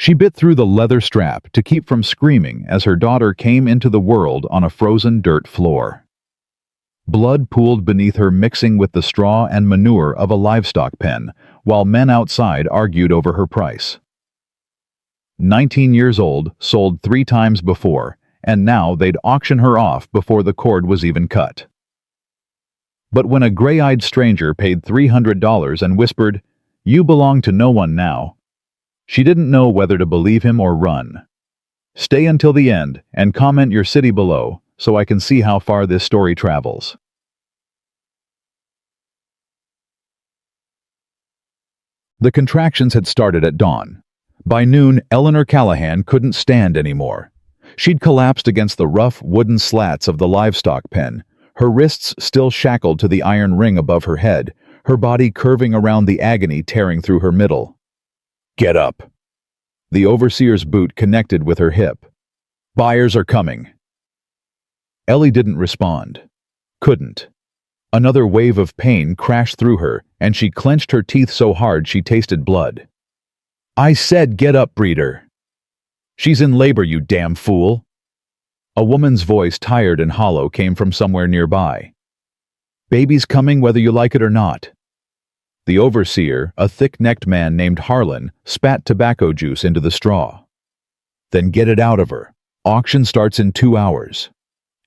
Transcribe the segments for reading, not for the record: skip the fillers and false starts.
She bit through the leather strap to keep from screaming as her daughter came into the world on a frozen dirt floor. Blood pooled beneath her, mixing with the straw and manure of a livestock pen, while men outside argued over her price. 19 years old, sold 3 times before, and now they'd auction her off before the cord was even cut. But when a gray-eyed stranger paid $300 and whispered, "You belong to no one now," she didn't know whether to believe him or run. Stay until the end and comment your city below so I can see how far this story travels. The contractions had started at dawn. By noon, Eleanor Callahan couldn't stand anymore. She'd collapsed against the rough wooden slats of the livestock pen, her wrists still shackled to the iron ring above her head, her body curving around the agony tearing through her middle. "Get up." The overseer's boot connected with her hip. "Buyers are coming." Ellie didn't respond. Couldn't. Another wave of pain crashed through her, and she clenched her teeth so hard she tasted blood. "I said get up, breeder." "She's in labor, you damn fool." A woman's voice, tired and hollow, came from somewhere nearby. "Baby's coming whether you like it or not." The overseer, a thick-necked man named Harlan, spat tobacco juice into the straw. "Then get it out of her. Auction starts in 2 hours."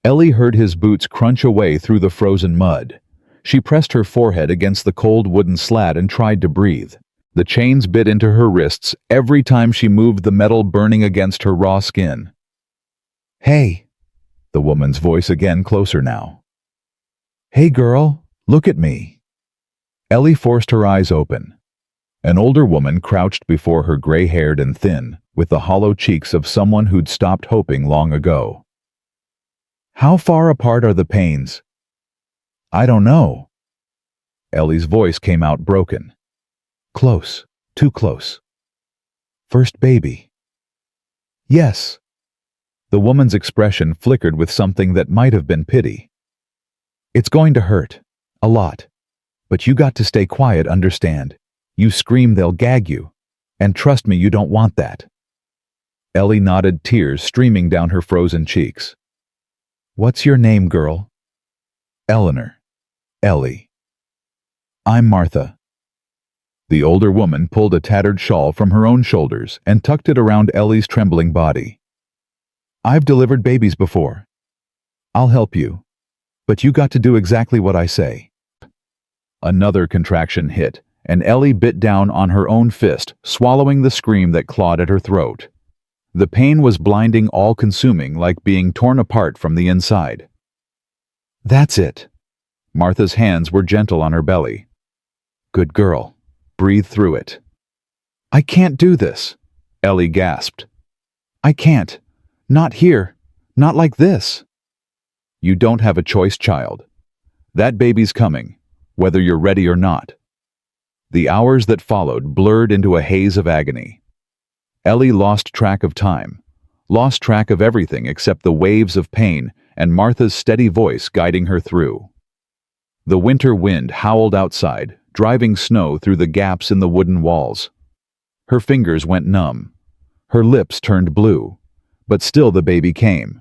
Ellie heard his boots crunch away through the frozen mud. She pressed her forehead against the cold wooden slat and tried to breathe. The chains bit into her wrists every time she moved, the metal burning against her raw skin. "Hey," the woman's voice again, closer now. "Hey girl, look at me." Ellie forced her eyes open. An older woman crouched before her, gray-haired and thin, with the hollow cheeks of someone who'd stopped hoping long ago. "How far apart are the pains?" "I don't know." Ellie's voice came out broken. "Close, too close." "First baby?" "Yes." The woman's expression flickered with something that might have been pity. "It's going to hurt. A lot. But you got to stay quiet, understand? You scream, they'll gag you. And trust me, you don't want that." Ellie nodded, tears streaming down her frozen cheeks. "What's your name, girl?" "Eleanor." "Ellie." "I'm Martha." The older woman pulled a tattered shawl from her own shoulders and tucked it around Ellie's trembling body. "I've delivered babies before. I'll help you. But you got to do exactly what I say." Another contraction hit, and Ellie bit down on her own fist, swallowing the scream that clawed at her throat. The pain was blinding, all-consuming, like being torn apart from the inside. "That's it." Martha's hands were gentle on her belly. "Good girl. Breathe through it." "I can't do this," Ellie gasped. "I can't. Not here. Not like this." "You don't have a choice, child. That baby's coming, whether you're ready or not." The hours that followed blurred into a haze of agony. Ellie lost track of time, lost track of everything except the waves of pain and Martha's steady voice guiding her through. The winter wind howled outside, driving snow through the gaps in the wooden walls. Her fingers went numb. Her lips turned blue. But still the baby came.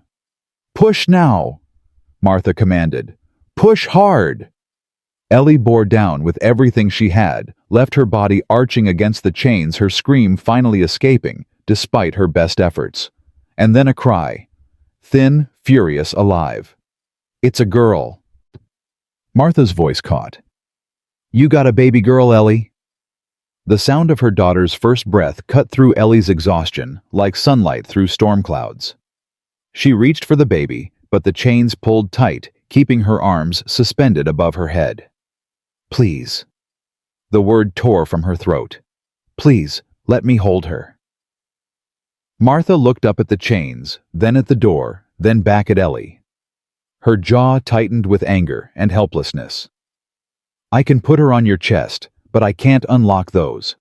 "Push now," Martha commanded. "Push hard." Ellie bore down with everything she had, left her body arching against the chains, her scream finally escaping, despite her best efforts. And then a cry. Thin, furious, alive. "It's a girl." Martha's voice caught. "You got a baby girl, Ellie?" The sound of her daughter's first breath cut through Ellie's exhaustion, like sunlight through storm clouds. She reached for the baby, but the chains pulled tight, keeping her arms suspended above her head. "Please." The word tore from her throat. "Please, let me hold her." Martha looked up at the chains, then at the door, then back at Ellie. Her jaw tightened with anger and helplessness. "I can put her on your chest, but I can't unlock those."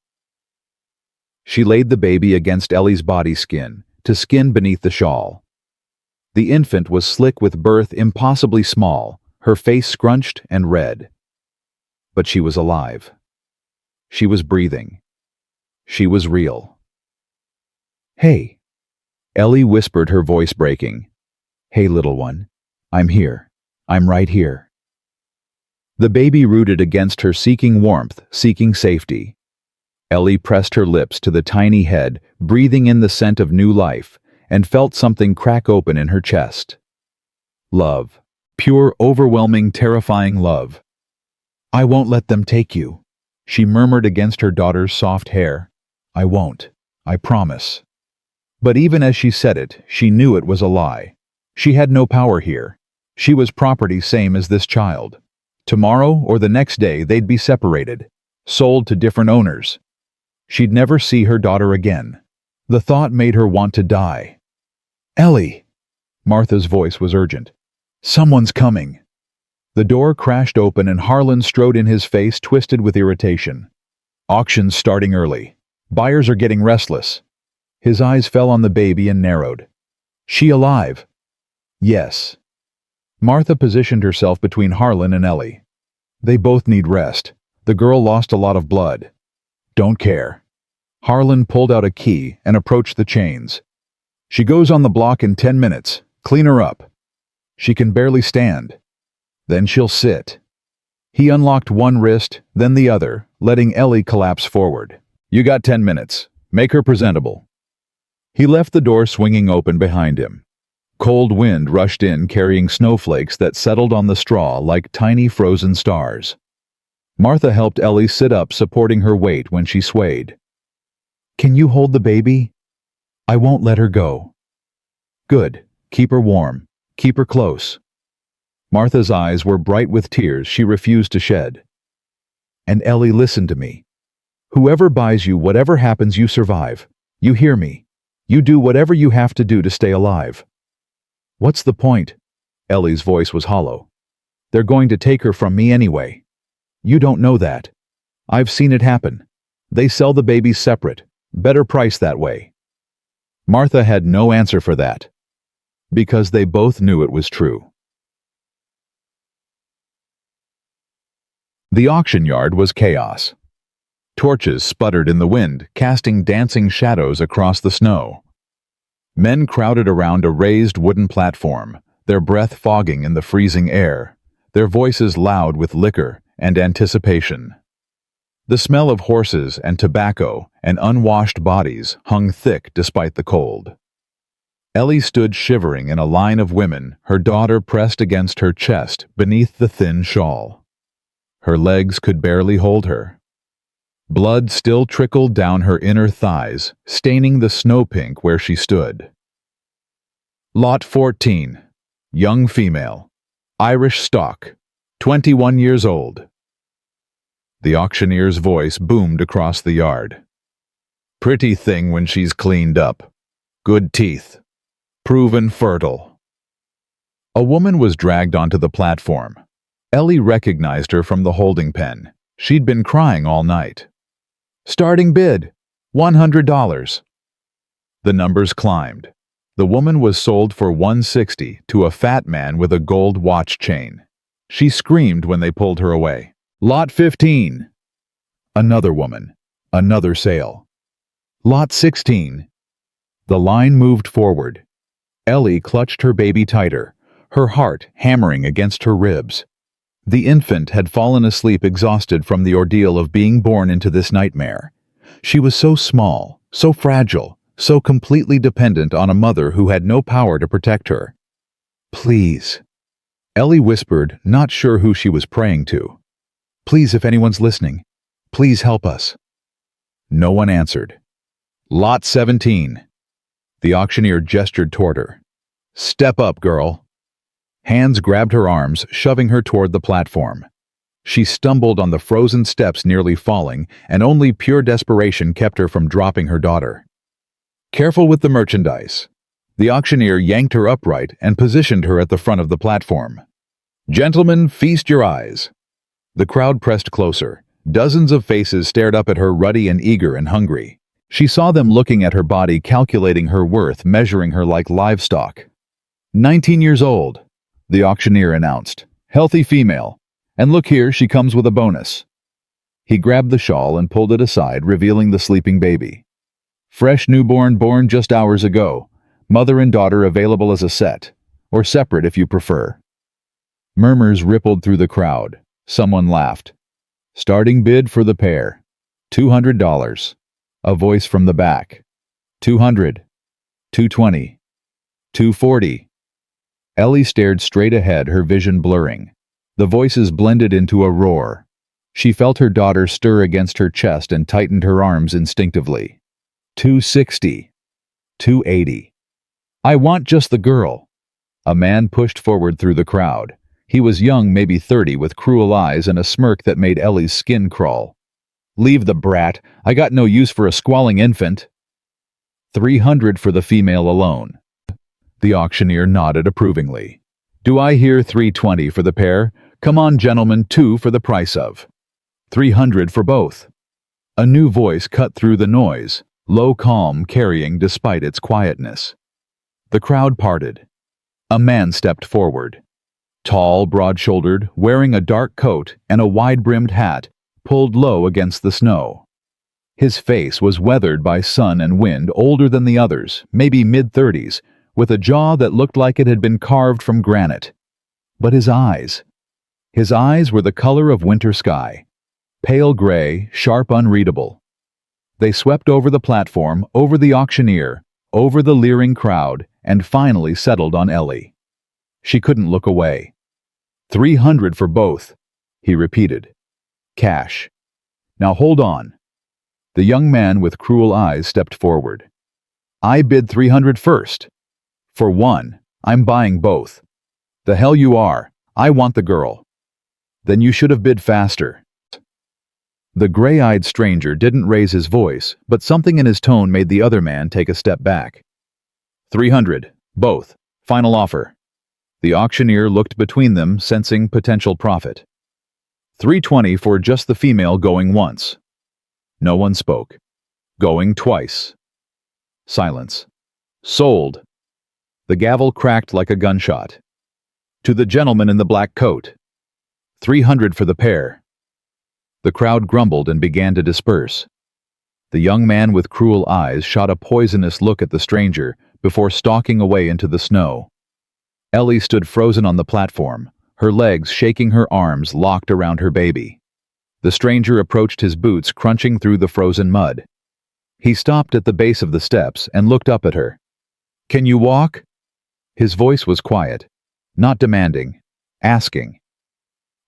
She laid the baby against Ellie's body, skin to skin beneath the shawl. The infant was slick with birth, impossibly small, her face scrunched and red. But she was alive. She was breathing. She was real. Hey, Ellie whispered, her voice breaking. Hey, little one. I'm here. I'm right here. The baby rooted against her, seeking warmth, seeking safety. Ellie pressed her lips to the tiny head, breathing in the scent of new life, and felt something crack open in her chest. Love. Pure, overwhelming, terrifying love. I won't let them take you, she murmured against her daughter's soft hair. I won't. I promise. But even as she said it, she knew it was a lie. She had no power here. She was property, same as this child. Tomorrow or the next day they'd be separated, sold to different owners. She'd never see her daughter again. The thought made her want to die. Ellie! Martha's voice was urgent. Someone's coming. The door crashed open and Harlan strode in, his face twisted with irritation. Auction's starting early. Buyers are getting restless. His eyes fell on the baby and narrowed. She alive? Yes. Martha positioned herself between Harlan and Ellie. They both need rest. The girl lost a lot of blood. Don't care. Harlan pulled out a key and approached the chains. She goes on the block in 10 minutes. Clean her up. She can barely stand. Then she'll sit. He unlocked one wrist, then the other, letting Ellie collapse forward. You got 10 minutes. Make her presentable. He left the door swinging open behind him. Cold wind rushed in, carrying snowflakes that settled on the straw like tiny frozen stars. Martha helped Ellie sit up, supporting her weight when she swayed. Can you hold the baby? I won't let her go. Good. Keep her warm. Keep her close. Martha's eyes were bright with tears she refused to shed. And Ellie, listen to me. Whoever buys you, whatever happens, you survive. You hear me? You do whatever you have to do to stay alive. What's the point? Ellie's voice was hollow. They're going to take her from me anyway. You don't know that. I've seen it happen. They sell the babies separate. Better price that way. Martha had no answer for that. Because they both knew it was true. The auction yard was chaos. Torches sputtered in the wind, casting dancing shadows across the snow. Men crowded around a raised wooden platform, their breath fogging in the freezing air, their voices loud with liquor and anticipation. The smell of horses and tobacco and unwashed bodies hung thick despite the cold. Ellie stood shivering in a line of women, her daughter pressed against her chest beneath the thin shawl. Her legs could barely hold her. Blood still trickled down her inner thighs, staining the snow pink where she stood. Lot 14. Young female. Irish stock. 21 years old. The auctioneer's voice boomed across the yard. Pretty thing when she's cleaned up. Good teeth. Proven fertile. A woman was dragged onto the platform. Ellie recognized her from the holding pen. She'd been crying all night. Starting bid, $100. The numbers climbed. The woman was sold for $160 to a fat man with a gold watch chain. She screamed when they pulled her away. Lot 15. Another woman. Another sale. Lot 16. The line moved forward. Ellie clutched her baby tighter, her heart hammering against her ribs. The infant had fallen asleep, exhausted from the ordeal of being born into this nightmare. She was so small, so fragile, so completely dependent on a mother who had no power to protect her. Please, Ellie whispered, not sure who she was praying to. Please, if anyone's listening, please help us. No one answered. Lot 17. The auctioneer gestured toward her. Step up, girl. Hands grabbed her arms, shoving her toward the platform. She stumbled on the frozen steps, nearly falling, and only pure desperation kept her from dropping her daughter. Careful with the merchandise. The auctioneer yanked her upright and positioned her at the front of the platform. Gentlemen, feast your eyes. The crowd pressed closer. Dozens of faces stared up at her, ruddy and eager and hungry. She saw them looking at her body, calculating her worth, measuring her like livestock. 19 years old. The auctioneer announced. Healthy female. And look here, she comes with a bonus. He grabbed the shawl and pulled it aside, revealing the sleeping baby. Fresh newborn born just hours ago. Mother and daughter available as a set, or separate if you prefer. Murmurs rippled through the crowd. Someone laughed. Starting bid for the pair. $200. A voice from the back. 200. 220. 240. Ellie stared straight ahead, her vision blurring. The voices blended into a roar. She felt her daughter stir against her chest and tightened her arms instinctively. 260. 280. I want just the girl. A man pushed forward through the crowd. He was young, maybe 30, with cruel eyes and a smirk that made Ellie's skin crawl. Leave the brat. I got no use for a squalling infant. 300 for the female alone. The auctioneer nodded approvingly. Do I hear 320 for the pair? Come on, gentlemen, 2 for the price of. 300 for both. A new voice cut through the noise, low calm carrying despite its quietness. The crowd parted. A man stepped forward. Tall, broad-shouldered, wearing a dark coat and a wide-brimmed hat, pulled low against the snow. His face was weathered by sun and wind, older than the others, maybe mid-30s, with a jaw that looked like it had been carved from granite. But his eyes were the color of winter sky, pale gray, sharp, unreadable. They swept over the platform, over the auctioneer, over the leering crowd, and finally settled on Ellie. She couldn't look away. 300 for both, he repeated. Cash. Now hold on. The young man with cruel eyes stepped forward. I bid 300 first. For one, I'm buying both. The hell you are. I want the girl. Then you should have bid faster. The gray-eyed stranger didn't raise his voice, but something in his tone made the other man take a step back. 300. Both. Final offer. The auctioneer looked between them, sensing potential profit. 320 for just the female going once. No one spoke. Going twice. Silence. Sold. The gavel cracked like a gunshot. To the gentleman in the black coat. 300 for the pair. The crowd grumbled and began to disperse. The young man with cruel eyes shot a poisonous look at the stranger before stalking away into the snow. Ellie stood frozen on the platform, her legs shaking, her arms locked around her baby. The stranger approached, his boots crunching through the frozen mud. He stopped at the base of the steps and looked up at her. Can you walk? His voice was quiet, not demanding, asking.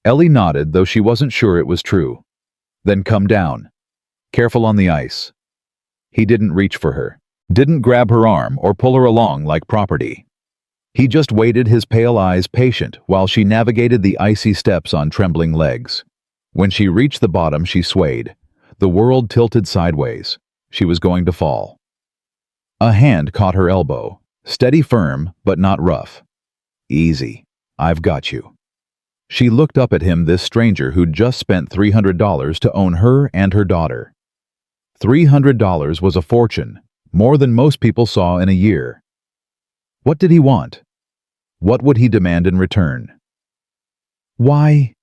Ellie nodded, though she wasn't sure it was true. Then come down. Careful on the ice. He didn't reach for her, didn't grab her arm or pull her along like property. He just waited, his pale eyes patient, while she navigated the icy steps on trembling legs. When she reached the bottom, she swayed. The world tilted sideways. She was going to fall. A hand caught her elbow, steady, firm, but not rough. Easy. I've got you. She looked up at him, this stranger who'd just spent $300 to own her and her daughter. $300 was a fortune, more than most people saw in a year. What did he want? What would he demand in return? Why?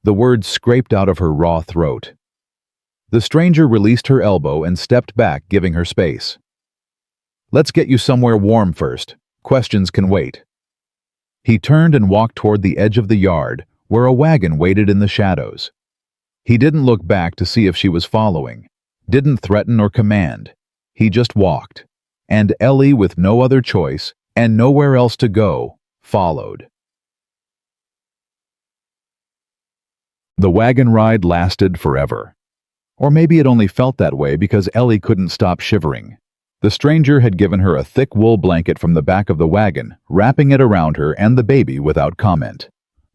The words scraped out of her raw throat. The stranger released her elbow and stepped back, giving her space. Let's get you somewhere warm first. Questions can wait. He turned and walked toward the edge of the yard, where a wagon waited in the shadows. He didn't look back to see if she was following, didn't threaten or command. He just walked. And Ellie, with no other choice and nowhere else to go, followed. The wagon ride lasted forever. Or maybe it only felt that way because Ellie couldn't stop shivering. The stranger had given her a thick wool blanket from the back of the wagon, wrapping it around her and the baby without comment.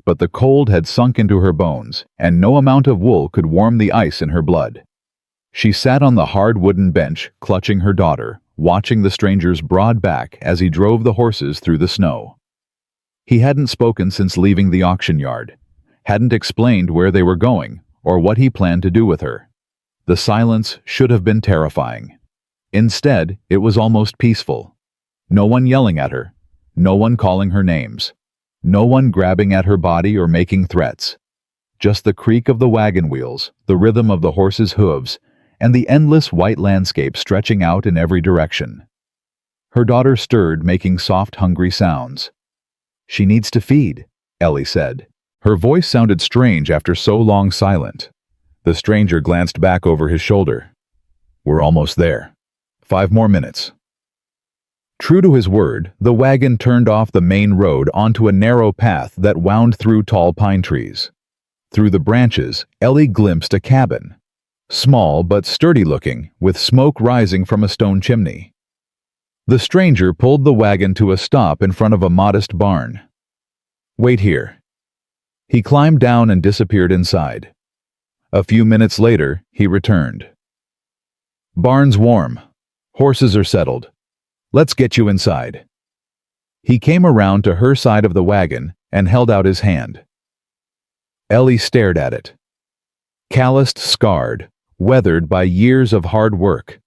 But the cold had sunk into her bones, and no amount of wool could warm the ice in her blood. She sat on the hard wooden bench, clutching her daughter, watching the stranger's broad back as he drove the horses through the snow. He hadn't spoken since leaving the auction yard, hadn't explained where they were going or what he planned to do with her. The silence should have been terrifying. Instead, it was almost peaceful. No one yelling at her, no one calling her names, no one grabbing at her body or making threats. Just the creak of the wagon wheels, the rhythm of the horses' hooves, and the endless white landscape stretching out in every direction. Her daughter stirred, making soft, hungry sounds. "She needs to feed," Ellie said. Her voice sounded strange after so long silent. The stranger glanced back over his shoulder. "We're almost there. 5 more minutes." True to his word, the wagon turned off the main road onto a narrow path that wound through tall pine trees. Through the branches, Ellie glimpsed a cabin. Small but sturdy-looking, with smoke rising from a stone chimney. The stranger pulled the wagon to a stop in front of a modest barn. "Wait here." He climbed down and disappeared inside. A few minutes later, he returned. "Barn's warm. Horses are settled. Let's get you inside." He came around to her side of the wagon and held out his hand. Ellie stared at it. Calloused, scarred, weathered by years of hard work.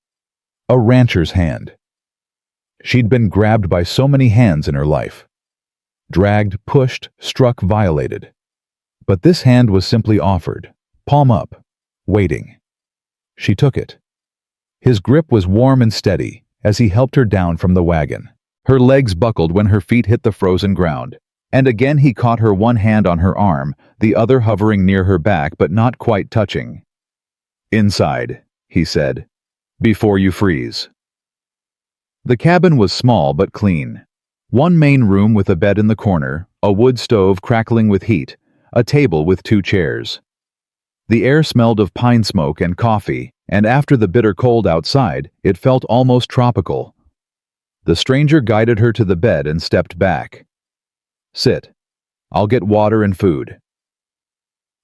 A rancher's hand. She'd been grabbed by so many hands in her life. Dragged, pushed, struck, violated. But this hand was simply offered, palm up, waiting. She took it. His grip was warm and steady as he helped her down from the wagon. Her legs buckled when her feet hit the frozen ground, and again he caught her, one hand on her arm, the other hovering near her back but not quite touching. "Inside," he said, "before you freeze." The cabin was small but clean. One main room with a bed in the corner, a wood stove crackling with heat, a table with 2 chairs. The air smelled of pine smoke and coffee, and after the bitter cold outside, it felt almost tropical. The stranger guided her to the bed and stepped back. "Sit. I'll get water and food."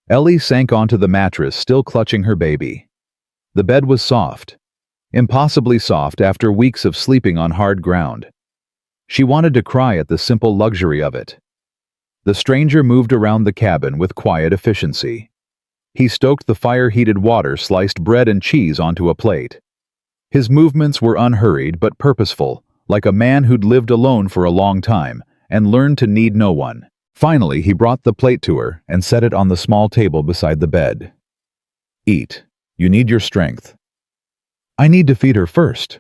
Ellie sank onto the mattress, still clutching her baby. The bed was soft. Impossibly soft after weeks of sleeping on hard ground. She wanted to cry at the simple luxury of it. The stranger moved around the cabin with quiet efficiency. He stoked the fire-heated water, sliced bread and cheese onto a plate. His movements were unhurried but purposeful, like a man who'd lived alone for a long time and learned to need no one. Finally, he brought the plate to her and set it on the small table beside the bed. "Eat. You need your strength." "I need to feed her first."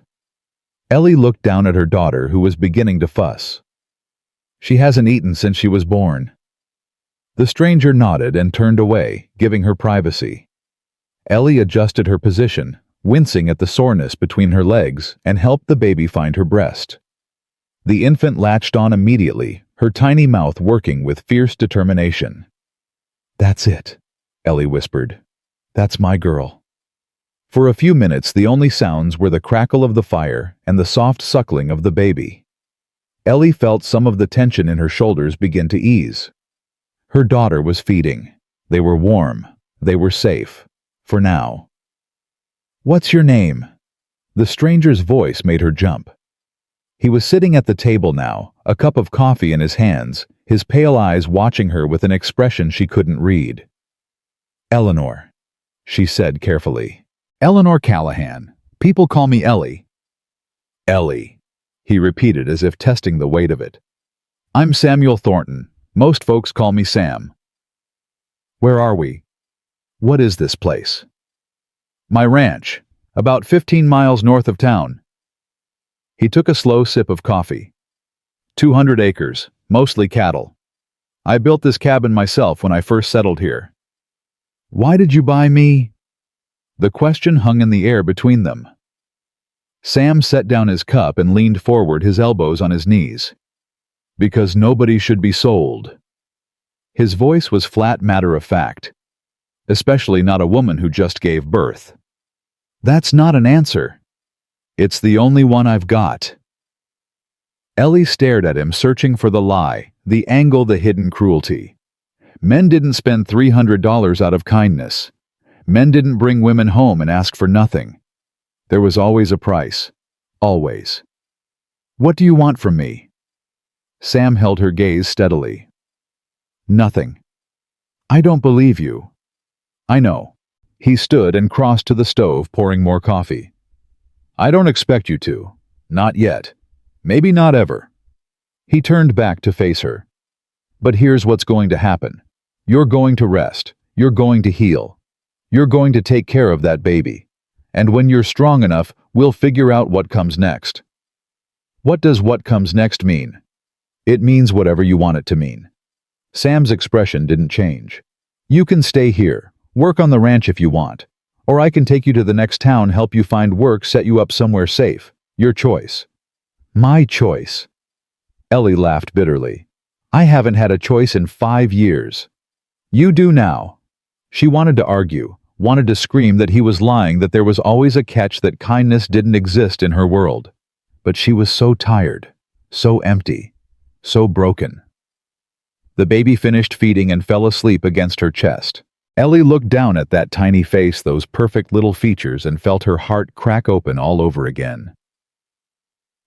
Ellie looked down at her daughter, who was beginning to fuss. "She hasn't eaten since she was born." The stranger nodded and turned away, giving her privacy. Ellie adjusted her position, wincing at the soreness between her legs, and helped the baby find her breast. The infant latched on immediately, her tiny mouth working with fierce determination. "That's it," Ellie whispered. "That's my girl." For a few minutes, the only sounds were the crackle of the fire and the soft suckling of the baby. Ellie felt some of the tension in her shoulders begin to ease. Her daughter was feeding. They were warm. They were safe. For now. "What's your name?" The stranger's voice made her jump. He was sitting at the table now, a cup of coffee in his hands, his pale eyes watching her with an expression she couldn't read. "Eleanor," she said carefully. "Eleanor Callahan. People call me Ellie." "Ellie," he repeated as if testing the weight of it. "I'm Samuel Thornton. Most folks call me Sam." "Where are we? What is this place?" "My ranch, about 15 miles north of town." He took a slow sip of coffee. 200 acres, mostly cattle. I built this cabin myself when I first settled here." "Why did you buy me?" The question hung in the air between them. Sam set down his cup and leaned forward, his elbows on his knees. "Because nobody should be sold." His voice was flat, matter-of-fact. Especially not a woman who just gave birth. "That's not an answer." "It's the only one I've got." Ellie stared at him, searching for the lie, the angle, the hidden cruelty. Men didn't spend $300 out of kindness. Men didn't bring women home and ask for nothing. There was always a price. Always. "What do you want from me?" Sam held her gaze steadily. "Nothing." "I don't believe you." "I know." He stood and crossed to the stove, pouring more coffee. "I don't expect you to. Not yet. Maybe not ever." He turned back to face her. "But here's what's going to happen. You're going to rest. You're going to heal. You're going to take care of that baby. And when you're strong enough, we'll figure out what comes next." What does what comes next mean? It means whatever you want it to mean. Sam's expression didn't change. "You can stay here, work on the ranch if you want. Or I can take you to the next town, help you find work, set you up somewhere safe. Your choice." "My choice." Ellie laughed bitterly. "I haven't had a choice in 5 years. You do now." She wanted to argue, wanted to scream that he was lying, that there was always a catch, that kindness didn't exist in her world. But she was so tired, so empty, so broken. The baby finished feeding and fell asleep against her chest. Ellie looked down at that tiny face, those perfect little features, and felt her heart crack open all over again.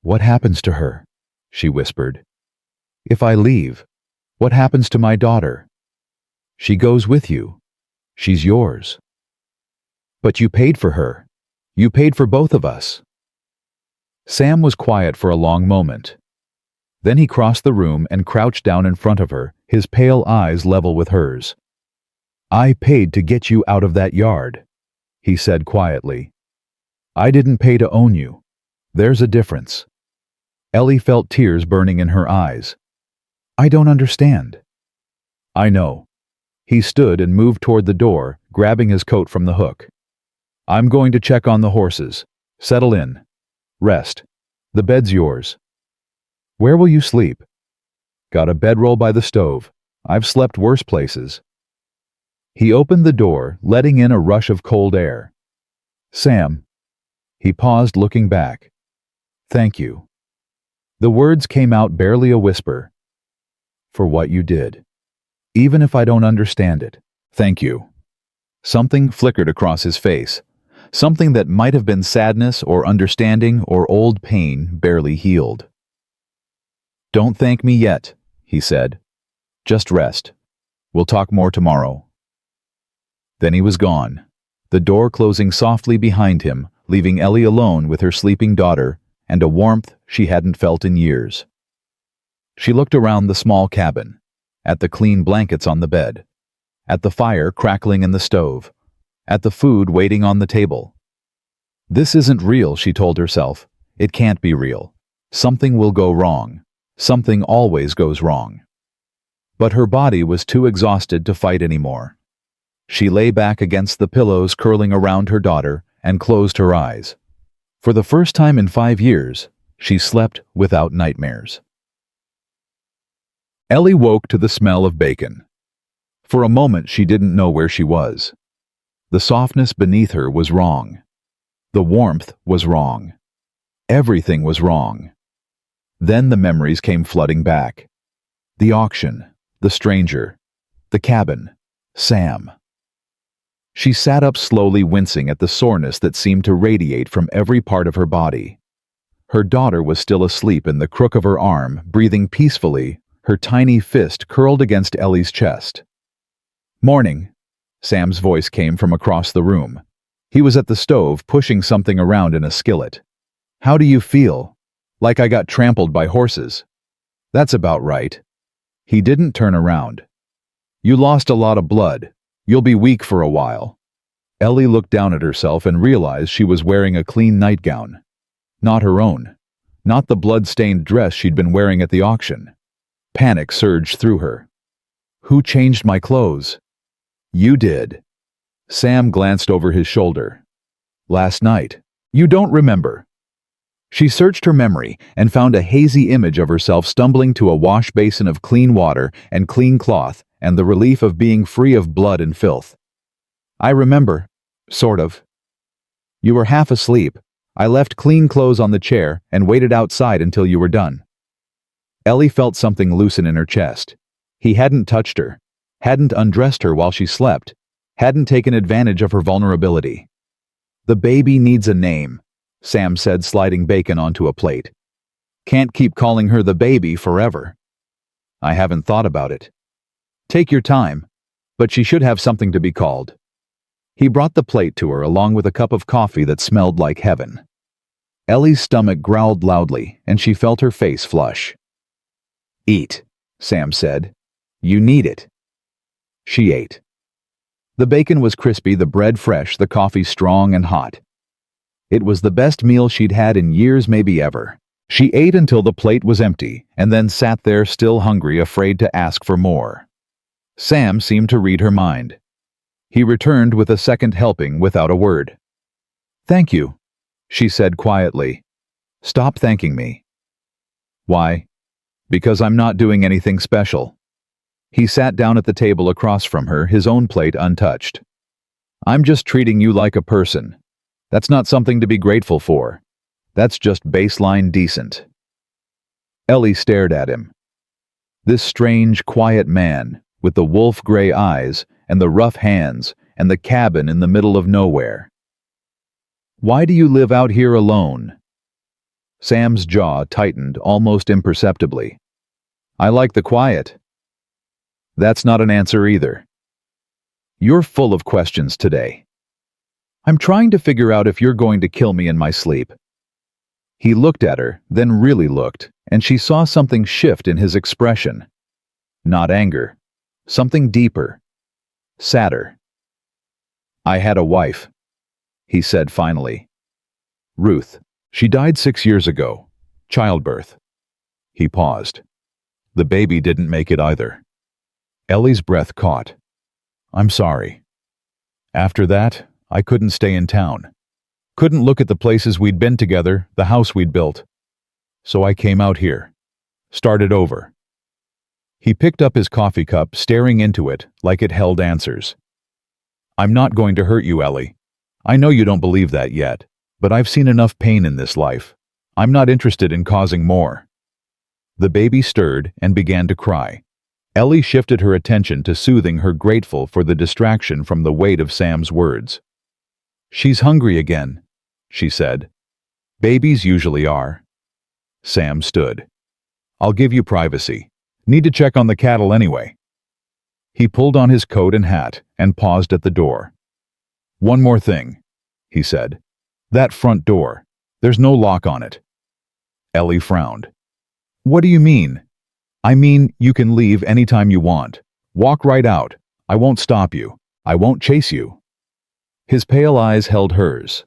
"What happens to her?" she whispered. "If I leave, what happens to my daughter?" "She goes with you. She's yours." "But you paid for her. You paid for both of us." Sam was quiet for a long moment. Then he crossed the room and crouched down in front of her, his pale eyes level with hers. "I paid to get you out of that yard," he said quietly. "I didn't pay to own you. There's a difference." Ellie felt tears burning in her eyes. "I don't understand." "I know." He stood and moved toward the door, grabbing his coat from the hook. "I'm going to check on the horses. Settle in. Rest. The bed's yours." "Where will you sleep?" "Got a bedroll by the stove. I've slept worse places." He opened the door, letting in a rush of cold air. "Sam." He paused, looking back. "Thank you." The words came out barely a whisper. "For what you did. Even if I don't understand it, thank you." Something flickered across his face. Something that might have been sadness or understanding or old pain barely healed. "Don't thank me yet," he said. "Just rest. We'll talk more tomorrow." Then he was gone, the door closing softly behind him, leaving Ellie alone with her sleeping daughter and a warmth she hadn't felt in years. She looked around the small cabin, at the clean blankets on the bed, at the fire crackling in the stove, at the food waiting on the table. This isn't real, she told herself. It can't be real. Something will go wrong. Something always goes wrong. But her body was too exhausted to fight anymore. She lay back against the pillows curling around her daughter and closed her eyes. For the first time in 5 years, she slept without nightmares. Ellie woke to the smell of bacon. For a moment she didn't know where she was. The softness beneath her was wrong. The warmth was wrong. Everything was wrong. Then the memories came flooding back. The auction, the stranger, the cabin, Sam. She sat up slowly, wincing at the soreness that seemed to radiate from every part of her body. Her daughter was still asleep in the crook of her arm, breathing peacefully, her tiny fist curled against Ellie's chest. "Morning," Sam's voice came from across the room. He was at the stove, pushing something around in a skillet. "How do you feel?" "Like I got trampled by horses." "That's about right." He didn't turn around. "You lost a lot of blood. You'll be weak for a while." Ellie looked down at herself and realized she was wearing a clean nightgown. Not her own. Not the blood-stained dress she'd been wearing at the auction. Panic surged through her. "Who changed my clothes?" "You did." Sam glanced over his shoulder. "Last night. You don't remember." She searched her memory and found a hazy image of herself stumbling to a wash basin of clean water and clean cloth and the relief of being free of blood and filth. "I remember. Sort of. You were half asleep. I left clean clothes on the chair and waited outside until you were done." Ellie felt something loosen in her chest. He hadn't touched her, hadn't undressed her while she slept, hadn't taken advantage of her vulnerability. "The baby needs a name," Sam said, sliding bacon onto a plate. "Can't keep calling her the baby forever." "I haven't thought about it." "Take your time, but she should have something to be called." He brought the plate to her along with a cup of coffee that smelled like heaven. Ellie's stomach growled loudly, and she felt her face flush. "Eat," Sam said. "You need it." She ate. The bacon was crispy, the bread fresh, the coffee strong and hot. It was the best meal she'd had in years, maybe ever. She ate until the plate was empty, and then sat there still hungry, afraid to ask for more. Sam seemed to read her mind. He returned with a second helping without a word. "Thank you," she said quietly. "Stop thanking me." "Why?" "Because I'm not doing anything special." He sat down at the table across from her, his own plate untouched. "I'm just treating you like a person. That's not something to be grateful for. That's just baseline decent." Ellie stared at him. This strange, quiet man, with the wolf-gray eyes and the rough hands and the cabin in the middle of nowhere. "Why do you live out here alone?" Sam's jaw tightened almost imperceptibly. "I like the quiet." "That's not an answer either." "You're full of questions today." "I'm trying to figure out if you're going to kill me in my sleep." He looked at her, then really looked, and she saw something shift in his expression. Not anger. Something deeper. Sadder. "I had a wife," he said finally. "Ruth. She died 6 years ago. Childbirth." He paused. "The baby didn't make it either." Ellie's breath caught. "I'm sorry." "After that, I couldn't stay in town. Couldn't look at the places we'd been together, the house we'd built. So I came out here. Started over." He picked up his coffee cup, staring into it like it held answers. "I'm not going to hurt you, Ellie. I know you don't believe that yet, but I've seen enough pain in this life. I'm not interested in causing more." The baby stirred and began to cry. Ellie shifted her attention to soothing her, grateful for the distraction from the weight of Sam's words. "She's hungry again," she said. "Babies usually are." Sam stood. "I'll give you privacy. Need to check on the cattle anyway." He pulled on his coat and hat and paused at the door. "One more thing," he said. "That front door. There's no lock on it." Ellie frowned. "What do you mean?" "I mean, you can leave anytime you want. Walk right out. I won't stop you. I won't chase you." His pale eyes held hers.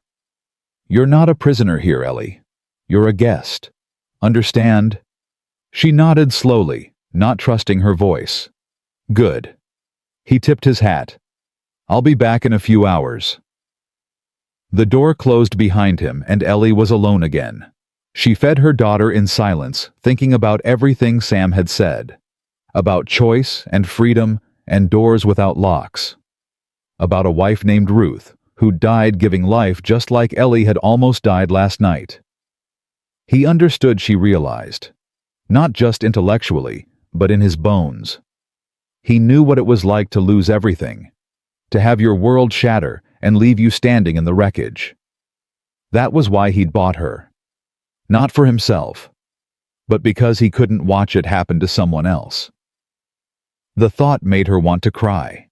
"You're not a prisoner here, Ellie. You're a guest. Understand?" She nodded slowly, not trusting her voice. "Good." He tipped his hat. "I'll be back in a few hours." The door closed behind him and Ellie was alone again. She fed her daughter in silence, thinking about everything Sam had said. About choice and freedom and doors without locks. About a wife named Ruth, who died giving life just like Ellie had almost died last night. He understood, she realized. Not just intellectually, but in his bones. He knew what it was like to lose everything. To have your world shatter and leave you standing in the wreckage. That was why he'd bought her. Not for himself, but because he couldn't watch it happen to someone else. The thought made her want to cry.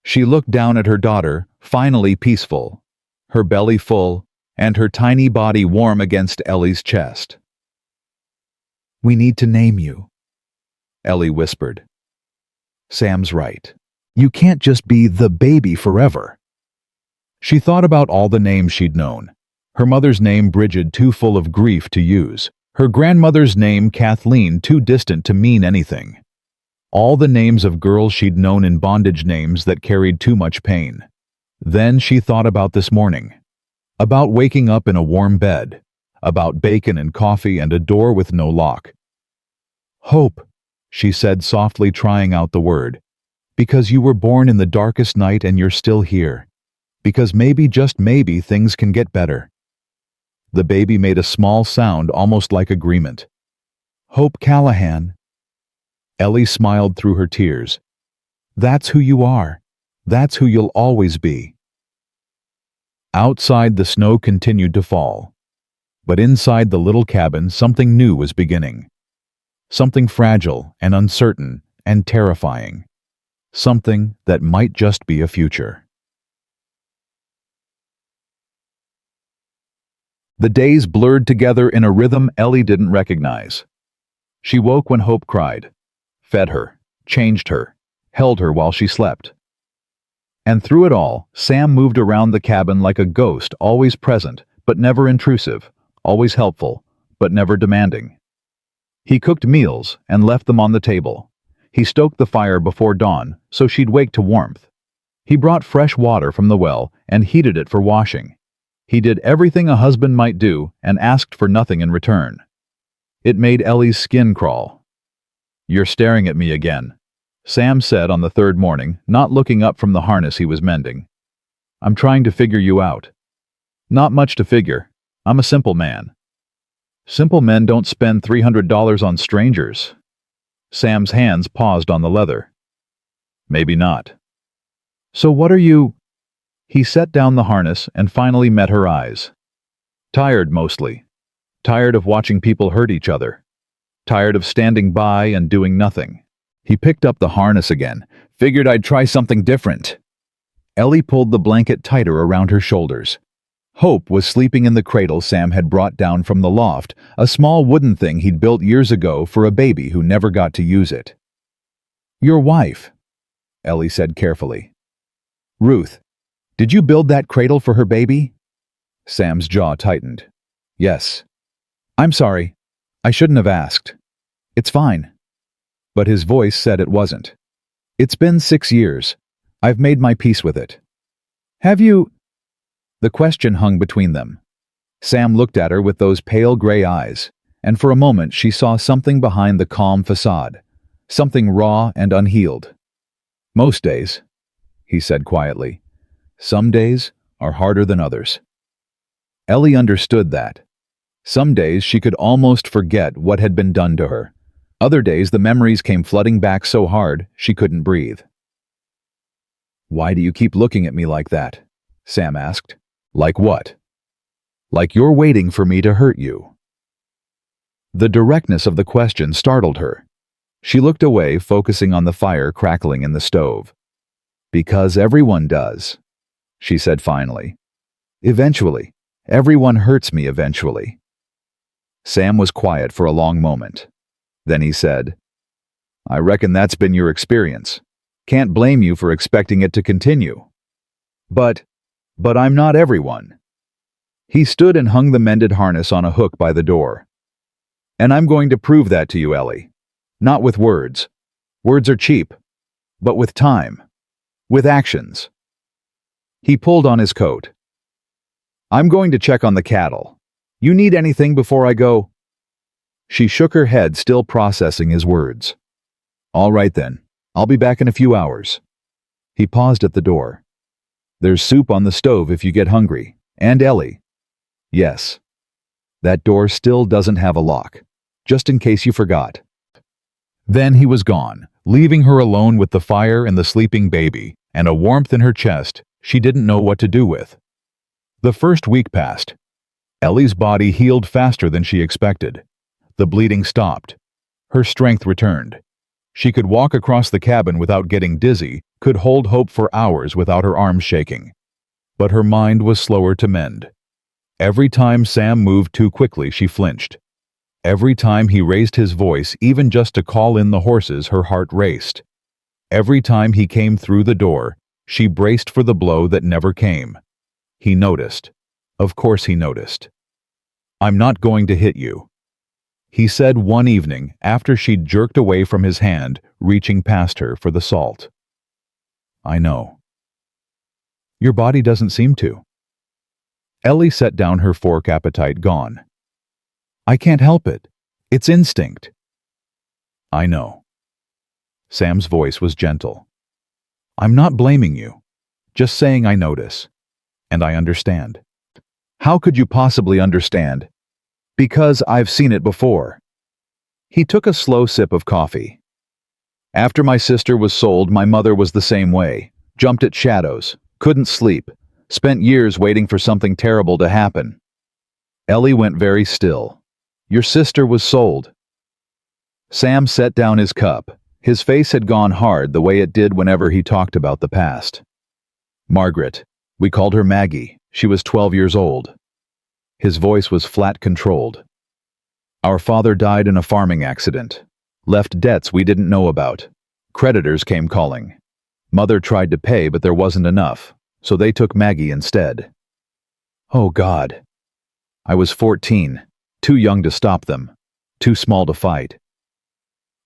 She looked down at her daughter, finally peaceful, her belly full, and her tiny body warm against Ellie's chest. "We need to name you," Ellie whispered. "Sam's right. You can't just be the baby forever." She thought about all the names she'd known. Her mother's name, Bridget, too full of grief to use. Her grandmother's name, Kathleen, too distant to mean anything. All the names of girls she'd known in bondage, names that carried too much pain. Then she thought about this morning. About waking up in a warm bed. About bacon and coffee and a door with no lock. "Hope," she said softly, trying out the word. "Because you were born in the darkest night and you're still here. Because maybe, just maybe, things can get better." The baby made a small sound, almost like agreement. "Hope Callahan." Ellie smiled through her tears. "That's who you are. That's who you'll always be." Outside, the snow continued to fall. But inside the little cabin, something new was beginning. Something fragile and uncertain and terrifying. Something that might just be a future. The days blurred together in a rhythm Ellie didn't recognize. She woke when Hope cried, fed her, changed her, held her while she slept. And through it all, Sam moved around the cabin like a ghost, always present, but never intrusive, always helpful, but never demanding. He cooked meals and left them on the table. He stoked the fire before dawn so she'd wake to warmth. He brought fresh water from the well and heated it for washing. He did everything a husband might do and asked for nothing in return. It made Ellie's skin crawl. "You're staring at me again," Sam said on the third morning, not looking up from the harness he was mending. "I'm trying to figure you out." "Not much to figure. I'm a simple man." "Simple men don't spend $300 on strangers." Sam's hands paused on the leather. "Maybe not." "So what are you—" He set down the harness and finally met her eyes. "Tired, mostly. Tired of watching people hurt each other. Tired of standing by and doing nothing." He picked up the harness again. "Figured I'd try something different." Ellie pulled the blanket tighter around her shoulders. Hope was sleeping in the cradle Sam had brought down from the loft, a small wooden thing he'd built years ago for a baby who never got to use it. "Your wife," Ellie said carefully. "Ruth, did you build that cradle for her baby?" Sam's jaw tightened. "Yes." "I'm sorry. I shouldn't have asked." "It's fine." But his voice said it wasn't. "It's been 6 years. I've made my peace with it." "Have you—" The question hung between them. Sam looked at her with those pale gray eyes, and for a moment she saw something behind the calm facade, something raw and unhealed. "Most days," he said quietly. "Some days are harder than others." Ellie understood that. Some days she could almost forget what had been done to her. Other days the memories came flooding back so hard she couldn't breathe. "Why do you keep looking at me like that?" Sam asked. "Like what?" "Like you're waiting for me to hurt you." The directness of the question startled her. She looked away, focusing on the fire crackling in the stove. "Because everyone does," she said finally. "Eventually. Everyone hurts me eventually." Sam was quiet for a long moment. Then he said, "I reckon that's been your experience. Can't blame you for expecting it to continue." But I'm not everyone." He stood and hung the mended harness on a hook by the door. "And I'm going to prove that to you, Ellie. Not with words. Words are cheap. But with time. With actions." He pulled on his coat. "I'm going to check on the cattle. You need anything before I go?" She shook her head, still processing his words. "All right then. I'll be back in a few hours." He paused at the door. "There's soup on the stove if you get hungry. And Ellie." "Yes. That door still doesn't have a lock, just in case you forgot." Then he was gone, leaving her alone with the fire and the sleeping baby, and a warmth in her chest she didn't know what to do with. The first week passed. Ellie's body healed faster than she expected. The bleeding stopped. Her strength returned. She could walk across the cabin without getting dizzy, could hold Hope for hours without her arms shaking. But her mind was slower to mend. Every time Sam moved too quickly, she flinched. Every time he raised his voice, even just to call in the horses, her heart raced. Every time he came through the door, she braced for the blow that never came. He noticed. Of course he noticed. "I'm not going to hit you," he said one evening after she'd jerked away from his hand, reaching past her for the salt. "I know." "Your body doesn't seem to." Ellie set down her fork, appetite gone. "I can't help it. It's instinct." "I know." Sam's voice was gentle. "I'm not blaming you. Just saying I notice. And I understand." "How could you possibly understand?" "Because I've seen it before." He took a slow sip of coffee. "After my sister was sold, my mother was the same way. Jumped at shadows. Couldn't sleep. Spent years waiting for something terrible to happen." Ellie went very still. "Your sister was sold." Sam set down his cup. His face had gone hard the way it did whenever he talked about the past. "Margaret. We called her Maggie. She was 12 years old." His voice was flat, controlled. "Our father died in a farming accident. Left debts we didn't know about. Creditors came calling. Mother tried to pay, but there wasn't enough, so they took Maggie instead." "Oh God." I was 14, too young to stop them, too small to fight.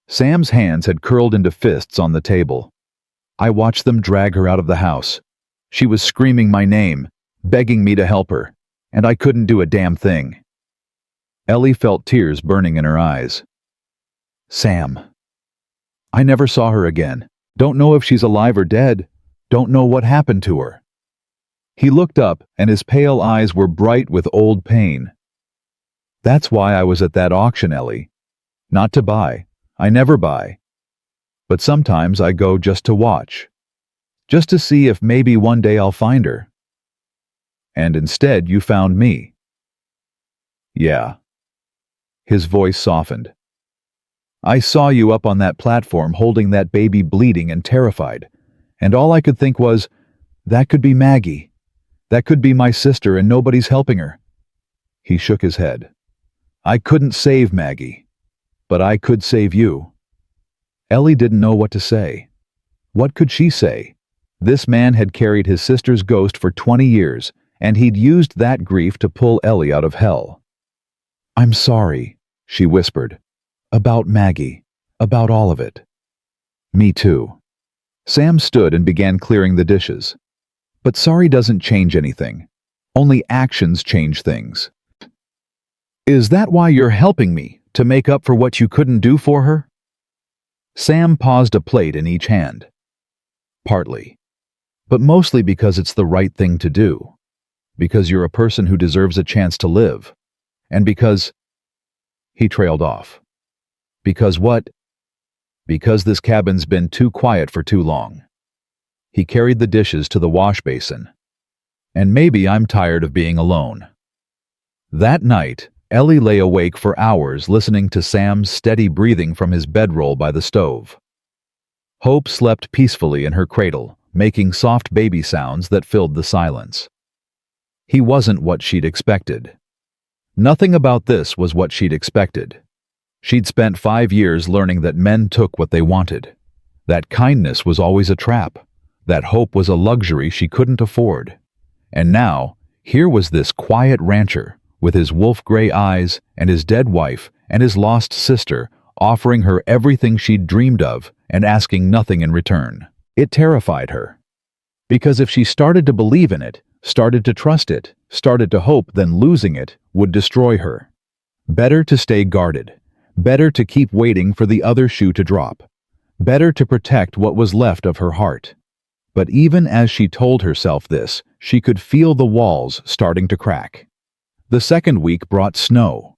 Sam's hands had curled into fists on the table. I watched them drag her out of the house. She was screaming my name, begging me to help her, and I couldn't do a damn thing. Ellie felt tears burning in her eyes. Sam. I never saw her again. Don't know if she's alive or dead. Don't know what happened to her. He looked up, and his pale eyes were bright with old pain. That's why I was at that auction, Ellie. Not to buy. I never buy. But sometimes I go just to watch. Just to see if maybe one day I'll find her. And instead you found me. Yeah. His voice softened. I saw you up on that platform holding that baby bleeding and terrified, and all I could think was, that could be Maggie. That could be my sister and nobody's helping her. He shook his head. I couldn't save Maggie, but I could save you. Ellie didn't know what to say. What could she say? This man had carried his sister's ghost for 20 years, and he'd used that grief to pull Ellie out of hell. I'm sorry, she whispered. About Maggie. About all of it. Me too. Sam stood and began clearing the dishes. But sorry doesn't change anything. Only actions change things. Is that why you're helping me, to make up for what you couldn't do for her? Sam paused a plate in each hand. Partly. But mostly because it's the right thing to do. Because you're a person who deserves a chance to live. And because... He trailed off. Because what? Because this cabin's been too quiet for too long. He carried the dishes to the wash basin. And maybe I'm tired of being alone. That night, Ellie lay awake for hours listening to Sam's steady breathing from his bedroll by the stove. Hope slept peacefully in her cradle, making soft baby sounds that filled the silence. He wasn't what she'd expected. Nothing about this was what she'd expected. She'd spent 5 years learning that men took what they wanted, that kindness was always a trap, that hope was a luxury she couldn't afford. And now, here was this quiet rancher, with his wolf-gray eyes and his dead wife and his lost sister, offering her everything she'd dreamed of and asking nothing in return. It terrified her. Because if she started to believe in it, started to trust it, started to hope, then losing it would destroy her. Better to stay guarded. Better to keep waiting for the other shoe to drop. Better to protect what was left of her heart. But even as she told herself this, she could feel the walls starting to crack. The second week brought snow.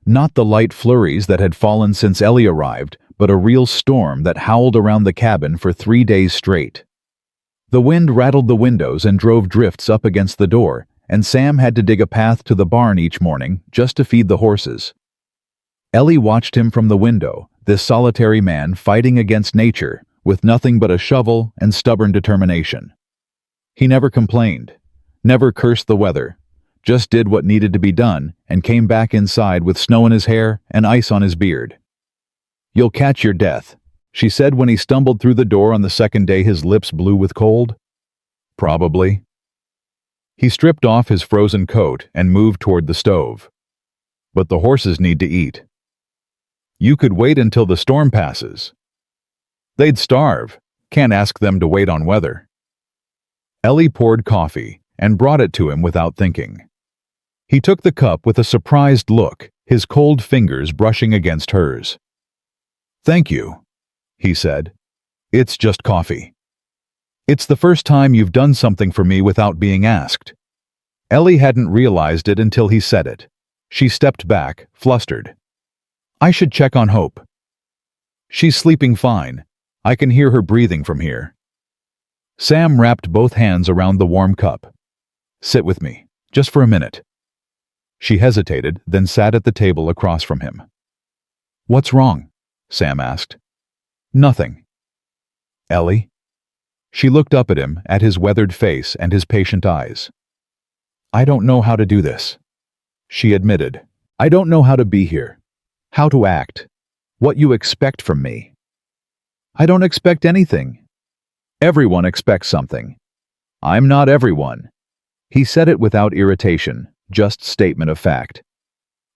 Not the light flurries that had fallen since Ellie arrived, but a real storm that howled around the cabin for 3 days straight. The wind rattled the windows and drove drifts up against the door, and Sam had to dig a path to the barn each morning just to feed the horses. Ellie watched him from the window, this solitary man fighting against nature, with nothing but a shovel and stubborn determination. He never complained, never cursed the weather, just did what needed to be done and came back inside with snow in his hair and ice on his beard. You'll catch your death, she said when he stumbled through the door on the second day, his lips blue with cold. Probably. He stripped off his frozen coat and moved toward the stove. But the horses need to eat. You could wait until the storm passes. They'd starve. Can't ask them to wait on weather. Ellie poured coffee and brought it to him without thinking. He took the cup with a surprised look, his cold fingers brushing against hers. Thank you, he said. It's just coffee. It's the first time you've done something for me without being asked. Ellie hadn't realized it until he said it. She stepped back, flustered. I should check on Hope. She's sleeping fine. I can hear her breathing from here. Sam wrapped both hands around the warm cup. Sit with me, just for a minute. She hesitated, then sat at the table across from him. What's wrong? Sam asked. Nothing. Ellie? She looked up at him, at his weathered face and his patient eyes. I don't know how to do this, she admitted. I don't know how to be here, how to act, what you expect from me. I don't expect anything. Everyone expects something. I'm not everyone. He said it without irritation, just statement of fact.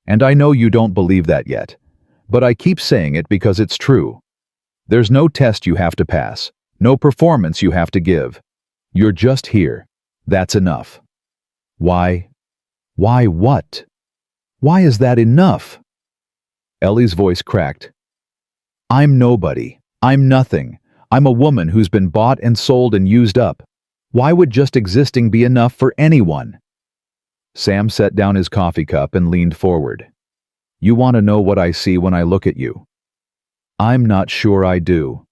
And I know you don't believe that yet, but I keep saying it because it's true. There's no test you have to pass, no performance you have to give. You're just here. That's enough. Why? Why what? Why is that enough? Ellie's voice cracked. I'm nobody. I'm nothing. I'm a woman who's been bought and sold and used up. Why would just existing be enough for anyone? Sam set down his coffee cup and leaned forward. You want to know what I see when I look at you? I'm not sure I do.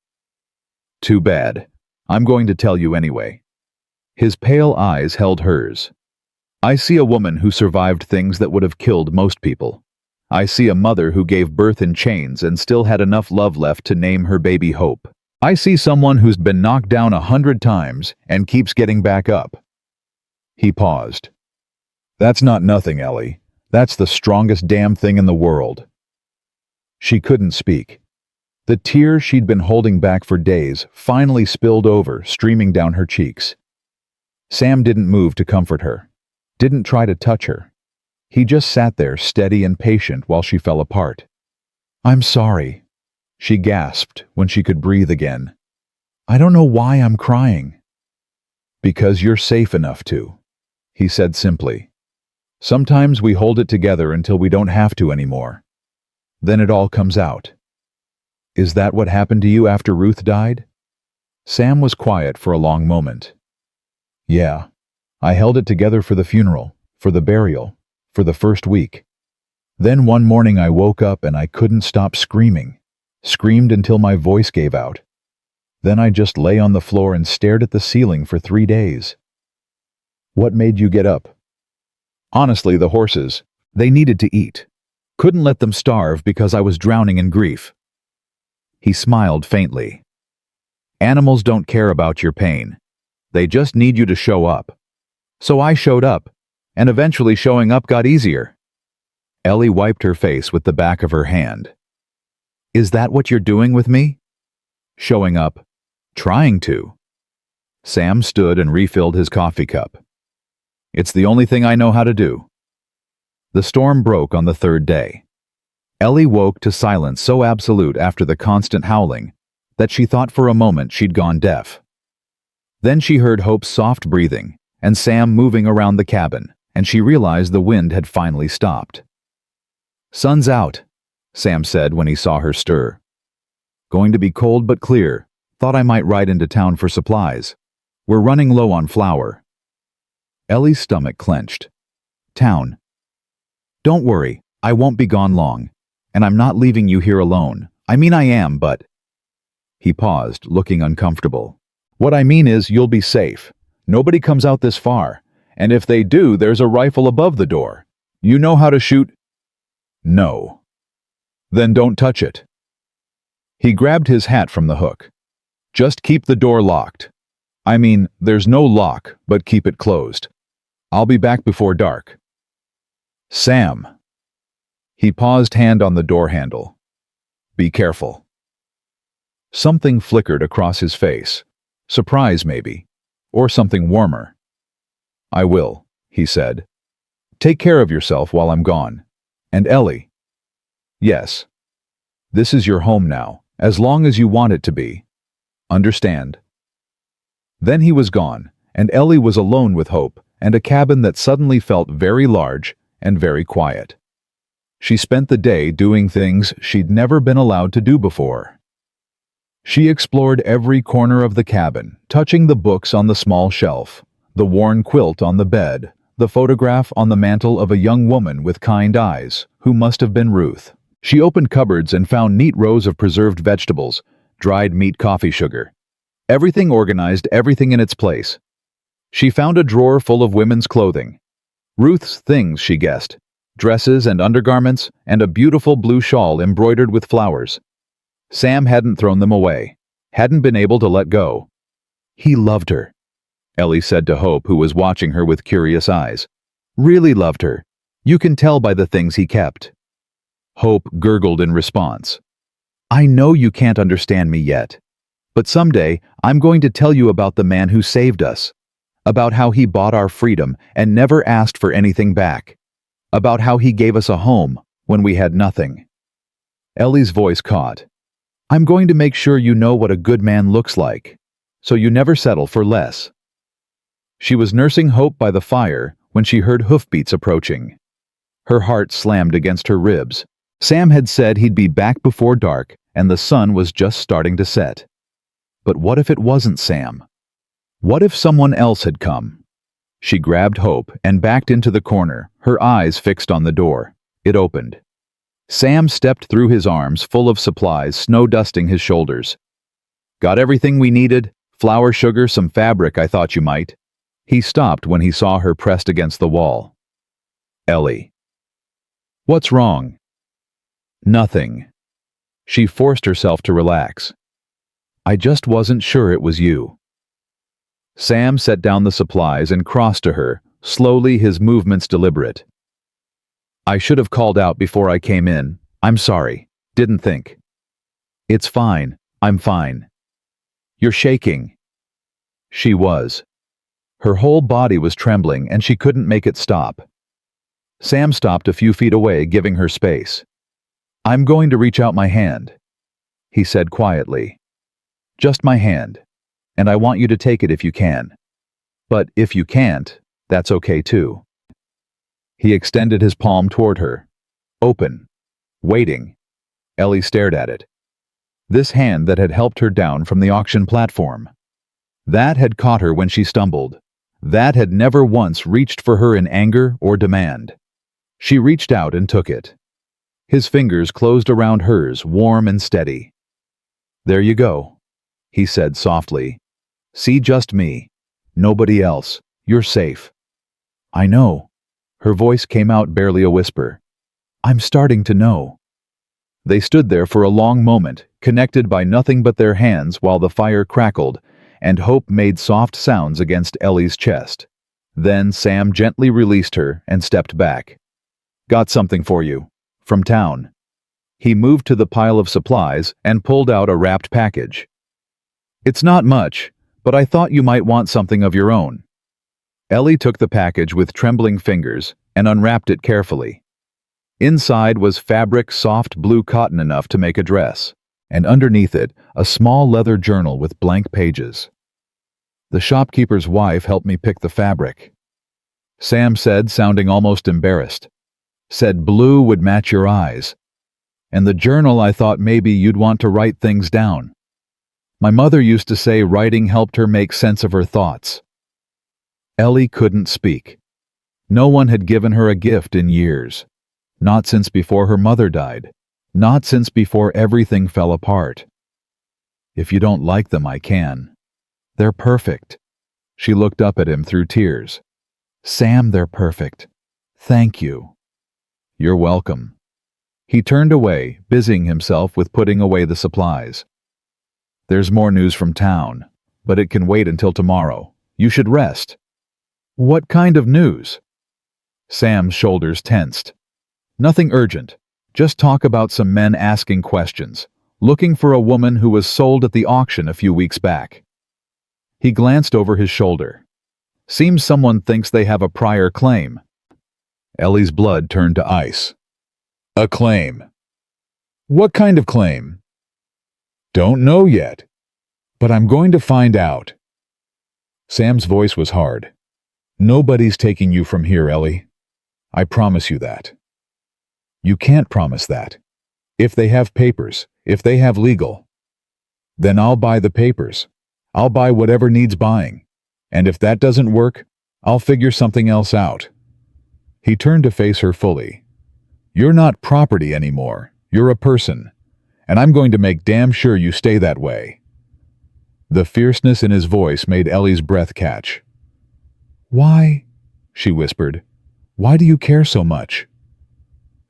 Too bad. I'm going to tell you anyway. His pale eyes held hers. I see a woman who survived things that would have killed most people. I see a mother who gave birth in chains and still had enough love left to name her baby Hope. I see someone who's been knocked down 100 times and keeps getting back up. He paused. That's not nothing, Ellie. That's the strongest damn thing in the world. She couldn't speak. The tears she'd been holding back for days finally spilled over, streaming down her cheeks. Sam didn't move to comfort her, didn't try to touch her. He just sat there steady and patient while she fell apart. I'm sorry, she gasped when she could breathe again. I don't know why I'm crying. Because you're safe enough to, he said simply. Sometimes we hold it together until we don't have to anymore. Then it all comes out. Is that what happened to you after Ruth died? Sam was quiet for a long moment. Yeah, I held it together for the funeral, for the burial, for the first week. Then one morning I woke up and I couldn't stop screaming. Screamed until my voice gave out. Then I just lay on the floor and stared at the ceiling for 3 days. What made you get up? Honestly, the horses. They needed to eat. Couldn't let them starve because I was drowning in grief. He smiled faintly. Animals don't care about your pain. They just need you to show up. So I showed up, and eventually showing up got easier. Ellie wiped her face with the back of her hand. Is that what you're doing with me? Showing up. Trying to. Sam stood and refilled his coffee cup. It's the only thing I know how to do. The storm broke on the 3rd day. Ellie woke to silence so absolute after the constant howling that she thought for a moment she'd gone deaf. Then she heard Hope's soft breathing and Sam moving around the cabin, and she realized the wind had finally stopped. Sun's out, Sam said when he saw her stir. Going to be cold but clear. Thought I might ride into town for supplies. We're running low on flour. Ellie's stomach clenched. Town. Don't worry, I won't be gone long. And I'm not leaving you here alone. I mean I am, but... He paused, looking uncomfortable. What I mean is you'll be safe. Nobody comes out this far. And if they do, there's a rifle above the door. You know how to shoot? No. Then don't touch it. He grabbed his hat from the hook. Just keep the door locked. I mean, there's no lock, but keep it closed. I'll be back before dark. Sam. He paused, hand on the door handle. Be careful. Something flickered across his face. Surprise, maybe. Or something warmer. I will, he said. Take care of yourself while I'm gone. And Ellie. Yes. This is your home now, as long as you want it to be. Understand? Then he was gone, and Ellie was alone with Hope and a cabin that suddenly felt very large and very quiet. She spent the day doing things she'd never been allowed to do before. She explored every corner of the cabin, touching the books on the small shelf, the worn quilt on the bed, the photograph on the mantel of a young woman with kind eyes, who must have been Ruth. She opened cupboards and found neat rows of preserved vegetables, dried meat, coffee sugar. Everything organized, everything in its place. She found a drawer full of women's clothing. Ruth's things, she guessed. Dresses and undergarments, and a beautiful blue shawl embroidered with flowers. Sam hadn't thrown them away, hadn't been able to let go. He loved her, Ellie said to Hope, who was watching her with curious eyes. Really loved her. You can tell by the things he kept. Hope gurgled in response. I know you can't understand me yet, but someday I'm going to tell you about the man who saved us. about how he bought our freedom and never asked for anything back, about how he gave us a home when we had nothing. Ellie's voice caught. I'm going to make sure you know what a good man looks like, so you never settle for less. She was nursing Hope by the fire when she heard hoofbeats approaching. Her heart slammed against her ribs. Sam had said he'd be back before dark, and the sun was just starting to set. But what if it wasn't Sam? What if someone else had come? She grabbed Hope and backed into the corner, her eyes fixed on the door. It opened. Sam stepped through, his arms full of supplies, snow-dusting his shoulders. Got everything we needed? Flour, sugar, some fabric, I thought you might. He stopped when he saw her pressed against the wall. Ellie. What's wrong? Nothing. She forced herself to relax. I just wasn't sure it was you. Sam set down the supplies and crossed to her, slowly, his movements deliberate. I should have called out before I came in. I'm sorry. Didn't think. It's fine. I'm fine. You're shaking. She was. Her whole body was trembling and she couldn't make it stop. Sam stopped a few feet away, giving her space. I'm going to reach out my hand, he said quietly. Just my hand, and I want you to take it if you can. But if you can't, that's okay too. He extended his palm toward her. Open. Waiting. Ellie stared at it. This hand that had helped her down from the auction platform. That had caught her when she stumbled. That had never once reached for her in anger or demand. She reached out and took it. His fingers closed around hers, warm and steady. There you go, he said softly. See, just me. Nobody else. You're safe. I know. Her voice came out barely a whisper. I'm starting to know. They stood there for a long moment, connected by nothing but their hands while the fire crackled, and Hope made soft sounds against Ellie's chest. Then Sam gently released her and stepped back. Got something for you. From town. He moved to the pile of supplies and pulled out a wrapped package. It's not much, but I thought you might want something of your own. Ellie took the package with trembling fingers and unwrapped it carefully. Inside was fabric, soft blue cotton enough to make a dress, and underneath it, a small leather journal with blank pages. The shopkeeper's wife helped me pick the fabric, Sam said, sounding almost embarrassed. Said blue would match your eyes. And the journal, I thought maybe you'd want to write things down. My mother used to say writing helped her make sense of her thoughts. Ellie couldn't speak. No one had given her a gift in years. Not since before her mother died. Not since before everything fell apart. If you don't like them, I can. They're perfect. She looked up at him through tears. Sam, they're perfect. Thank you. You're welcome. He turned away, busying himself with putting away the supplies. There's more news from town, but it can wait until tomorrow. You should rest. What kind of news? Sam's shoulders tensed. Nothing urgent. Just talk about some men asking questions, looking for a woman who was sold at the auction a few weeks back. He glanced over his shoulder. Seems someone thinks they have a prior claim. Ellie's blood turned to ice. A claim. What kind of claim? Don't know yet, but I'm going to find out. Sam's voice was hard. Nobody's taking you from here, Ellie. I promise you that. You can't promise that. If they have papers, if they have legal, then I'll buy the papers. I'll buy whatever needs buying. And if that doesn't work, I'll figure something else out. He turned to face her fully. You're not property anymore. You're a person. And I'm going to make damn sure you stay that way. The fierceness in his voice made Ellie's breath catch. Why? She whispered. Why do you care so much?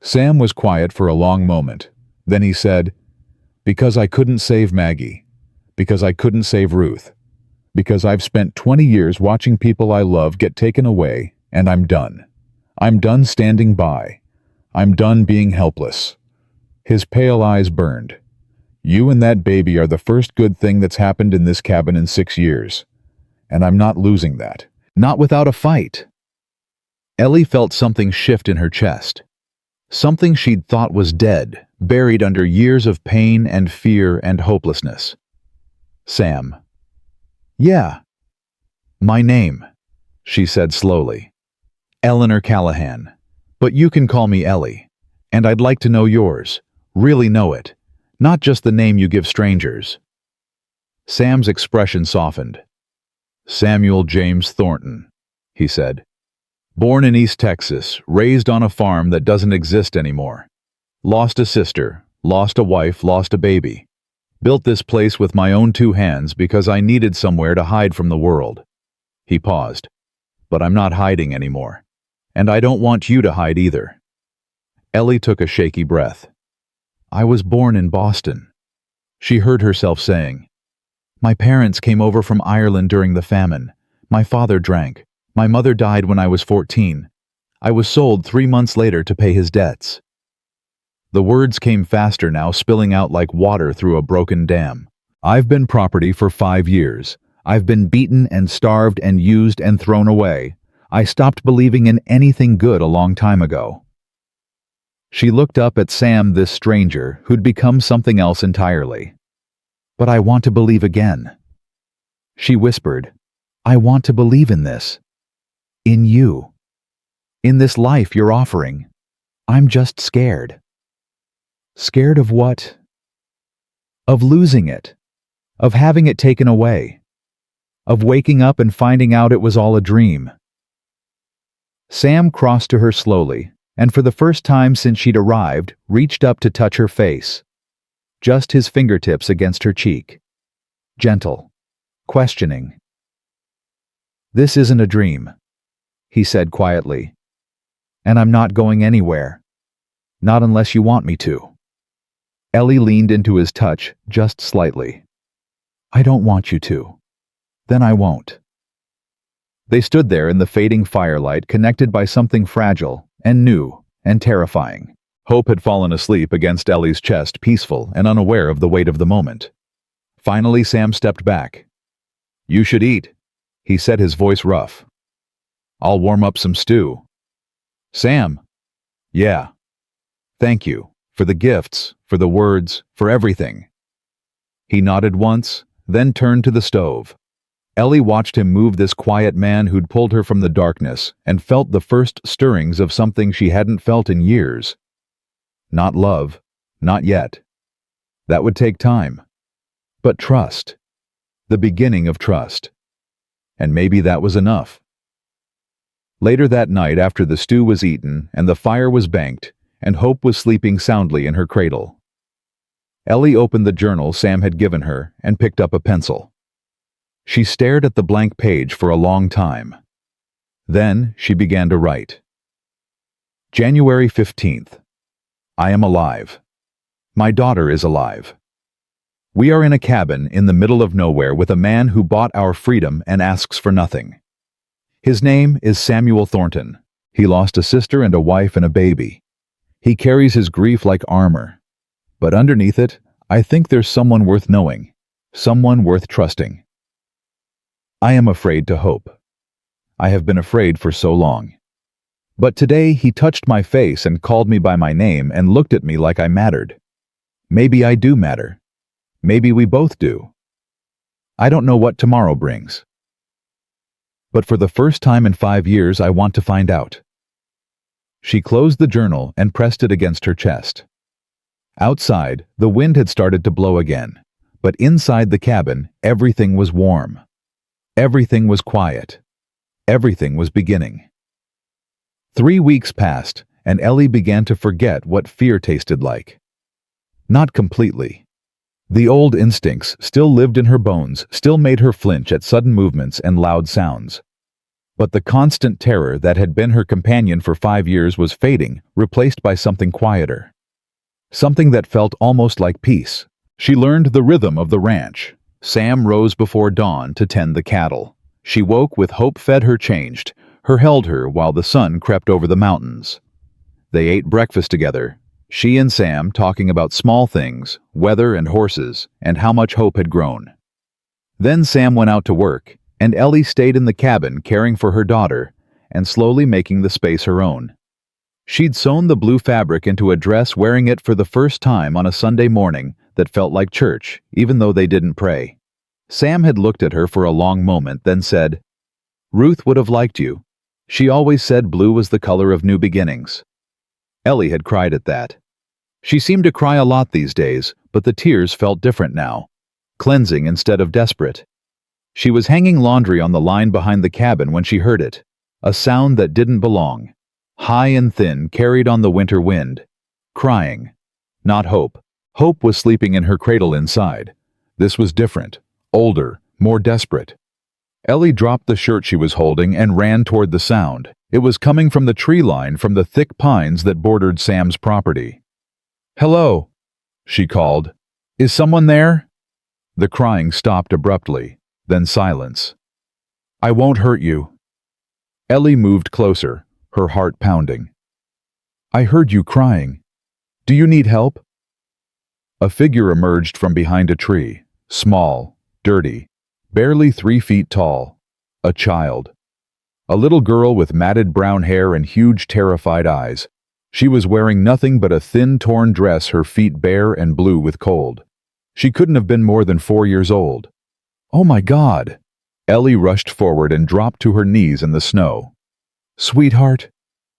Sam was quiet for a long moment. Then he said, Because I couldn't save Maggie. Because I couldn't save Ruth. Because I've spent 20 years watching people I love get taken away, and I'm done. I'm done standing by. I'm done being helpless. His pale eyes burned. You and that baby are the first good thing that's happened in this cabin in 6 years. And I'm not losing that. Not without a fight. Ellie felt something shift in her chest. Something she'd thought was dead, buried under years of pain and fear and hopelessness. Sam. Yeah. My name, she said slowly. Eleanor Callahan. But you can call me Ellie. And I'd like to know yours. Really know it. Not just the name you give strangers. Sam's expression softened. Samuel James Thornton, he said. Born in East Texas, raised on a farm that doesn't exist anymore. Lost a sister, lost a wife, lost a baby. Built this place with my own 2 hands because I needed somewhere to hide from the world. He paused. But I'm not hiding anymore. And I don't want you to hide either. Ellie took a shaky breath. I was born in Boston. She heard herself saying. My parents came over from Ireland during the famine. My father drank. My mother died when I was 14. I was sold 3 months later to pay his debts. The words came faster now, spilling out like water through a broken dam. I've been property for 5 years. I've been beaten and starved and used and thrown away. I stopped believing in anything good a long time ago. She looked up at Sam, this stranger, who'd become something else entirely. But I want to believe again. She whispered, I want to believe in this. In you. In this life you're offering. I'm just scared. Scared of what? Of losing it. Of having it taken away. Of waking up and finding out it was all a dream. Sam crossed to her slowly, and for the first time since she'd arrived, reached up to touch her face. Just his fingertips against her cheek. Gentle. Questioning. This isn't a dream, he said quietly. And I'm not going anywhere. Not unless you want me to. Ellie leaned into his touch just slightly. I don't want you to. Then I won't. They stood there in the fading firelight, connected by something fragile and new and terrifying. Hope had fallen asleep against Ellie's chest, peaceful and unaware of the weight of the moment. Finally, Sam stepped back. You should eat, he said, his voice rough. I'll warm up some stew. Sam. Yeah. Thank you. For the gifts, for the words, for everything. He nodded once, then turned to the stove. Ellie watched him move, this quiet man who'd pulled her from the darkness, and felt the first stirrings of something she hadn't felt in years. Not love, not yet. That would take time. But trust. The beginning of trust. And maybe that was enough. Later that night, after the stew was eaten and the fire was banked, and Hope was sleeping soundly in her cradle, Ellie opened the journal Sam had given her and picked up a pencil. She stared at the blank page for a long time. Then she began to write. January 15th. I am alive. My daughter is alive. We are in a cabin in the middle of nowhere with a man who bought our freedom and asks for nothing. His name is Samuel Thornton. He lost a sister and a wife and a baby. He carries his grief like armor. But underneath it, I think there's someone worth knowing, someone worth trusting. I am afraid to hope. I have been afraid for so long. But today he touched my face and called me by my name and looked at me like I mattered. Maybe I do matter. Maybe we both do. I don't know what tomorrow brings. But for the first time in 5 years, I want to find out. She closed the journal and pressed it against her chest. Outside, the wind had started to blow again, but inside the cabin, everything was warm. Everything was quiet. Everything was beginning. 3 weeks passed, and Ellie began to forget what fear tasted like. Not completely. The old instincts still lived in her bones, still made her flinch at sudden movements and loud sounds. But the constant terror that had been her companion for 5 years was fading, replaced by something quieter. Something that felt almost like peace. She learned the rhythm of the ranch. Sam rose before dawn to tend the cattle. She woke with hope fed her changed, her held her while the sun crept over the mountains. They ate breakfast together, she and Sam talking about small things, weather and horses, and how much Hope had grown. Then Sam went out to work, and Ellie stayed in the cabin caring for her daughter and slowly making the space her own. She'd sewn the blue fabric into a dress, wearing it for the first time on a Sunday morning that felt like church, even though they didn't pray. Sam had looked at her for a long moment, then said, "Ruth would have liked you. She always said blue was the color of new beginnings." Ellie had cried at that. She seemed to cry a lot these days, but the tears felt different now, cleansing instead of desperate. She was hanging laundry on the line behind the cabin when she heard it, a sound that didn't belong, high and thin, carried on the winter wind. Crying. Not Hope. Hope was sleeping in her cradle inside. This was different, older, more desperate. Ellie dropped the shirt she was holding and ran toward the sound. It was coming from the tree line, from the thick pines that bordered Sam's property. "Hello," she called. "Is someone there?" The crying stopped abruptly, then silence. "I won't hurt you." Ellie moved closer, her heart pounding. "I heard you crying. Do you need help?" A figure emerged from behind a tree, small, dirty, barely 3 feet tall. A child. A little girl with matted brown hair and huge, terrified eyes. She was wearing nothing but a thin, torn dress, her feet bare and blue with cold. She couldn't have been more than 4 years old. "Oh my God!" Ellie rushed forward and dropped to her knees in the snow. "Sweetheart,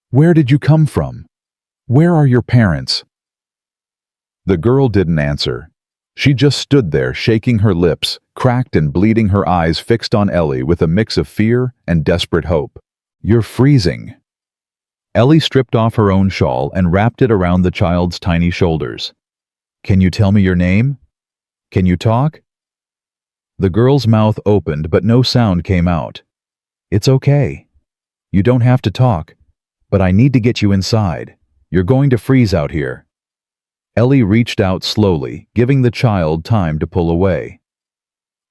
where did you come from? Where are your parents?" The girl didn't answer. She just stood there, shaking her lips, cracked and bleeding, her eyes fixed on Ellie with a mix of fear and desperate hope. "You're freezing." Ellie stripped off her own shawl and wrapped it around the child's tiny shoulders. "Can you tell me your name? Can you talk?" The girl's mouth opened, but no sound came out. "It's okay. You don't have to talk, but I need to get you inside. You're going to freeze out here." Ellie reached out slowly, giving the child time to pull away.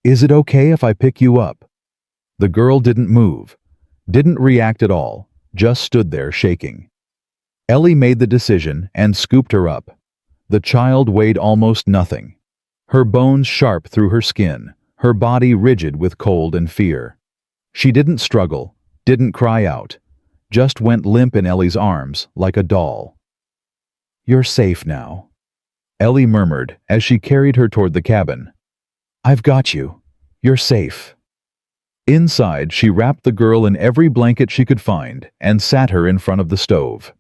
"Is it okay if I pick you up?" The girl didn't move, didn't react at all, just stood there shaking. Ellie made the decision and scooped her up. The child weighed almost nothing, her bones sharp through her skin, her body rigid with cold and fear. She didn't struggle, didn't cry out, just went limp in Ellie's arms like a doll. "You're safe now," Ellie murmured as she carried her toward the cabin. "I've got you. You're safe." Inside, she wrapped the girl in every blanket she could find and sat her in front of the stove.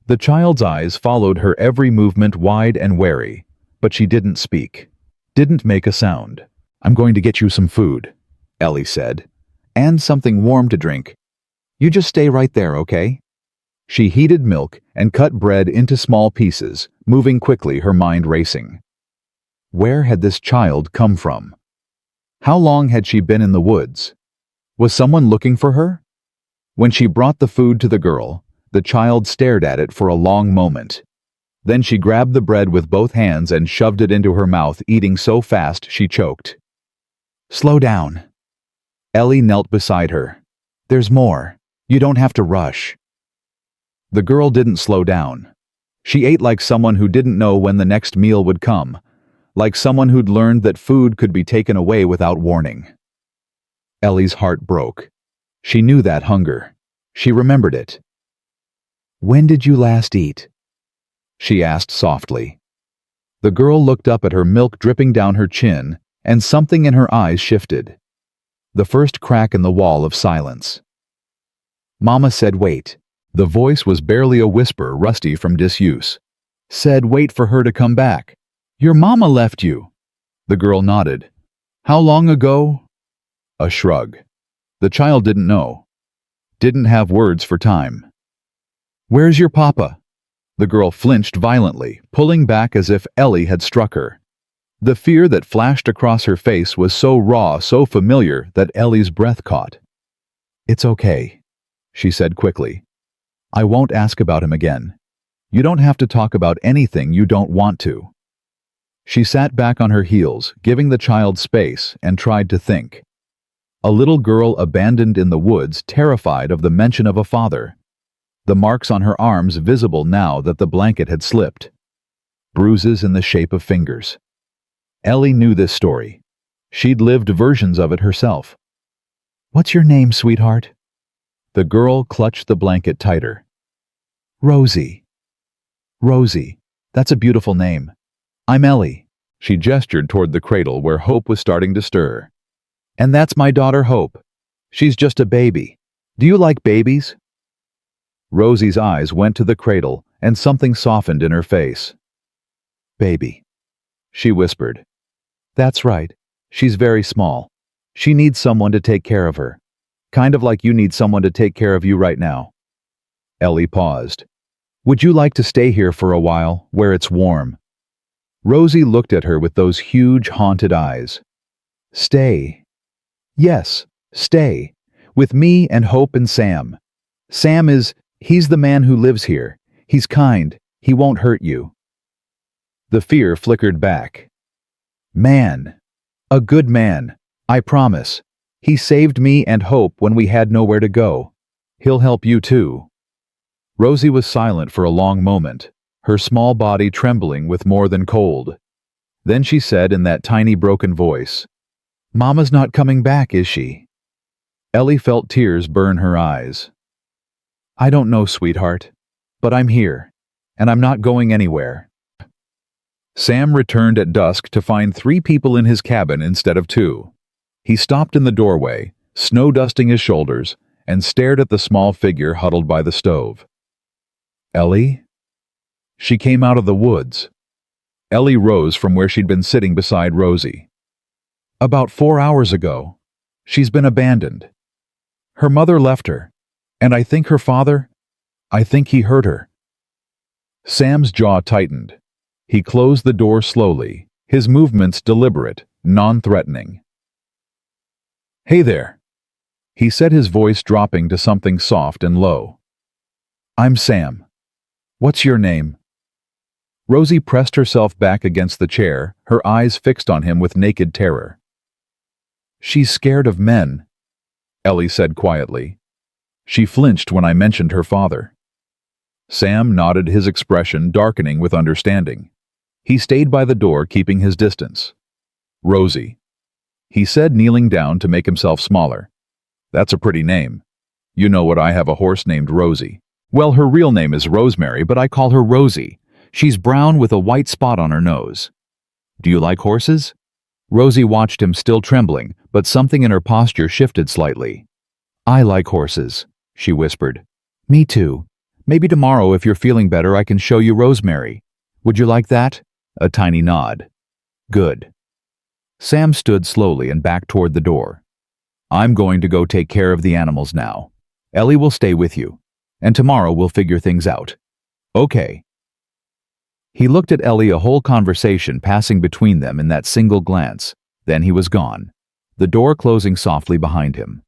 The child's eyes followed her every movement, wide and wary, but she didn't speak, didn't make a sound. "I'm going to get you some food," Ellie said, "and something warm to drink. You just stay right there, okay?" She heated milk and cut bread into small pieces, moving quickly, her mind racing. Where had this child come from? How long had she been in the woods? Was someone looking for her? When she brought the food to the girl, the child stared at it for a long moment. Then she grabbed the bread with both hands and shoved it into her mouth, eating so fast she choked. "Slow down." Ellie knelt beside her. "There's more. You don't have to rush." The girl didn't slow down. She ate like someone who didn't know when the next meal would come, like someone who'd learned that food could be taken away without warning. Ellie's heart broke. She knew that hunger. She remembered it. "When did you last eat?" she asked softly. The girl looked up at her, milk dripping down her chin, and something in her eyes shifted. The first crack in the wall of silence. "Mama said wait." The voice was barely a whisper, rusty from disuse. "Said wait for her to come back. Your mama left you." The girl nodded. "How long ago?" A shrug. The child didn't know. Didn't have words for time. "Where's your papa?" The girl flinched violently, pulling back as if Ellie had struck her. The fear that flashed across her face was so raw, so familiar, that Ellie's breath caught. "It's okay," she said quickly. "I won't ask about him again. You don't have to talk about anything you don't want to." She sat back on her heels, giving the child space, and tried to think. A little girl abandoned in the woods, terrified of the mention of a father. The marks on her arms visible now that the blanket had slipped. Bruises in the shape of fingers. Ellie knew this story. She'd lived versions of it herself. What's your name, sweetheart? The girl clutched the blanket tighter. Rosie. Rosie. That's a beautiful name. I'm Ellie. She gestured toward the cradle where Hope was starting to stir. And that's my daughter Hope. She's just a baby. Do you like babies? Rosie's eyes went to the cradle, and something softened in her face. Baby, she whispered. That's right. She's very small. She needs someone to take care of her. Kind of like you need someone to take care of you right now. Ellie paused. Would you like to stay here for a while, where it's warm? Rosie looked at her with those huge, haunted eyes. Stay. Yes, stay. With me and Hope and Sam. He's the man who lives here. He's kind. He won't hurt you. The fear flickered back. Man. A good man. I promise. He saved me and Hope when we had nowhere to go. He'll help you too. Rosie was silent for a long moment, her small body trembling with more than cold. Then she said in that tiny broken voice, Mama's not coming back, is she? Ellie felt tears burn her eyes. I don't know, sweetheart, but I'm here, and I'm not going anywhere. Sam returned at dusk to find 3 people in his cabin instead of 2. He stopped in the doorway, snow-dusting his shoulders, and stared at the small figure huddled by the stove. Ellie? She came out of the woods. Ellie rose from where she'd been sitting beside Rosie. About 4 hours ago. She's been abandoned. Her mother left her, and I think he hurt her. Sam's jaw tightened. He closed the door slowly, his movements deliberate, non-threatening. Hey there, he said, his voice dropping to something soft and low. I'm Sam. What's your name? Rosie pressed herself back against the chair, her eyes fixed on him with naked terror. She's scared of men, Ellie said quietly. She flinched when I mentioned her father. Sam nodded, his expression darkening with understanding. He stayed by the door, keeping his distance. Rosie, he said, kneeling down to make himself smaller. That's a pretty name. You know what, I have a horse named Rosie. Well, her real name is Rosemary, but I call her Rosie. She's brown with a white spot on her nose. Do you like horses? Rosie watched him, still trembling, but something in her posture shifted slightly. I like horses, she whispered. Me too. Maybe tomorrow, if you're feeling better, I can show you Rosemary. Would you like that? A tiny nod. Good. Sam stood slowly and backed toward the door. I'm going to go take care of the animals now. Ellie will stay with you. And tomorrow we'll figure things out. Okay. He looked at Ellie, a whole conversation passing between them in that single glance. Then he was gone, the door closing softly behind him.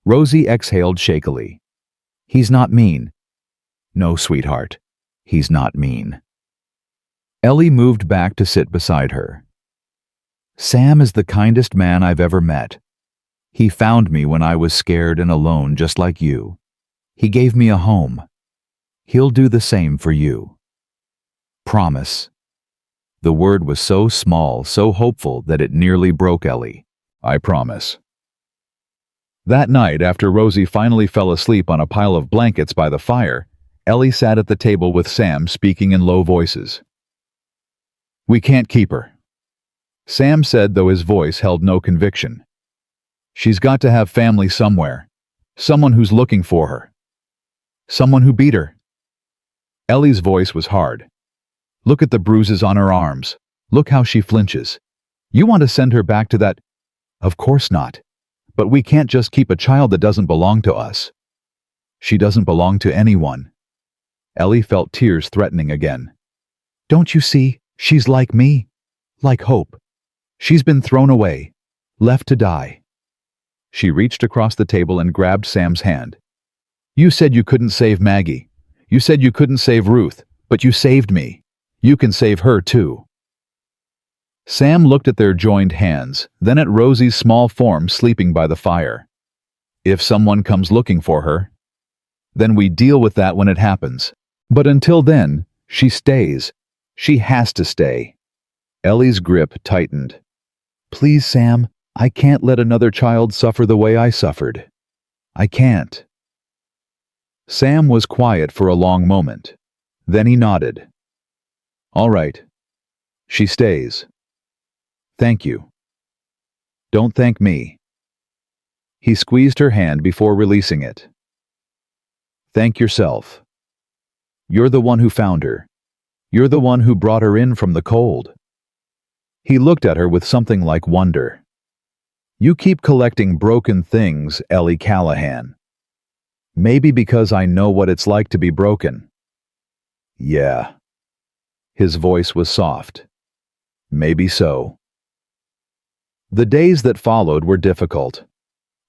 Rosie exhaled shakily. He's not mean. No, sweetheart, he's not mean. Ellie moved back to sit beside her. Sam is the kindest man I've ever met. He found me when I was scared and alone, just like you. He gave me a home. He'll do the same for you. Promise. The word was so small, so hopeful, that it nearly broke Ellie. I promise. That night, after Rosie finally fell asleep on a pile of blankets by the fire, Ellie sat at the table with Sam, speaking in low voices. We can't keep her, Sam said, though his voice held no conviction. She's got to have family somewhere. Someone who's looking for her. Someone who beat her. Ellie's voice was hard. Look at the bruises on her arms. Look how she flinches. You want to send her back to that? Of course not. But we can't just keep a child that doesn't belong to us. She doesn't belong to anyone. Ellie felt tears threatening again. Don't you see? She's like me. Like Hope. She's been thrown away. Left to die. She reached across the table and grabbed Sam's hand. You said you couldn't save Maggie. You said you couldn't save Ruth, but you saved me. You can save her too. Sam looked at their joined hands, then at Rosie's small form sleeping by the fire. If someone comes looking for her, then we deal with that when it happens. But until then, she stays. She has to stay. Ellie's grip tightened. Please, Sam, I can't let another child suffer the way I suffered. I can't." Sam was quiet for a long moment. Then he nodded. "All right. She stays. Thank you." "Don't thank me." He squeezed her hand before releasing it. "Thank yourself. You're the one who found her. You're the one who brought her in from the cold." He looked at her with something like wonder. "You keep collecting broken things, Ellie Callahan. Maybe because I know what it's like to be broken." "Yeah." His voice was soft. "Maybe so." The days that followed were difficult.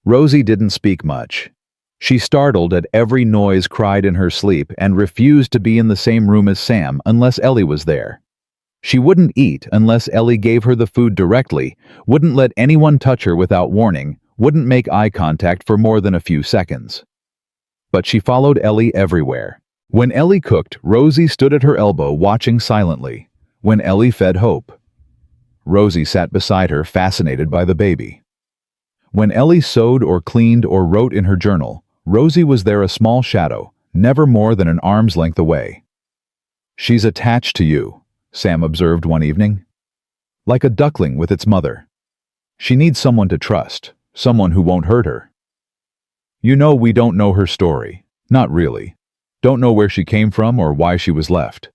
Rosie didn't speak much. She startled at every noise, cried in her sleep, and refused to be in the same room as Sam unless Ellie was there. She wouldn't eat unless Ellie gave her the food directly, wouldn't let anyone touch her without warning, wouldn't make eye contact for more than a few seconds. But she followed Ellie everywhere. When Ellie cooked, Rosie stood at her elbow watching silently. When Ellie fed Hope, Rosie sat beside her, fascinated by the baby. When Ellie sewed or cleaned or wrote in her journal, Rosie was there, a small shadow, never more than an arm's length away. "She's attached to you," Sam observed one evening. "Like a duckling with its mother. She needs someone to trust, someone who won't hurt her." "You know, we don't know her story. Not really. Don't know where she came from or why she was left."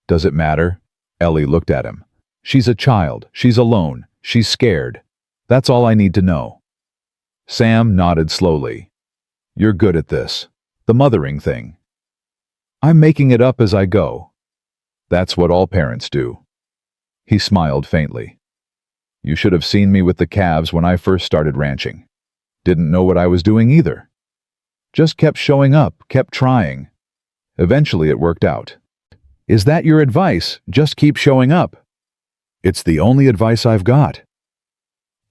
"Does it matter?" Ellie looked at him. "She's a child. She's alone. She's scared. That's all I need to know." Sam nodded slowly. "You're good at this. The mothering thing." "I'm making it up as I go." "That's what all parents do." He smiled faintly. "You should have seen me with the calves when I first started ranching. Didn't know what I was doing either. Just kept showing up, kept trying. Eventually it worked out." "Is that your advice? Just keep showing up?" "It's the only advice I've got."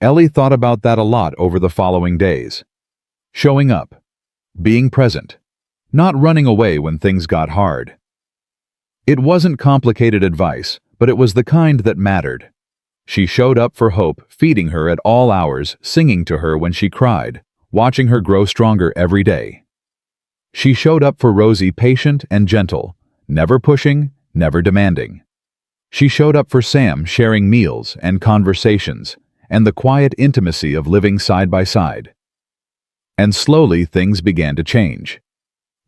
Ellie thought about that a lot over the following days. Showing up. Being present. Not running away when things got hard. It wasn't complicated advice, but it was the kind that mattered. She showed up for Hope, feeding her at all hours, singing to her when she cried, watching her grow stronger every day. She showed up for Rosie, patient and gentle, never pushing, never demanding. She showed up for Sam, sharing meals and conversations, and the quiet intimacy of living side by side. And slowly things began to change.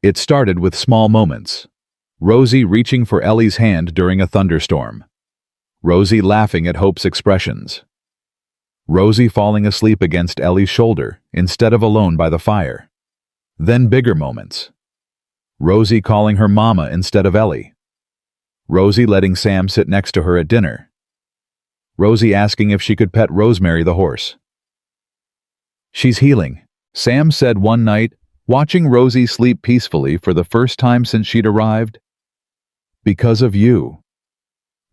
It started with small moments. Rosie reaching for Ellie's hand during a thunderstorm. Rosie laughing at Hope's expressions. Rosie falling asleep against Ellie's shoulder instead of alone by the fire. Then bigger moments. Rosie calling her mama instead of Ellie. Rosie letting Sam sit next to her at dinner. Rosie asking if she could pet Rosemary the horse. "She's healing," Sam said one night, watching Rosie sleep peacefully for the first time since she'd arrived. "Because of you."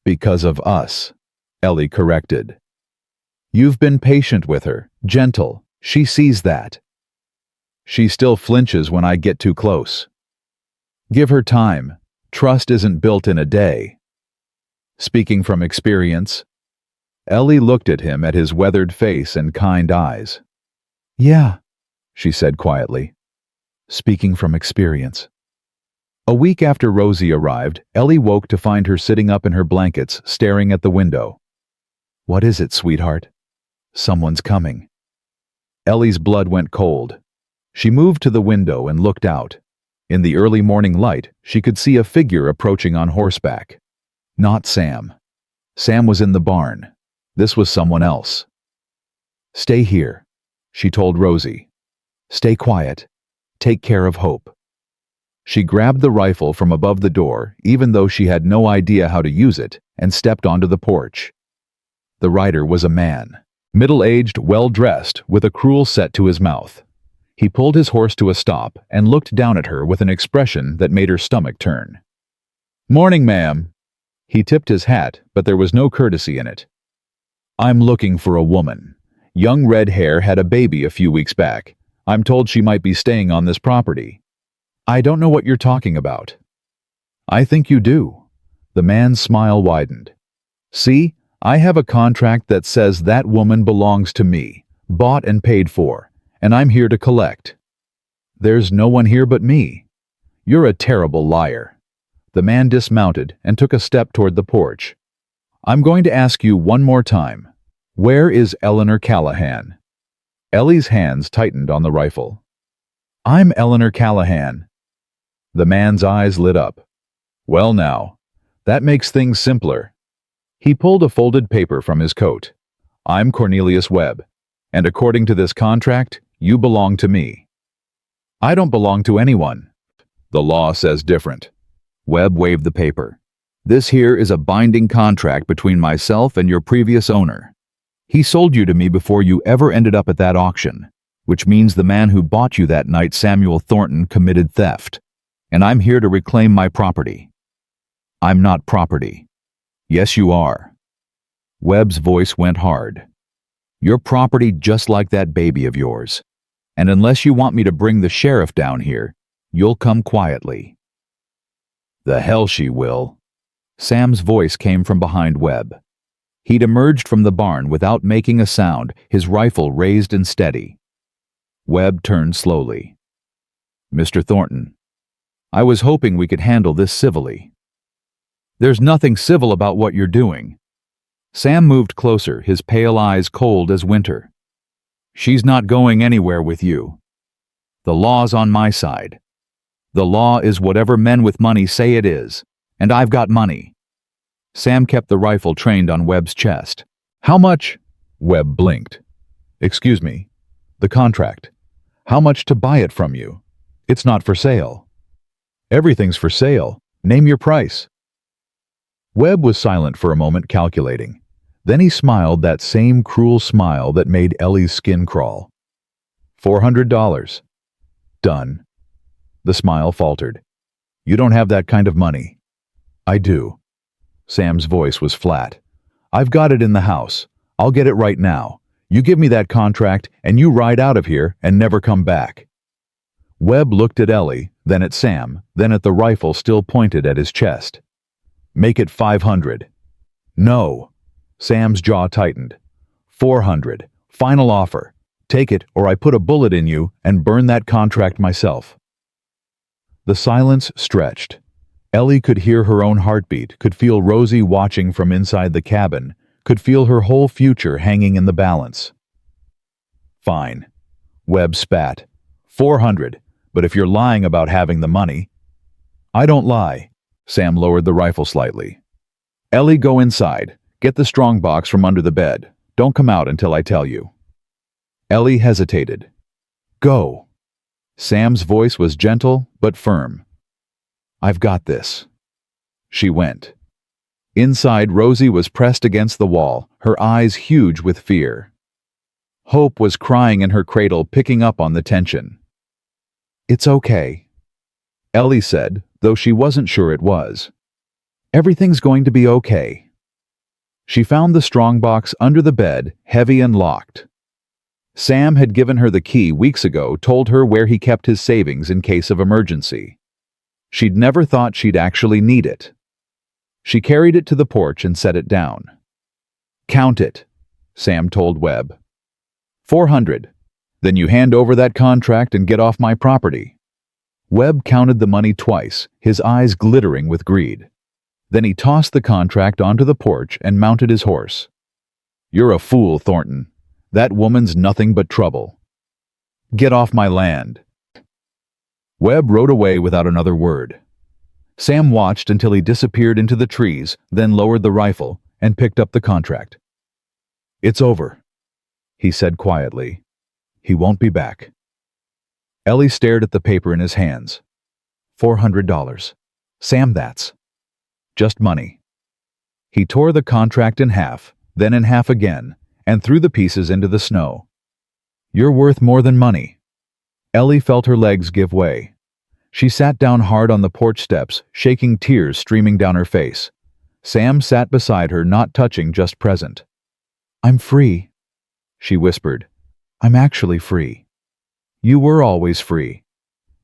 "Because of us," Ellie corrected. "You've been patient with her, gentle. She sees that." "She still flinches when I get too close." "Give her time. Trust isn't built in a day." Speaking from experience, Ellie looked at him, at his weathered face and kind eyes. "Yeah," she said quietly. "Speaking from experience." A week after Rosie arrived, Ellie woke to find her sitting up in her blankets, staring at the window. "What is it, sweetheart?" "Someone's coming." Ellie's blood went cold. She moved to the window and looked out. In the early morning light, she could see a figure approaching on horseback. Not Sam. Sam was in the barn. This was someone else. "Stay here," she told Rosie. "Stay quiet. Take care of Hope." She grabbed the rifle from above the door, even though she had no idea how to use it, and stepped onto the porch. The rider was a man, middle-aged, well-dressed, with a cruel set to his mouth. He pulled his horse to a stop and looked down at her with an expression that made her stomach turn. "Morning, ma'am." He tipped his hat, but there was no courtesy in it. "I'm looking for a woman. Young red hair, had a baby a few weeks back. I'm told she might be staying on this property." "I don't know what you're talking about." "I think you do." The man's smile widened. "See, I have a contract that says that woman belongs to me, bought and paid for, and I'm here to collect. There's no one here but me. You're a terrible liar. The man dismounted and took a step toward the porch. I'm going to ask you one more time. Where is Eleanor Callahan? Ellie's hands tightened on the rifle. I'm Eleanor Callahan. The man's eyes lit up. Well now, that makes things simpler. He pulled a folded paper from his coat. I'm Cornelius Webb, and according to this contract, you belong to me. I don't belong to anyone. The law says different. Webb waved the paper. This here is a binding contract between myself and your previous owner. He sold you to me before you ever ended up at that auction, which means the man who bought you that night, Samuel Thornton, committed theft, and I'm here to reclaim my property. I'm not property. Yes, you are. Webb's voice went hard. You're property just like that baby of yours, and unless you want me to bring the sheriff down here, you'll come quietly. The hell she will. Sam's voice came from behind Webb. He'd emerged from the barn without making a sound, his rifle raised and steady. Webb turned slowly. Mr. Thornton, I was hoping we could handle this civilly. There's nothing civil about what you're doing. Sam moved closer, his pale eyes cold as winter. She's not going anywhere with you. The law's on my side. The law is whatever men with money say it is, and I've got money. Sam kept the rifle trained on Webb's chest. How much? Webb blinked. Excuse me. The contract. How much to buy it from you? It's not for sale. Everything's for sale. Name your price. Webb was silent for a moment, calculating. Then he smiled that same cruel smile that made Ellie's skin crawl. $400. Done. The smile faltered. You don't have that kind of money. I do. Sam's voice was flat. I've got it in the house. I'll get it right now. You give me that contract and you ride out of here and never come back. Webb looked at Ellie, then at Sam, then at the rifle still pointed at his chest. Make it 500. No. Sam's jaw tightened. 400. Final offer. Take it or I put a bullet in you and burn that contract myself. The silence stretched. Ellie could hear her own heartbeat, could feel Rosie watching from inside the cabin, could feel her whole future hanging in the balance. Fine. Webb spat. 400, but if you're lying about having the money. I don't lie. Sam lowered the rifle slightly. Ellie, go inside. Get the strong box from under the bed. Don't come out until I tell you. Ellie hesitated. Go. Sam's voice was gentle but firm. I've got this. She went. Inside, Rosie was pressed against the wall, her eyes huge with fear. Hope was crying in her cradle, picking up on the tension. It's okay, Ellie said, though she wasn't sure it was. Everything's going to be okay. She found the strongbox under the bed, heavy and locked. Sam had given her the key weeks ago, told her where he kept his savings in case of emergency. She'd never thought she'd actually need it. She carried it to the porch and set it down. Count it, Sam told Webb. 400. Then you hand over that contract and get off my property. Webb counted the money twice, his eyes glittering with greed. Then he tossed the contract onto the porch and mounted his horse. You're a fool, Thornton. That woman's nothing but trouble. Get off my land. Webb rode away without another word. Sam watched until he disappeared into the trees, then lowered the rifle and picked up the contract. It's over, he said quietly. He won't be back. Ellie stared at the paper in his hands. $400. Sam, that's just money. He tore the contract in half, then in half again, and threw the pieces into the snow. You're worth more than money. Ellie felt her legs give way. She sat down hard on the porch steps, shaking, tears streaming down her face. Sam sat beside her, not touching, just present. I'm free, she whispered. I'm actually free. You were always free.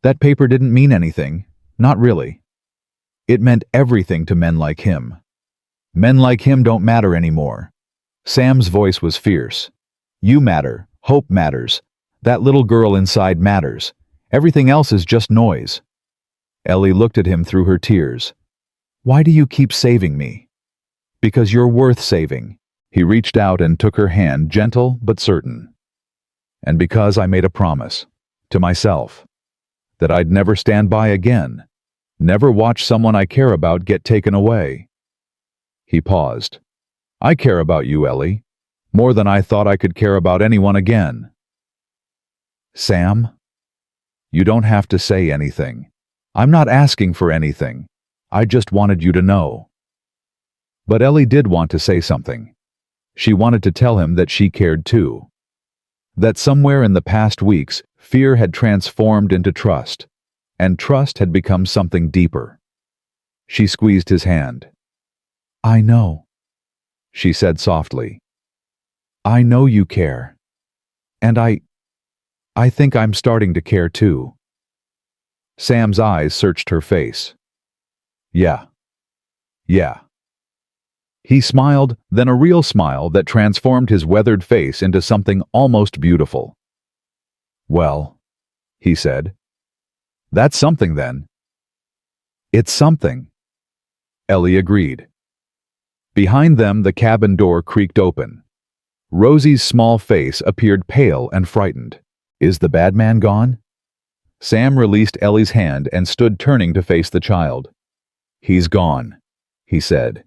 That paper didn't mean anything, not really. It meant everything to men like him. Men like him don't matter anymore. Sam's voice was fierce. You matter. Hope matters. That little girl inside matters. Everything else is just noise. Ellie looked at him through her tears. Why do you keep saving me? Because you're worth saving. He reached out and took her hand, gentle but certain. And because I made a promise. To myself. That I'd never stand by again. Never watch someone I care about get taken away. He paused. I care about you, Ellie. More than I thought I could care about anyone again. Sam? You don't have to say anything. I'm not asking for anything. I just wanted you to know. But Ellie did want to say something. She wanted to tell him that she cared too. That somewhere in the past weeks, fear had transformed into trust, and trust had become something deeper. She squeezed his hand. I know, she said softly. I know you care. And I think I'm starting to care too. Sam's eyes searched her face. Yeah. He smiled, then a real smile that transformed his weathered face into something almost beautiful. Well, he said. That's something then. It's something. Ellie agreed. Behind them, the cabin door creaked open. Rosie's small face appeared pale and frightened. Is the bad man gone? Sam released Ellie's hand and stood turning to face the child. He's gone, he said.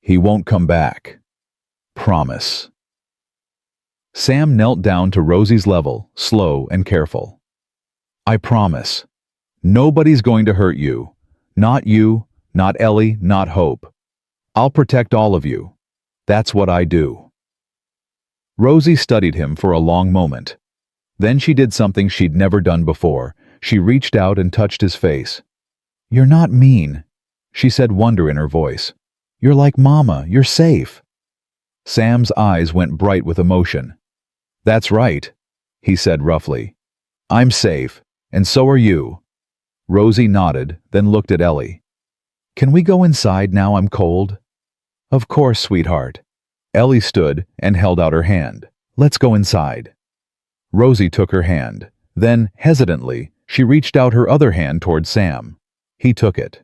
He won't come back. Promise. Sam knelt down to Rosie's level, slow and careful. I promise. Nobody's going to hurt you. Not you, not Ellie, not Hope. I'll protect all of you. That's what I do. Rosie studied him for a long moment. Then she did something she'd never done before. She reached out and touched his face. You're not mean, she said, wonder in her voice. You're like Mama, you're safe. Sam's eyes went bright with emotion. That's right, he said roughly. I'm safe, and so are you. Rosie nodded, then looked at Ellie. Can we go inside now I'm cold? Of course, sweetheart. Ellie stood and held out her hand. Let's go inside. Rosie took her hand. Then, hesitantly, she reached out her other hand toward Sam. He took it.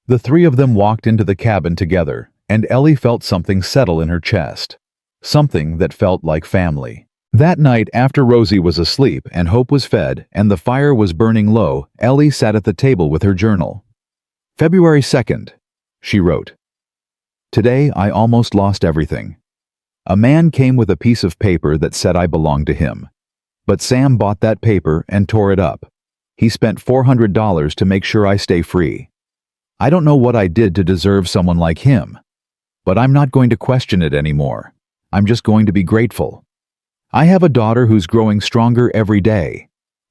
The three of them walked into the cabin together, and Ellie felt something settle in her chest. Something that felt like family. That night, after Rosie was asleep and Hope was fed and the fire was burning low, Ellie sat at the table with her journal. February 2nd, she wrote. Today I almost lost everything. A man came with a piece of paper that said I belonged to him. But Sam bought that paper and tore it up. He spent $400 to make sure I stay free. I don't know what I did to deserve someone like him. But I'm not going to question it anymore. I'm just going to be grateful. I have a daughter who's growing stronger every day.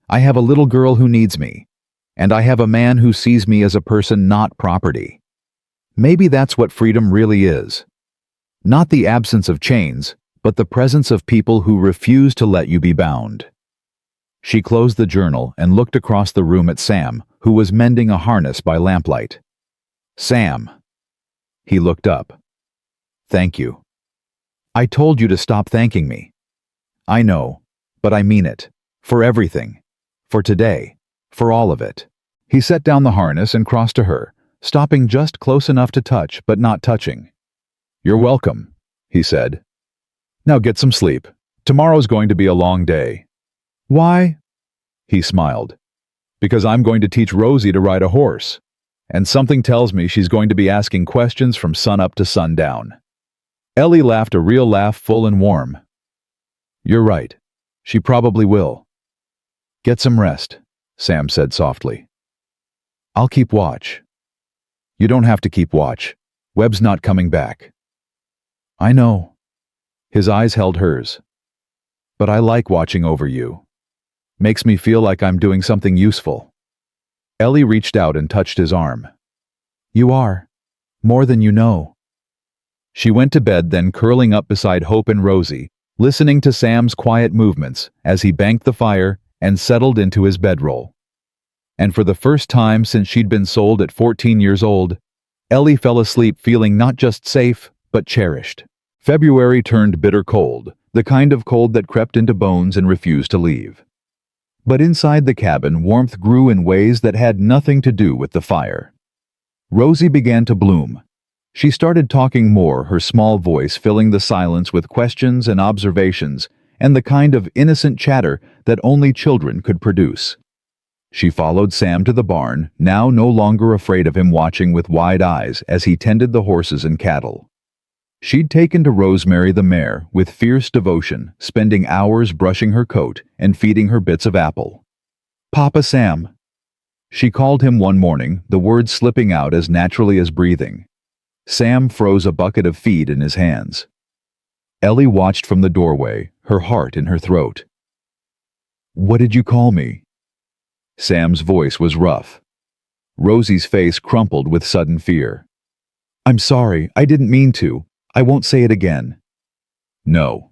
I have a little girl who needs me. And I have a man who sees me as a person, not property. Maybe that's what freedom really is. Not the absence of chains, but the presence of people who refuse to let you be bound. She closed the journal and looked across the room at Sam, who was mending a harness by lamplight. Sam. He looked up. Thank you. I told you to stop thanking me. I know, but I mean it. For everything. For today. For all of it. He set down the harness and crossed to her, stopping just close enough to touch, but not touching. You're welcome, he said. Now get some sleep. Tomorrow's going to be a long day. Why? He smiled. Because I'm going to teach Rosie to ride a horse. And something tells me she's going to be asking questions from sunup to sundown. Ellie laughed a real laugh, full and warm. You're right. She probably will. Get some rest, Sam said softly. I'll keep watch. You don't have to keep watch. Webb's not coming back. I know. His eyes held hers. But I like watching over you. Makes me feel like I'm doing something useful. Ellie reached out and touched his arm. You are. More than you know. She went to bed, then curling up beside Hope and Rosie, listening to Sam's quiet movements as he banked the fire and settled into his bedroll. And for the first time since she'd been sold at 14 years old, Ellie fell asleep feeling not just safe, but cherished. February turned bitter cold, the kind of cold that crept into bones and refused to leave. But inside the cabin, warmth grew in ways that had nothing to do with the fire. Rosie began to bloom. She started talking more, her small voice filling the silence with questions and observations, and the kind of innocent chatter that only children could produce. She followed Sam to the barn, now no longer afraid of him watching with wide eyes as he tended the horses and cattle. She'd taken to Rosemary the mare with fierce devotion, spending hours brushing her coat and feeding her bits of apple. "Papa Sam." She called him one morning, the words slipping out as naturally as breathing. Sam froze a bucket of feed in his hands. Ellie watched from the doorway, her heart in her throat. "What did you call me?" Sam's voice was rough. Rosie's face crumpled with sudden fear. "I'm sorry, I didn't mean to. I won't say it again." "No."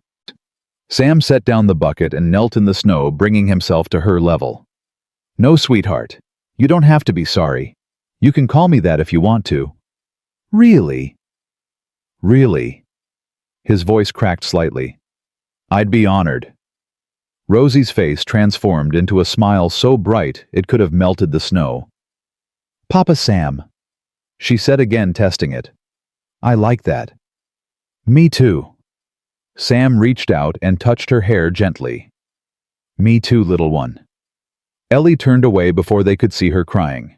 Sam set down the bucket and knelt in the snow, bringing himself to her level. "No, sweetheart. You don't have to be sorry. You can call me that if you want to." "Really?" "Really." His voice cracked slightly. "I'd be honored." Rosie's face transformed into a smile so bright it could have melted the snow. "Papa Sam," she said again, testing it. "I like that." "Me too." Sam reached out and touched her hair gently. "Me too, little one." Ellie turned away before they could see her crying.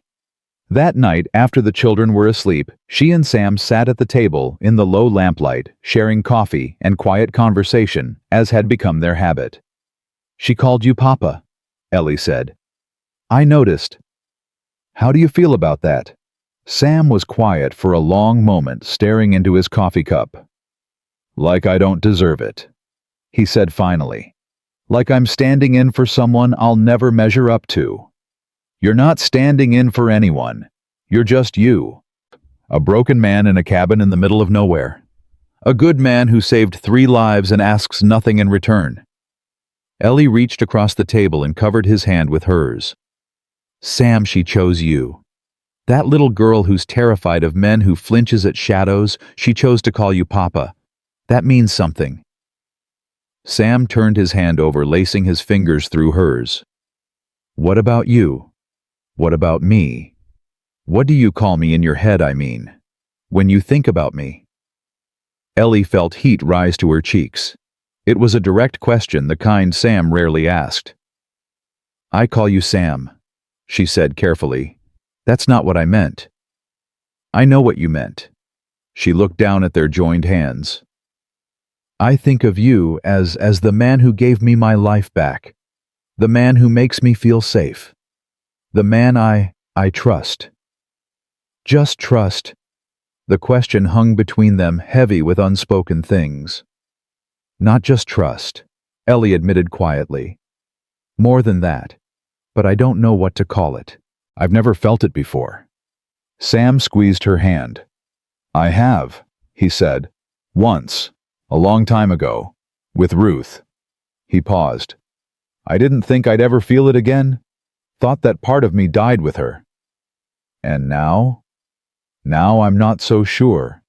That night, after the children were asleep, she and Sam sat at the table in the low lamplight, sharing coffee and quiet conversation, as had become their habit. "She called you Papa," Ellie said. "I noticed." "How do you feel about that?" Sam was quiet for a long moment, staring into his coffee cup. "Like I don't deserve it," he said finally. "Like I'm standing in for someone I'll never measure up to." "You're not standing in for anyone. You're just you. A broken man in a cabin in the middle of nowhere. A good man who saved 3 lives and asks nothing in return." Ellie reached across the table and covered his hand with hers. "Sam, she chose you. That little girl who's terrified of men, who flinches at shadows, she chose to call you Papa. That means something." Sam turned his hand over, lacing his fingers through hers. "What about you? What about me? What do you call me in your head, I mean? When you think about me?" Ellie felt heat rise to her cheeks. It was a direct question, the kind Sam rarely asked. "I call you Sam," she said carefully. "That's not what I meant." "I know what you meant." She looked down at their joined hands. "I think of you as the man who gave me my life back. The man who makes me feel safe. The man I trust." "Just trust?" The question hung between them, heavy with unspoken things. "Not just trust," Ellie admitted quietly. "More than that. But I don't know what to call it. I've never felt it before." Sam squeezed her hand. "I have," he said. "Once. A long time ago. With Ruth." He paused. "I didn't think I'd ever feel it again. Thought that part of me died with her. And now? Now I'm not so sure."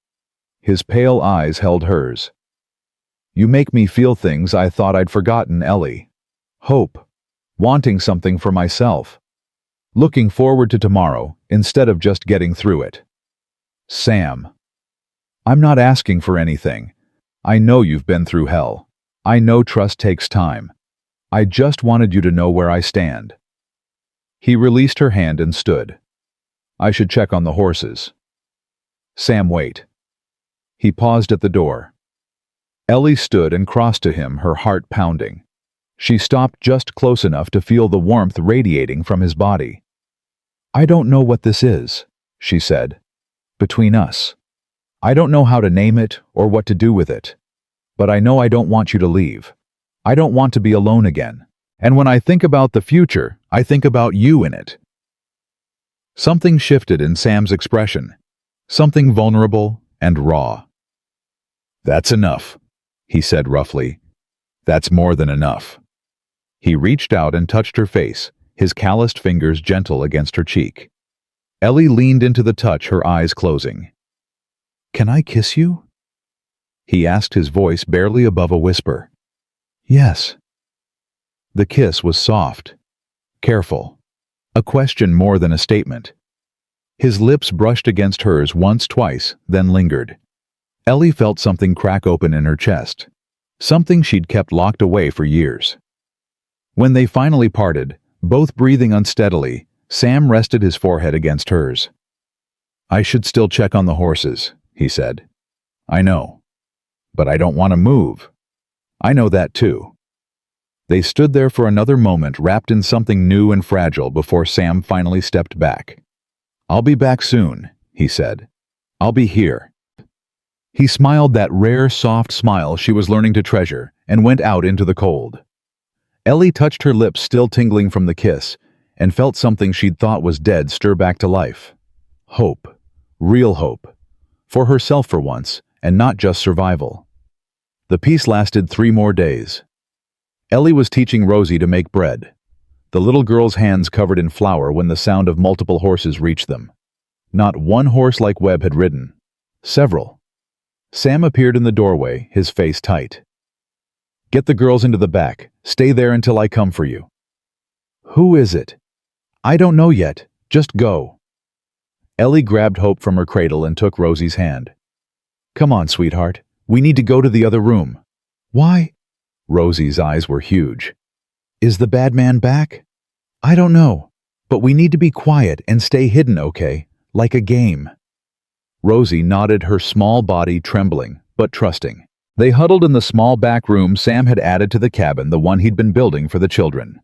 His pale eyes held hers. "You make me feel things I thought I'd forgotten, Ellie. Hope. Wanting something for myself. Looking forward to tomorrow instead of just getting through it." "Sam." "I'm not asking for anything. I know you've been through hell. I know trust takes time. I just wanted you to know where I stand." He released her hand and stood. "I should check on the horses." "Sam, wait." He paused at the door. Ellie stood and crossed to him, her heart pounding. She stopped just close enough to feel the warmth radiating from his body. "I don't know what this is," she said. "Between us. I don't know how to name it or what to do with it. But I know I don't want you to leave. I don't want to be alone again. And when I think about the future, I think about you in it." Something shifted in Sam's expression. Something vulnerable and raw. "That's enough," he said roughly. "That's more than enough." He reached out and touched her face, his calloused fingers gentle against her cheek. Ellie leaned into the touch, her eyes closing. "Can I kiss you?" he asked, his voice barely above a whisper. Yes. The kiss was soft, careful, a question more than a statement. His lips brushed against hers once, twice, then lingered. Ellie felt something crack open in her chest, something she'd kept locked away for years. When they finally parted, both breathing unsteadily, Sam rested his forehead against hers. I should still check on the horses, he said. I know. But I don't want to move. I know that too. They stood there for another moment, wrapped in something new and fragile, before Sam finally stepped back. I'll be back soon, he said. I'll be here. He smiled, that rare, soft smile she was learning to treasure, and went out into the cold. Ellie touched her lips, still tingling from the kiss, and felt something she'd thought was dead stir back to life. Hope. Real hope. For herself for once, and not just survival. The peace lasted 3 more days. Ellie was teaching Rosie to make bread. The little girl's hands covered in flour when the sound of multiple horses reached them. Not one horse like Webb had ridden. Several. Sam appeared in the doorway, his face tight. Get the girls into the back. Stay there until I come for you. Who is it? I don't know yet. Just go. Ellie grabbed Hope from her cradle and took Rosie's hand. Come on, sweetheart. We need to go to the other room. Why? Rosie's eyes were huge. Is the bad man back? I don't know, but we need to be quiet and stay hidden, okay? Like a game. Rosie nodded, her small body trembling, but trusting. They huddled in the small back room Sam had added to the cabin, the one he'd been building for the children.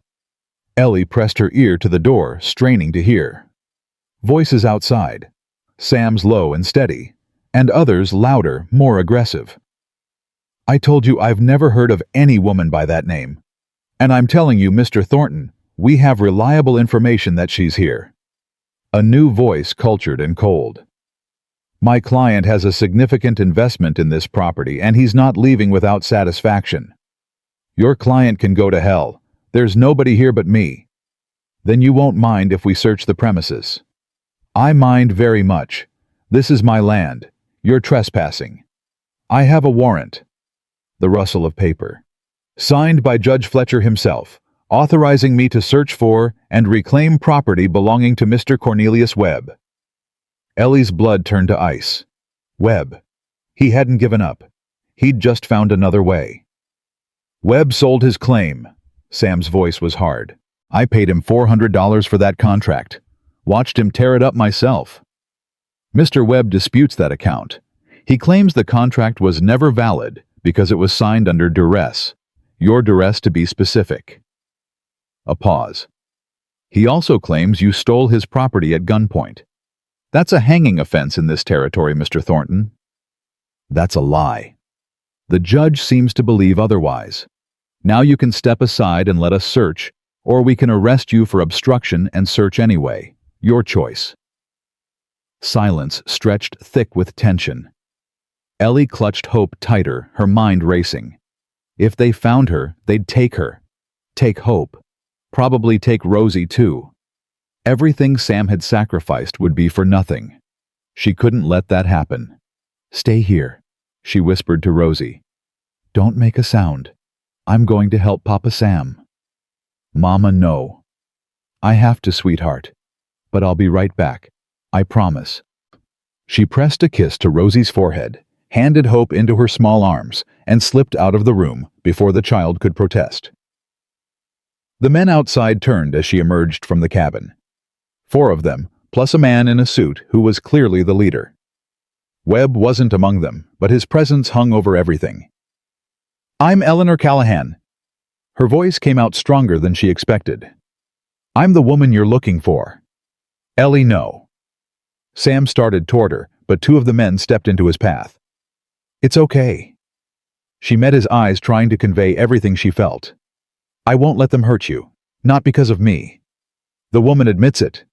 Ellie pressed her ear to the door, straining to hear. Voices outside. Sam's low and steady, and others louder, more aggressive. I told you I've never heard of any woman by that name. And I'm telling you, Mr. Thornton, we have reliable information that she's here. A new voice, cultured and cold. My client has a significant investment in this property, and he's not leaving without satisfaction. Your client can go to hell. There's nobody here but me. Then you won't mind if we search the premises. I mind very much. This is my land. You're trespassing. I have a warrant. The rustle of paper. Signed by Judge Fletcher himself, authorizing me to search for and reclaim property belonging to Mr. Cornelius Webb. Ellie's blood turned to ice. Webb. He hadn't given up. He'd just found another way. Webb sold his claim. Sam's voice was hard. I paid him $400 for that contract. Watched him tear it up myself. Mr. Webb disputes that account. He claims the contract was never valid because it was signed under duress. Your duress, to be specific. A pause. He also claims you stole his property at gunpoint. That's a hanging offense in this territory, Mr. Thornton. That's a lie. The judge seems to believe otherwise. Now you can step aside and let us search, or we can arrest you for obstruction and search anyway. Your choice. Silence stretched thick with tension. Ellie clutched Hope tighter, her mind racing. If they found her, they'd take her. Take Hope. Probably take Rosie too. Everything Sam had sacrificed would be for nothing. She couldn't let that happen. Stay here, she whispered to Rosie. Don't make a sound. I'm going to help Papa Sam. Mama, no. I have to, sweetheart. But I'll be right back. I promise. She pressed a kiss to Rosie's forehead, handed Hope into her small arms, and slipped out of the room before the child could protest. The men outside turned as she emerged from the cabin. 4 of them, plus a man in a suit who was clearly the leader. Webb wasn't among them, but his presence hung over everything. I'm Eleanor Callahan. Her voice came out stronger than she expected. I'm the woman you're looking for. Ellie, no. Sam started toward her, but 2 of the men stepped into his path. It's okay. She met his eyes, trying to convey everything she felt. I won't let them hurt you. Not because of me. The woman admits it.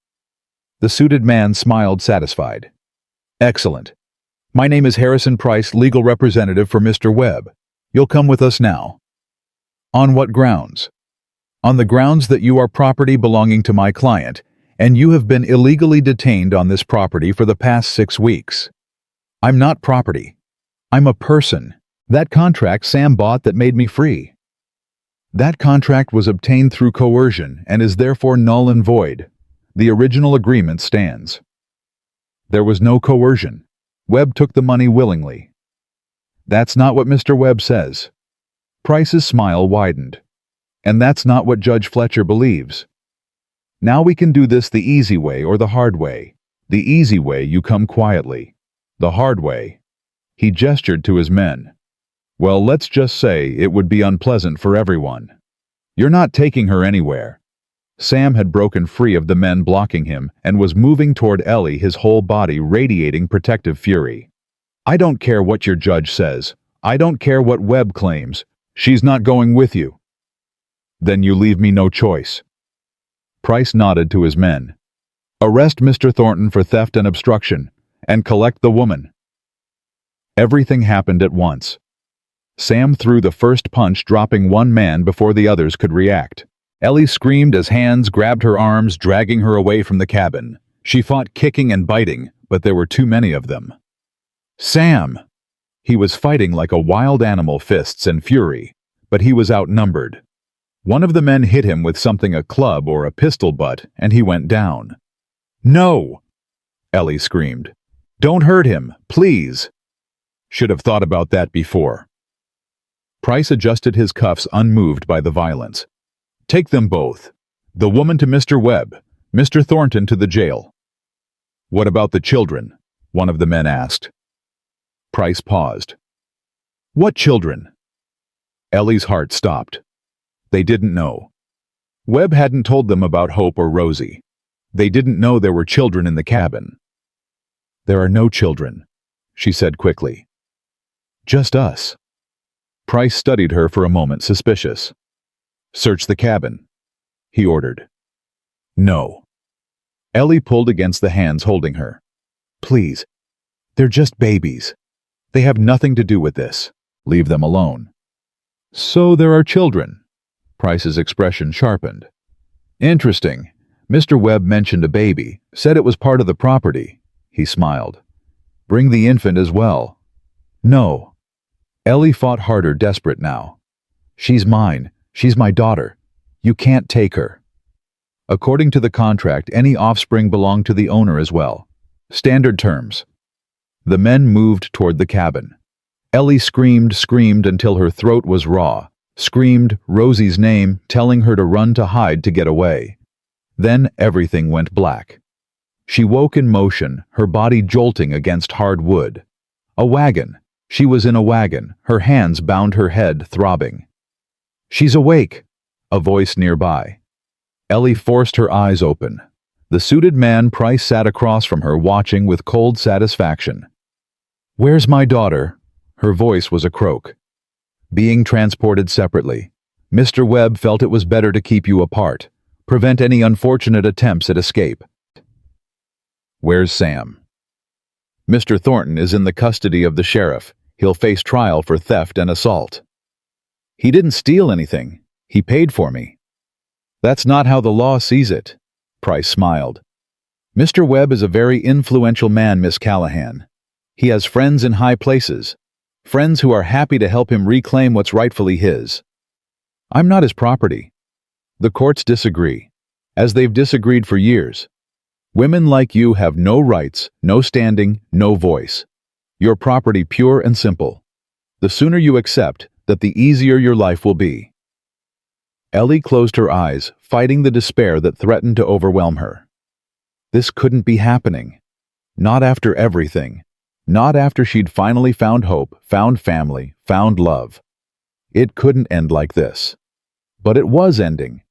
The suited man smiled, satisfied. Excellent. My name is Harrison Price, legal representative for Mr. Webb. You'll come with us now. On what grounds? On the grounds that you are property belonging to my client, and you have been illegally detained on this property for the past 6 weeks. I'm not property. I'm a person. That contract Sam bought that made me free. That contract was obtained through coercion and is therefore null and void. The original agreement stands. There was no coercion. Webb took the money willingly. That's not what Mr. Webb says. Price's smile widened. And that's not what Judge Fletcher believes. Now we can do this the easy way or the hard way. The easy way, you come quietly. The hard way. He gestured to his men. Well, let's just say it would be unpleasant for everyone. You're not taking her anywhere. Sam had broken free of the men blocking him and was moving toward Ellie, his whole body radiating protective fury. I don't care what your judge says. I don't care what Webb claims. She's not going with you. Then you leave me no choice. Price nodded to his men. Arrest Mr. Thornton for theft and obstruction, and collect the woman. Everything happened at once. Sam threw the first punch, dropping one man before the others could react. Ellie screamed as hands grabbed her arms, dragging her away from the cabin. She fought kicking and biting, but there were too many of them. Sam! He was fighting like a wild animal, fists and fury, but he was outnumbered. One of the men hit him with something, a club or a pistol butt, and he went down. No! Ellie screamed. Don't hurt him, please! Should have thought about that before. Price adjusted his cuffs, unmoved by the violence. Take them both. The woman to Mr. Webb, Mr. Thornton to the jail. What about the children? One of the men asked. Price paused. What children? Ellie's heart stopped. They didn't know. Webb hadn't told them about Hope or Rosie. They didn't know there were children in the cabin. There are no children, she said quickly. Just us. Price studied her for a moment, suspicious. Search the cabin, he ordered. No. Ellie pulled against the hands holding her. Please. They're just babies. They have nothing to do with this. Leave them alone. So there are children. Price's expression sharpened. Interesting. Mr. Webb mentioned a baby, said it was part of the property. He smiled. Bring the infant as well. No. Ellie fought harder, desperate now. She's mine. She's my daughter. You can't take her. According to the contract, any offspring belong to the owner as well. Standard terms. The men moved toward the cabin. Ellie screamed until her throat was raw. Screamed Rosie's name, telling her to run, to hide, to get away. Then everything went black. She woke in motion, her body jolting against hard wood. A wagon. She was in a wagon, her hands bound her head, throbbing. She's awake, a voice nearby. Ellie forced her eyes open. The suited man, Price, sat across from her, watching with cold satisfaction. Where's my daughter? Her voice was a croak. Being transported separately. Mr. Webb felt it was better to keep you apart. Prevent any unfortunate attempts at escape. Where's Sam? Mr. Thornton is in the custody of the sheriff. He'll face trial for theft and assault. He didn't steal anything. He paid for me. That's not how the law sees it. Price smiled. Mr. Webb is a very influential man, Miss Callahan. He has friends in high places. Friends who are happy to help him reclaim what's rightfully his. I'm not his property. The courts disagree, as they've disagreed for years. Women like you have no rights, no standing, no voice. Your property pure and simple. The sooner you accept that, the easier your life will be. Ellie closed her eyes, fighting the despair that threatened to overwhelm her. This couldn't be happening. Not after everything. Not after she'd finally found hope, found family, found love. It couldn't end like this. But it was ending.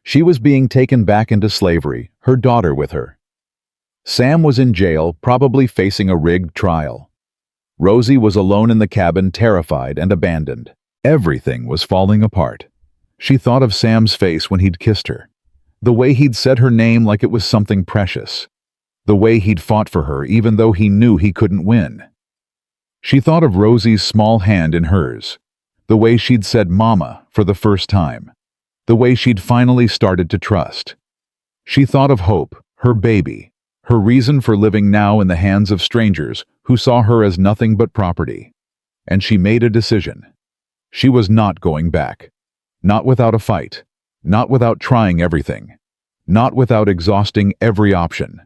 She was being taken back into slavery, her daughter with her. Sam was in jail, probably facing a rigged trial. Rosie was alone in the cabin, terrified and abandoned. Everything was falling apart. She thought of Sam's face when he'd kissed her. The way he'd said her name like it was something precious. The way he'd fought for her even though he knew he couldn't win. She thought of Rosie's small hand in hers. The way she'd said "Mama" for the first time. The way she'd finally started to trust. She thought of Hope, her baby, her reason for living now in the hands of strangers who saw her as nothing but property. and she made a decision. She was not going back. Not without a fight. Not without trying everything. Not without exhausting every option.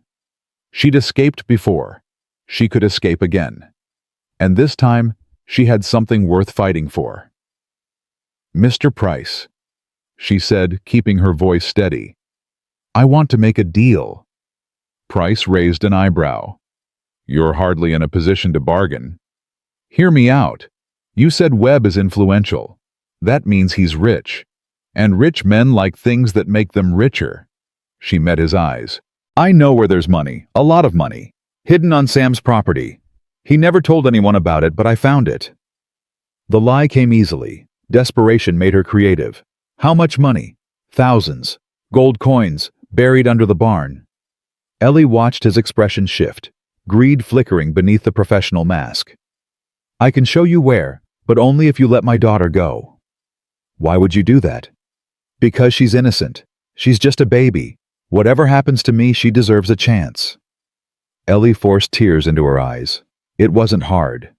She'd escaped before. She could escape again. And this time, she had something worth fighting for. "Mr. Price," she said, keeping her voice steady, "I want to make a deal." Price raised an eyebrow. "You're hardly in a position to bargain." "Hear me out. You said Webb is influential. That means he's rich. And rich men like things that make them richer." She met his eyes. "I know where there's money, a lot of money, hidden on Sam's property. He never told anyone about it, but I found it." The lie came easily. Desperation made her creative. How much money? Thousands. Gold coins, buried under the barn. Ellie watched his expression shift, greed flickering beneath the professional mask. "I can show you where, but only if you let my daughter go." "Why would you do that?" "Because she's innocent. She's just a baby. Whatever happens to me, she deserves a chance." Ellie forced tears into her eyes. It wasn't hard.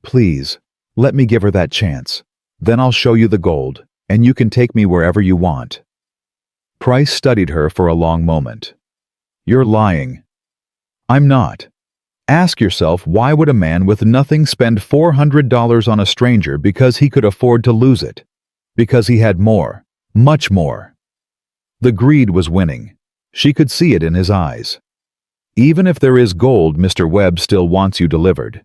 "Please, let me give her that chance. Then I'll show you the gold, and you can take me wherever you want." Price studied her for a long moment. "You're lying." "I'm not. Ask yourself, why would a man with nothing spend $400 on a stranger because he could afford to lose it? Because he had more, much more." The greed was winning. She could see it in his eyes. "Even if there is gold, Mr. Webb still wants you delivered."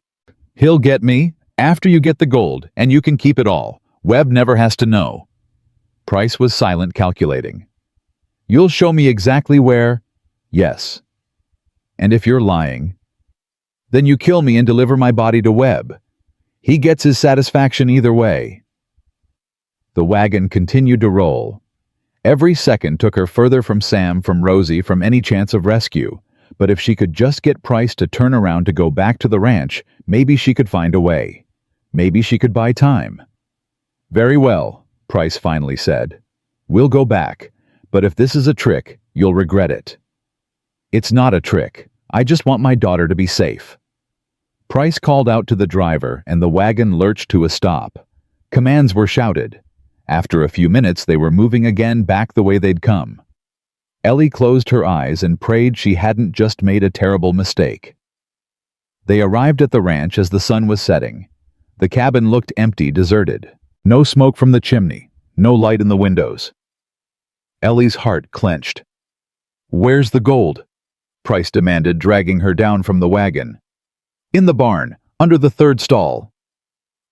"He'll get me after you get the gold, and you can keep it all. Webb never has to know." Price was silent, calculating. "You'll show me exactly where?" "Yes." "And if you're lying?" "Then you kill me and deliver my body to Webb. He gets his satisfaction either way." The wagon continued to roll. Every second took her further from Sam, from Rosie, from any chance of rescue. But if she could just get Price to turn around to go back to the ranch, maybe she could find a way. Maybe she could buy time. "Very well," Price finally said. "We'll go back, but if this is a trick, you'll regret it." "It's not a trick. I just want my daughter to be safe." Price called out to the driver, and the wagon lurched to a stop. Commands were shouted. After a few minutes, they were moving again back the way they'd come. Ellie closed her eyes and prayed she hadn't just made a terrible mistake. They arrived at the ranch as the sun was setting. The cabin looked empty, deserted. No smoke from the chimney, no light in the windows. Ellie's heart clenched. "Where's the gold?" Price demanded, dragging her down from the wagon. "In the barn, under the third stall."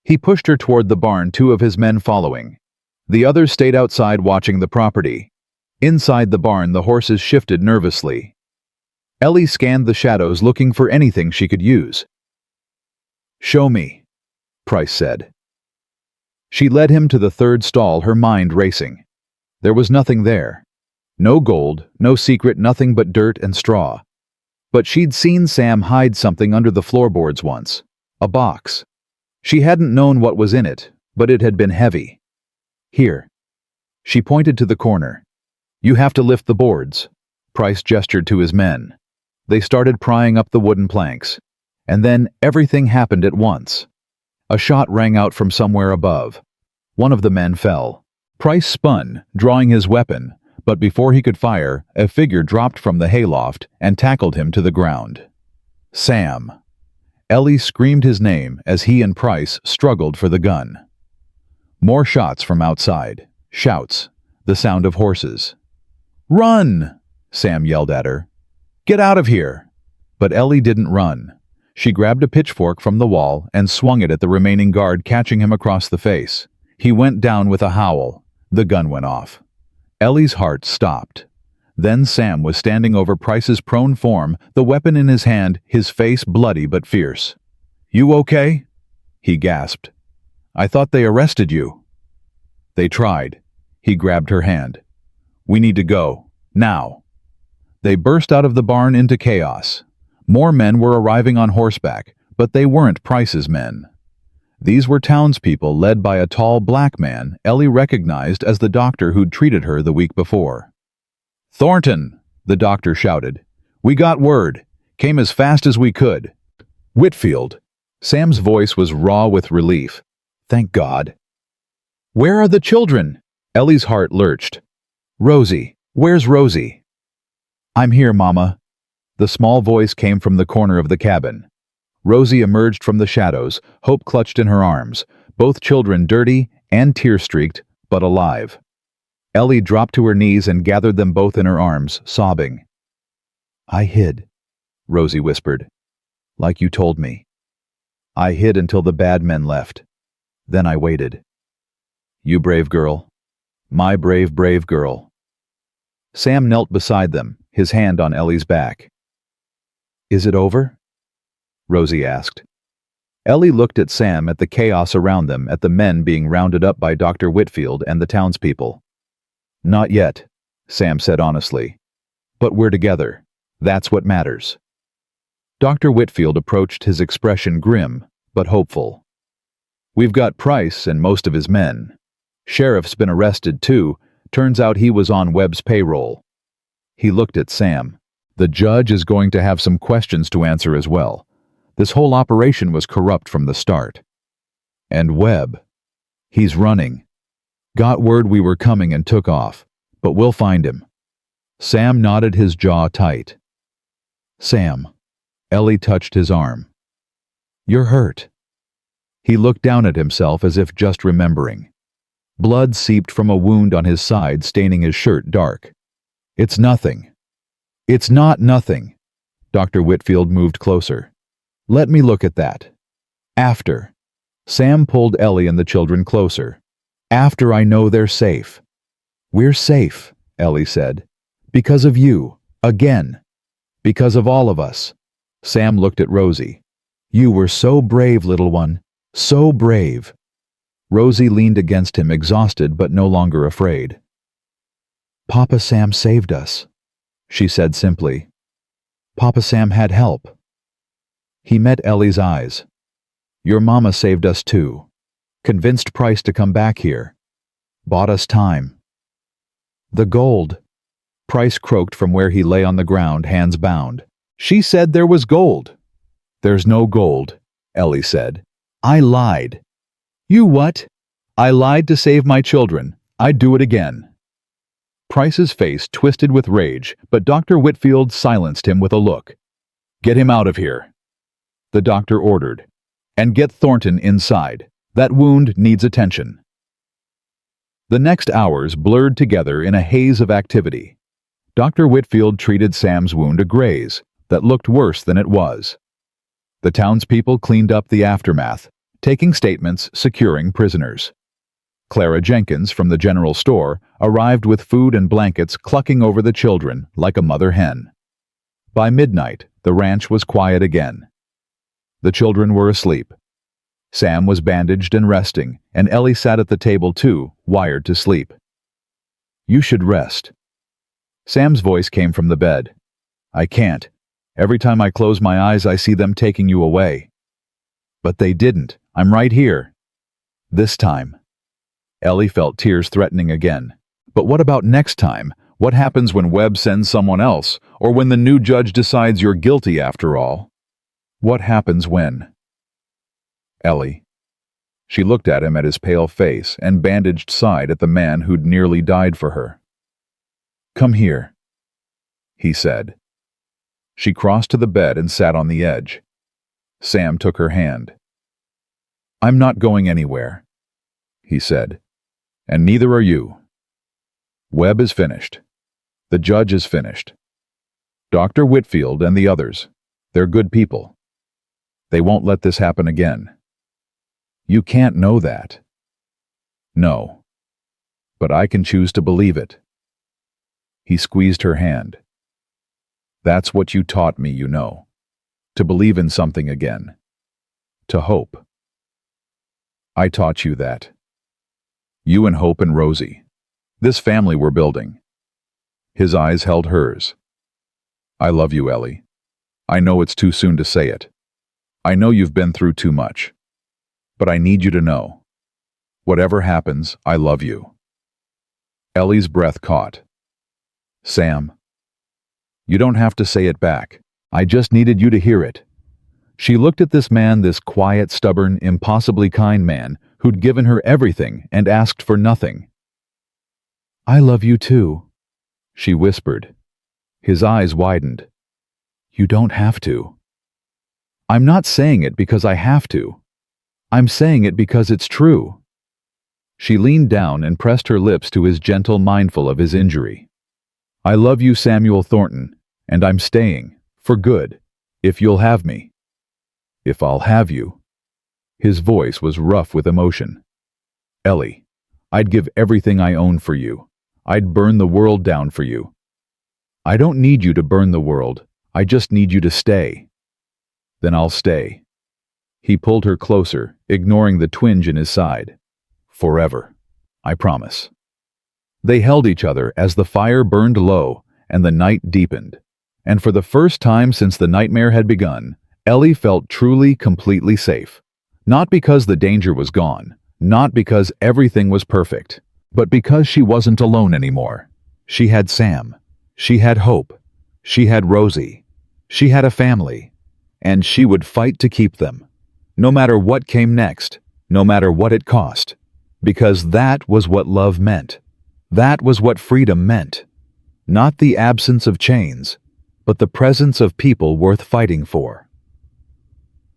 He pushed her toward the barn, two of his men following. The others stayed outside watching the property. Inside the barn, the horses shifted nervously. Ellie scanned the shadows, looking for anything she could use. "Show me," Price said. She led him to the third stall, her mind racing. There was nothing there. No gold, no secret, nothing but dirt and straw. But she'd seen Sam hide something under the floorboards once. A box. She hadn't known what was in it, but it had been heavy. "Here." She pointed to the corner. "You have to lift the boards." Price gestured to his men. They started prying up the wooden planks. And then everything happened at once. A shot rang out from somewhere above. One of the men fell. Price spun, drawing his weapon, but before he could fire, a figure dropped from the hayloft and tackled him to the ground. "Sam." Ellie screamed his name as he and Price struggled for the gun. More shots from outside. Shouts. The sound of horses. "Run!" Sam yelled at her. "Get out of here!" But Ellie didn't run. She grabbed a pitchfork from the wall and swung it at the remaining guard, catching him across the face. He went down with a howl. The gun went off. Ellie's heart stopped. Then Sam was standing over Price's prone form, the weapon in his hand, his face bloody but fierce. "You okay?" he gasped. "I thought they arrested you." "They tried." He grabbed her hand. "We need to go. Now." They burst out of the barn into chaos. More men were arriving on horseback, but they weren't Price's men. These were townspeople led by a tall black man Ellie recognized as the doctor who'd treated her the week before. "Thornton," the doctor shouted. "We got word. Came as fast as we could." "Whitfield," Sam's voice was raw with relief. Thank God. Where are the children? Ellie's heart lurched. Rosie, where's Rosie? I'm here, Mama. The small voice came from the corner of the cabin. Rosie emerged from the shadows, hope clutched in her arms, both children dirty and tear-streaked, but alive. Ellie dropped to her knees and gathered them both in her arms, sobbing. I hid, Rosie whispered, like you told me. I hid until the bad men left. Then I waited. You brave girl. My brave, brave girl. Sam knelt beside them, his hand on Ellie's back. Is it over? Rosie asked. Ellie looked at Sam, at the chaos around them, at the men being rounded up by Dr. Whitfield and the townspeople. Not yet, Sam said honestly. But we're together. That's what matters. Dr. Whitfield approached, his expression grim, but hopeful. We've got Price and most of his men. Sheriff's been arrested too. Turns out he was on Webb's payroll. He looked at Sam. The judge is going to have some questions to answer as well. This whole operation was corrupt from the start. And Webb. He's running. Got word we were coming and took off, but we'll find him. Sam nodded, his jaw tight. Sam. Ellie touched his arm. You're hurt. He looked down at himself as if just remembering. Blood seeped from a wound on his side, staining his shirt dark. It's nothing. It's not nothing. Dr. Whitfield moved closer. Let me look at that. After. Sam pulled Ellie and the children closer. After I know they're safe. We're safe, Ellie said. Because of you. Again. Because of all of us. Sam looked at Rosie. You were so brave, little one. So brave. Rosie leaned against him, exhausted but no longer afraid. Papa Sam saved us, she said simply. Papa Sam had help. He met Ellie's eyes. Your mama saved us too. Convinced Price to come back here. Bought us time. The gold. Price croaked from where he lay on the ground, hands bound. She said there was gold. There's no gold, Ellie said. I lied. You what? I lied to save my children. I'd do it again. Price's face twisted with rage, but Dr. Whitfield silenced him with a look. Get him out of here, the doctor ordered. And get Thornton inside. That wound needs attention. The next hours blurred together in a haze of activity. Dr. Whitfield treated Sam's wound, a graze that looked worse than it was. The townspeople cleaned up the aftermath, taking statements, securing prisoners. Clara Jenkins from the general store arrived with food and blankets, clucking over the children like a mother hen. By midnight, the ranch was quiet again. The children were asleep. Sam was bandaged and resting, and Ellie sat at the table too, wired to sleep. You should rest. Sam's voice came from the bed. I can't. Every time I close my eyes, I see them taking you away. But they didn't. I'm right here. This time. Ellie felt tears threatening again. But what about next time? What happens when Webb sends someone else? Or when the new judge decides you're guilty after all? What happens when? Ellie. She looked at him, at his pale face and bandaged side, at the man who'd nearly died for her. Come here, he said. She crossed to the bed and sat on the edge. Sam took her hand. I'm not going anywhere, he said, and neither are you. Webb is finished. The judge is finished. Dr. Whitfield and the others, they're good people. They won't let this happen again. You can't know that. No. But I can choose to believe it. He squeezed her hand. That's what you taught me, you know. To believe in something again. To hope. I taught you that. You and Hope and Rosie. This family we're building. His eyes held hers. I love you, Ellie. I know it's too soon to say it. I know you've been through too much. But I need you to know. Whatever happens, I love you. Ellie's breath caught. Sam. You don't have to say it back. I just needed you to hear it. She looked at this man, this quiet, stubborn, impossibly kind man who'd given her everything and asked for nothing. "I love you too," she whispered. His eyes widened. "You don't have to." "I'm not saying it because I have to. I'm saying it because it's true." She leaned down and pressed her lips to his gentle, mindful of his injury. "I love you, Samuel Thornton, and I'm staying, for good, if you'll have me." "If I'll have you." His voice was rough with emotion. "Ellie, I'd give everything I own for you. I'd burn the world down for you." "I don't need you to burn the world. I just need you to stay." "Then I'll stay." He pulled her closer, ignoring the twinge in his side. "Forever. I promise." They held each other as the fire burned low and the night deepened. And for the first time since the nightmare had begun, Ellie felt truly, completely safe. Not because the danger was gone, not because everything was perfect, but because she wasn't alone anymore. She had Sam. She had hope. She had Rosie. She had a family. And she would fight to keep them. No matter what came next, no matter what it cost. Because that was what love meant. That was what freedom meant. Not the absence of chains, but the presence of people worth fighting for.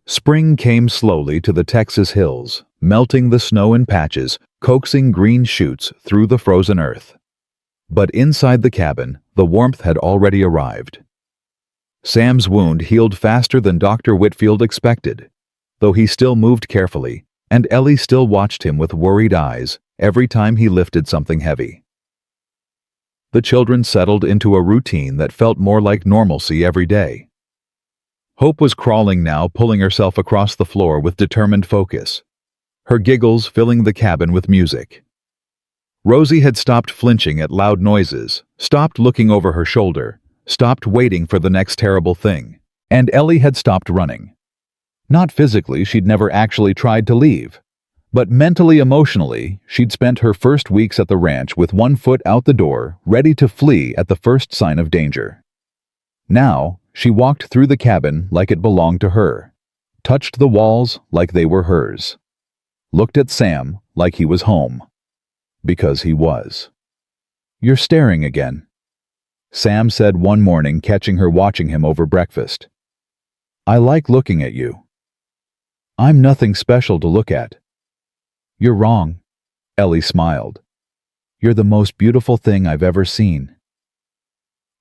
Spring came slowly to the Texas hills, melting the snow in patches, coaxing green shoots through the frozen earth. But inside the cabin, the warmth had already arrived. Sam's wound healed faster than Dr. Whitfield expected, though he still moved carefully, and Ellie still watched him with worried eyes every time he lifted something heavy. The children settled into a routine that felt more like normalcy every day. Hope was crawling now, pulling herself across the floor with determined focus, her giggles filling the cabin with music. Rosie had stopped flinching at loud noises, stopped looking over her shoulder, stopped waiting for the next terrible thing, and Ellie had stopped running. Not physically, she'd never actually tried to leave, but mentally, emotionally, she'd spent her first weeks at the ranch with one foot out the door, ready to flee at the first sign of danger. Now, she walked through the cabin like it belonged to her, touched the walls like they were hers, looked at Sam like he was home. Because he was. "You're staring again," Sam said one morning, catching her watching him over breakfast. "I like looking at you." "I'm nothing special to look at." "You're wrong," Ellie smiled. "You're the most beautiful thing I've ever seen."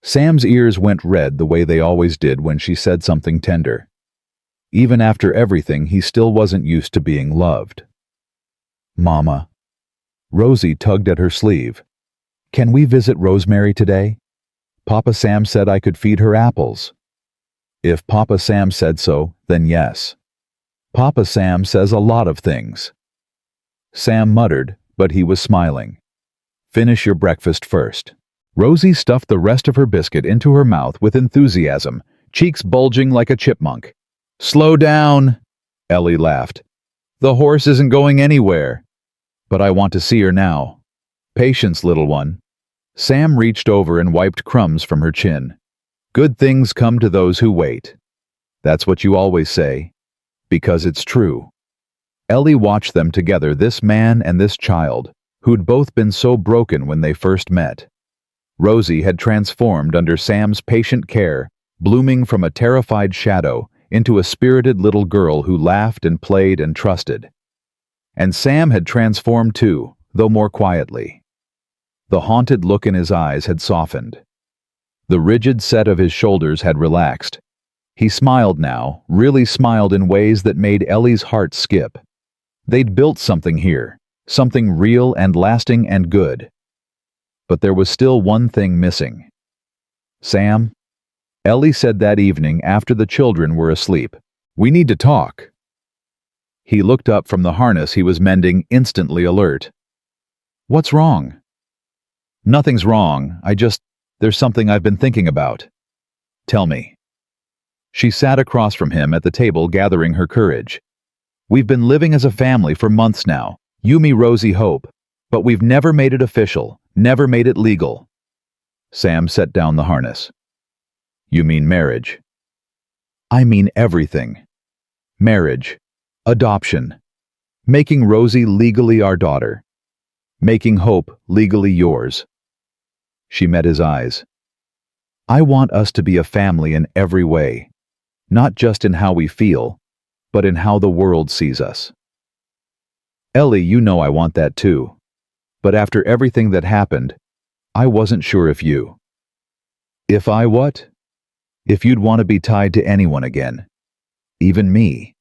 Sam's ears went red the way they always did when she said something tender. Even after everything, he still wasn't used to being loved. "Mama." Rosie tugged at her sleeve. "Can we visit Rosemary today? Papa Sam said I could feed her apples." "If Papa Sam said so, then yes." "Papa Sam says a lot of things." Sam muttered, but he was smiling. "Finish your breakfast first." Rosie stuffed the rest of her biscuit into her mouth with enthusiasm, cheeks bulging like a chipmunk. "Slow down," Ellie laughed. "The horse isn't going anywhere." "But I want to see her now." "Patience, little one." Sam reached over and wiped crumbs from her chin. "Good things come to those who wait." "That's what you always say." "Because it's true." Ellie watched them together, this man and this child, who'd both been so broken when they first met. Rosie had transformed under Sam's patient care, blooming from a terrified shadow into a spirited little girl who laughed and played and trusted. And Sam had transformed too, though more quietly. The haunted look in his eyes had softened. The rigid set of his shoulders had relaxed. He smiled now, really smiled in ways that made Ellie's heart skip. They'd built something here, something real and lasting and good. But there was still one thing missing. "Sam," Ellie said that evening after the children were asleep, "we need to talk." He looked up from the harness he was mending, instantly alert. "What's wrong?" "Nothing's wrong. There's something I've been thinking about." "Tell me." She sat across from him at the table, gathering her courage. "We've been living as a family for months now, you, me, Rosie, Hope, but we've never made it official, never made it legal." Sam set down the harness. "You mean marriage?" "I mean everything. Marriage. Adoption. Making Rosie legally our daughter. Making Hope legally yours. She met his eyes. I want us to be a family in every way, not just in how we feel, but in how the world sees us. Ellie, you know I want that too. But after everything that happened, I wasn't sure if you. If I what? If you'd want to be tied to anyone again. Even me.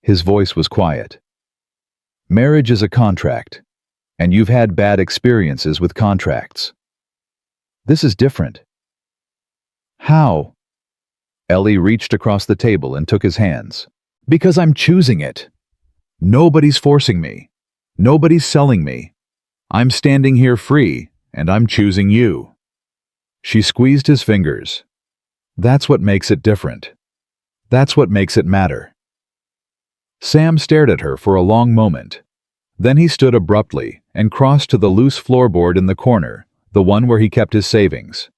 His voice was quiet. Marriage is a contract, and you've had bad experiences with contracts. This is different. How? Ellie reached across the table and took his hands. Because I'm choosing it. Nobody's forcing me. Nobody's selling me. I'm standing here free, and I'm choosing you. She squeezed his fingers. That's what makes it different. That's what makes it matter. Sam stared at her for a long moment. Then he stood abruptly and crossed to the loose floorboard in the corner, the one where he kept his savings.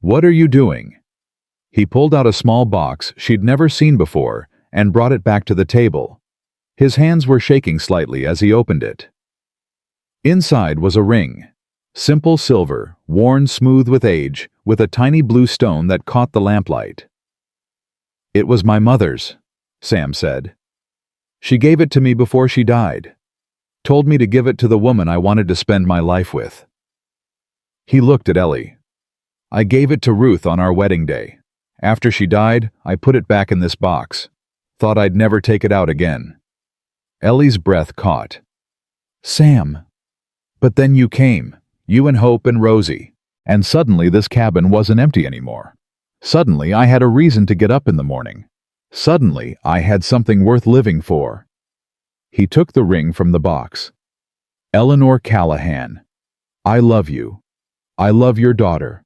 What are you doing? He pulled out a small box she'd never seen before and brought it back to the table. His hands were shaking slightly as he opened it. Inside was a ring. Simple silver, worn smooth with age, with a tiny blue stone that caught the lamplight. It was my mother's, Sam said. She gave it to me before she died. Told me to give it to the woman I wanted to spend my life with. He looked at Ellie. I gave it to Ruth on our wedding day. After she died, I put it back in this box. Thought I'd never take it out again. Ellie's breath caught. Sam. But then you came, you and Hope and Rosie, and suddenly this cabin wasn't empty anymore. Suddenly I had a reason to get up in the morning. Suddenly I had something worth living for. He took the ring from the box. Eleanor Callahan. I love you. I love your daughter.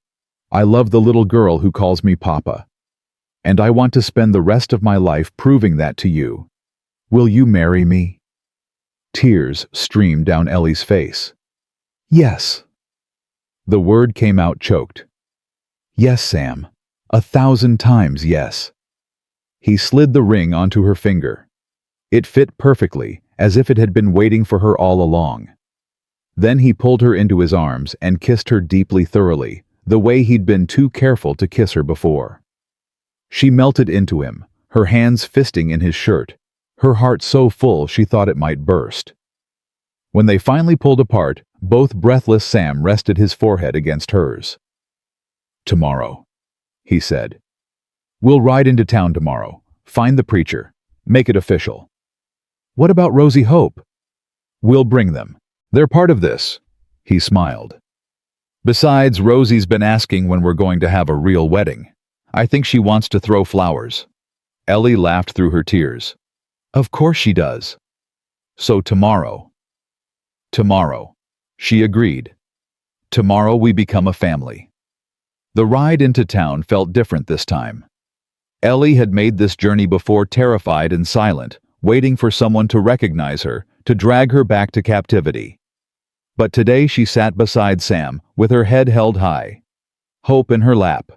I love the little girl who calls me Papa. And I want to spend the rest of my life proving that to you. Will you marry me? Tears streamed down Ellie's face. Yes. The word came out choked. Yes, Sam. 1,000 times yes. He slid the ring onto her finger. It fit perfectly, as if it had been waiting for her all along. Then he pulled her into his arms and kissed her deeply thoroughly, the way he'd been too careful to kiss her before. She melted into him, her hands fisting in his shirt, her heart so full she thought it might burst. When they finally pulled apart, both breathless Sam rested his forehead against hers. Tomorrow, he said. We'll ride into town tomorrow, find the preacher, make it official. What about Rosie Hope? We'll bring them. They're part of this, he smiled. Besides, Rosie's been asking when we're going to have a real wedding. I think she wants to throw flowers. Ellie laughed through her tears. Of course she does. So tomorrow. Tomorrow, she agreed. Tomorrow we become a family. The ride into town felt different this time. Ellie had made this journey before terrified and silent, waiting for someone to recognize her, to drag her back to captivity. But today she sat beside Sam, with her head held high. Hope in her lap.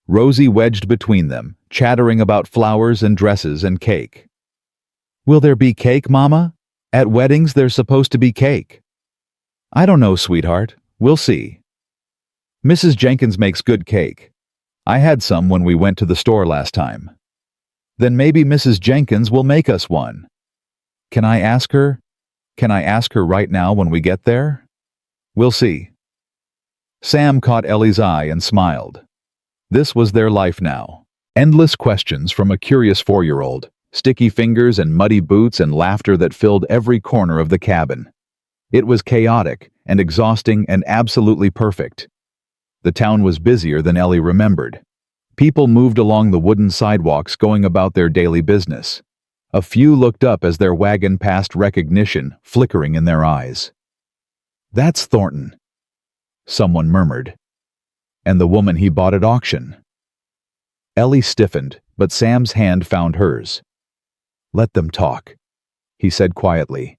Rosie wedged between them, chattering about flowers and dresses and cake. Will there be cake, Mama? At weddings there's supposed to be cake. I don't know, sweetheart. We'll see. Mrs. Jenkins makes good cake. I had some when we went to the store last time. Then maybe Mrs. Jenkins will make us one. Can I ask her? Can I ask her right now when we get there? We'll see. Sam caught Ellie's eye and smiled. This was their life now. Endless questions from a curious 4-year-old, sticky fingers and muddy boots and laughter that filled every corner of the cabin. It was chaotic and exhausting and absolutely perfect. The town was busier than Ellie remembered. People moved along the wooden sidewalks going about their daily business. A few looked up as their wagon passed recognition flickering in their eyes. That's Thornton, someone murmured. And the woman he bought at auction. Ellie stiffened, but Sam's hand found hers. Let them talk, he said quietly.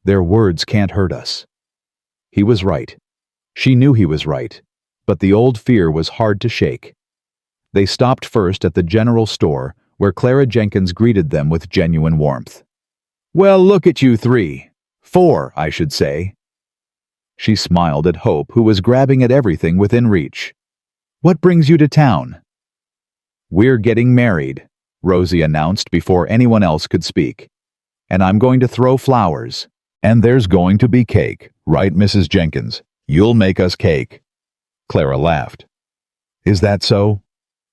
Their words can't hurt us. He was right. She knew he was right, but the old fear was hard to shake. They stopped first at the general store, where Clara Jenkins greeted them with genuine warmth. "Well, look at you three. 4, I should say." She smiled at Hope, who was grabbing at everything within reach. "What brings you to town?" "We're getting married," Rosie announced before anyone else could speak. "And I'm going to throw flowers. And there's going to be cake, right, Mrs. Jenkins? You'll make us cake." Clara laughed. "Is that so?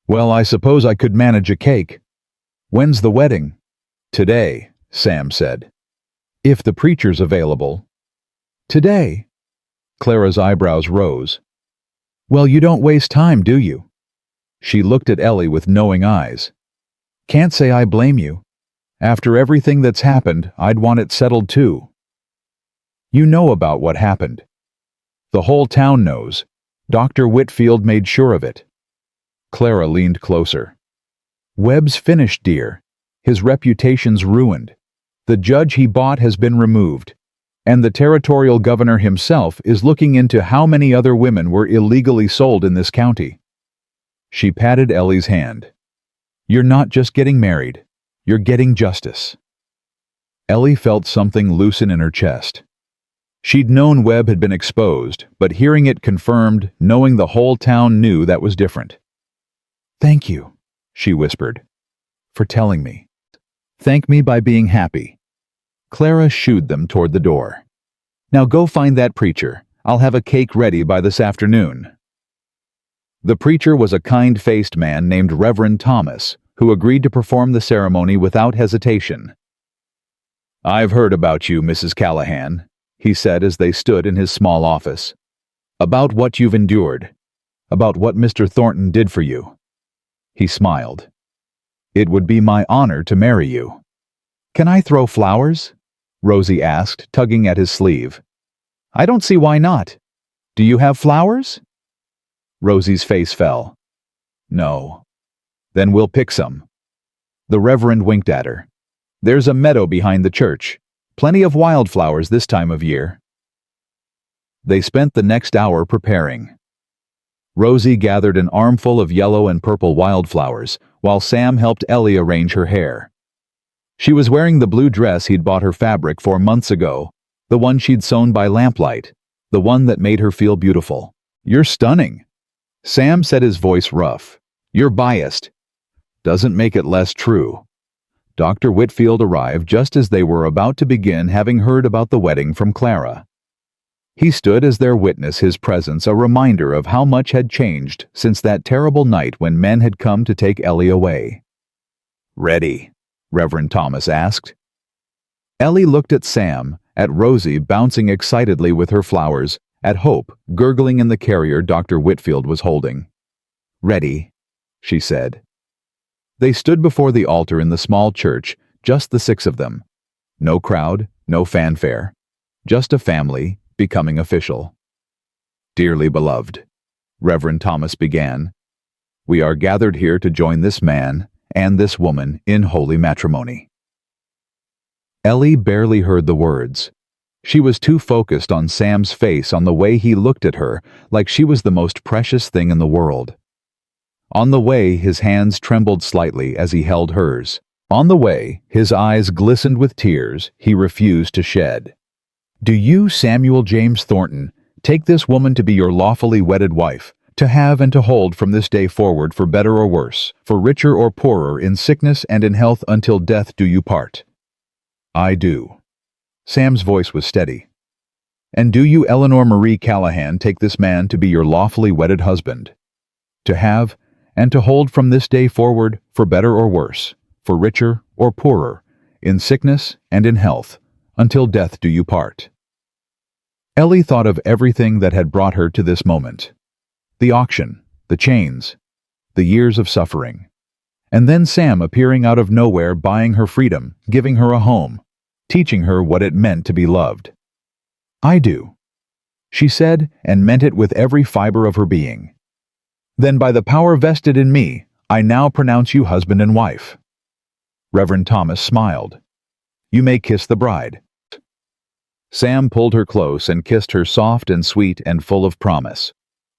Well, I suppose I could manage a cake. When's the wedding?" "Today," Sam said. "If the preacher's available." "Today?" Clara's eyebrows rose. "Well, you don't waste time, do you?" She looked at Ellie with knowing eyes. "Can't say I blame you. After everything that's happened, I'd want it settled too." "You know about what happened." "The whole town knows. Dr. Whitfield made sure of it." Clara leaned closer. "Webb's finished, dear. His reputation's ruined. The judge he bought has been removed. And the territorial governor himself is looking into how many other women were illegally sold in this county." She patted Ellie's hand. "You're not just getting married. You're getting justice." Ellie felt something loosen in her chest. She'd known Webb had been exposed, but hearing it confirmed, knowing the whole town knew, that was different. "Thank you," she whispered, "for telling me. Thank me by being happy." Clara shooed them toward the door. "Now go find that preacher. I'll have a cake ready by this afternoon." The preacher was a kind-faced man named Reverend Thomas, who agreed to perform the ceremony without hesitation. "I've heard about you, Mrs. Callahan," he said as they stood in his small office. "About what you've endured. About what Mr. Thornton did for you." He smiled. "It would be my honor to marry you." "Can I throw flowers?" Rosie asked, tugging at his sleeve. "I don't see why not. Do you have flowers?" Rosie's face fell. "No." "Then we'll pick some." The Reverend winked at her. "There's a meadow behind the church. Plenty of wildflowers this time of year." They spent the next hour preparing. Rosie gathered an armful of yellow and purple wildflowers, while Sam helped Ellie arrange her hair. She was wearing the blue dress he'd bought her fabric for months ago, the one she'd sewn by lamplight, the one that made her feel beautiful. "You're stunning." Sam said, his voice rough. "You're biased." "Doesn't make it less true." Dr. Whitfield arrived just as they were about to begin, having heard about the wedding from Clara. He stood as their witness, his presence a reminder of how much had changed since that terrible night when men had come to take Ellie away. "Ready?" Reverend Thomas asked. Ellie looked at Sam, at Rosie bouncing excitedly with her flowers, at Hope gurgling in the carrier Dr. Whitfield was holding. "Ready," she said. They stood before the altar in the small church, just the 6 of them. No crowd, no fanfare. Just a family, becoming official. "Dearly beloved," Reverend Thomas began, "we are gathered here to join this man and this woman in holy matrimony." Ellie barely heard the words. She was too focused on Sam's face, on the way he looked at her, like she was the most precious thing in the world. On the way, his hands trembled slightly as he held hers. On the way, his eyes glistened with tears he refused to shed. "Do you, Samuel James Thornton, take this woman to be your lawfully wedded wife, to have and to hold from this day forward, for better or worse, for richer or poorer, in sickness and in health, until death do you part?" "I do." Sam's voice was steady. "And do you, Eleanor Marie Callahan, take this man to be your lawfully wedded husband, to have and to hold from this day forward, for better or worse, for richer or poorer, in sickness and in health, until death do you part?" Ellie thought of everything that had brought her to this moment. The auction, the chains, the years of suffering. And then Sam appearing out of nowhere, buying her freedom, giving her a home, teaching her what it meant to be loved. "I do," she said, and meant it with every fiber of her being. "Then by the power vested in me, I now pronounce you husband and wife." Reverend Thomas smiled. "You may kiss the bride." Sam pulled her close and kissed her, soft and sweet and full of promise.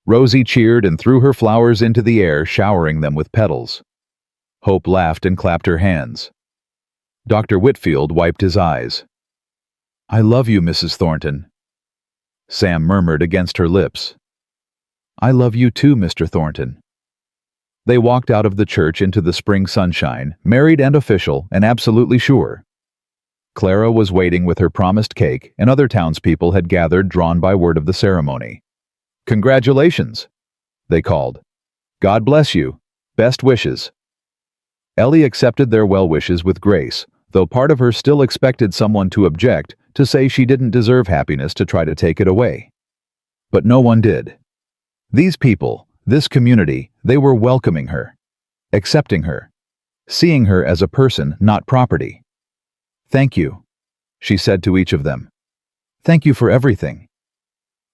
Rosie cheered and threw her flowers into the air, showering them with petals. Hope laughed and clapped her hands. Dr. Whitfield wiped his eyes. "I love you, Mrs. Thornton." Sam murmured against her lips. "I love you too, Mr. Thornton." They walked out of the church into the spring sunshine, married and official and absolutely sure. Clara was waiting with her promised cake, and other townspeople had gathered, drawn by word of the ceremony. "Congratulations," they called. "God bless you. Best wishes." Ellie accepted their well wishes with grace, though part of her still expected someone to object, to say she didn't deserve happiness to try to take it away. But no one did. These people, this community, they were welcoming her, accepting her, seeing her as a person, not property. "Thank you," she said to each of them. "Thank you for everything."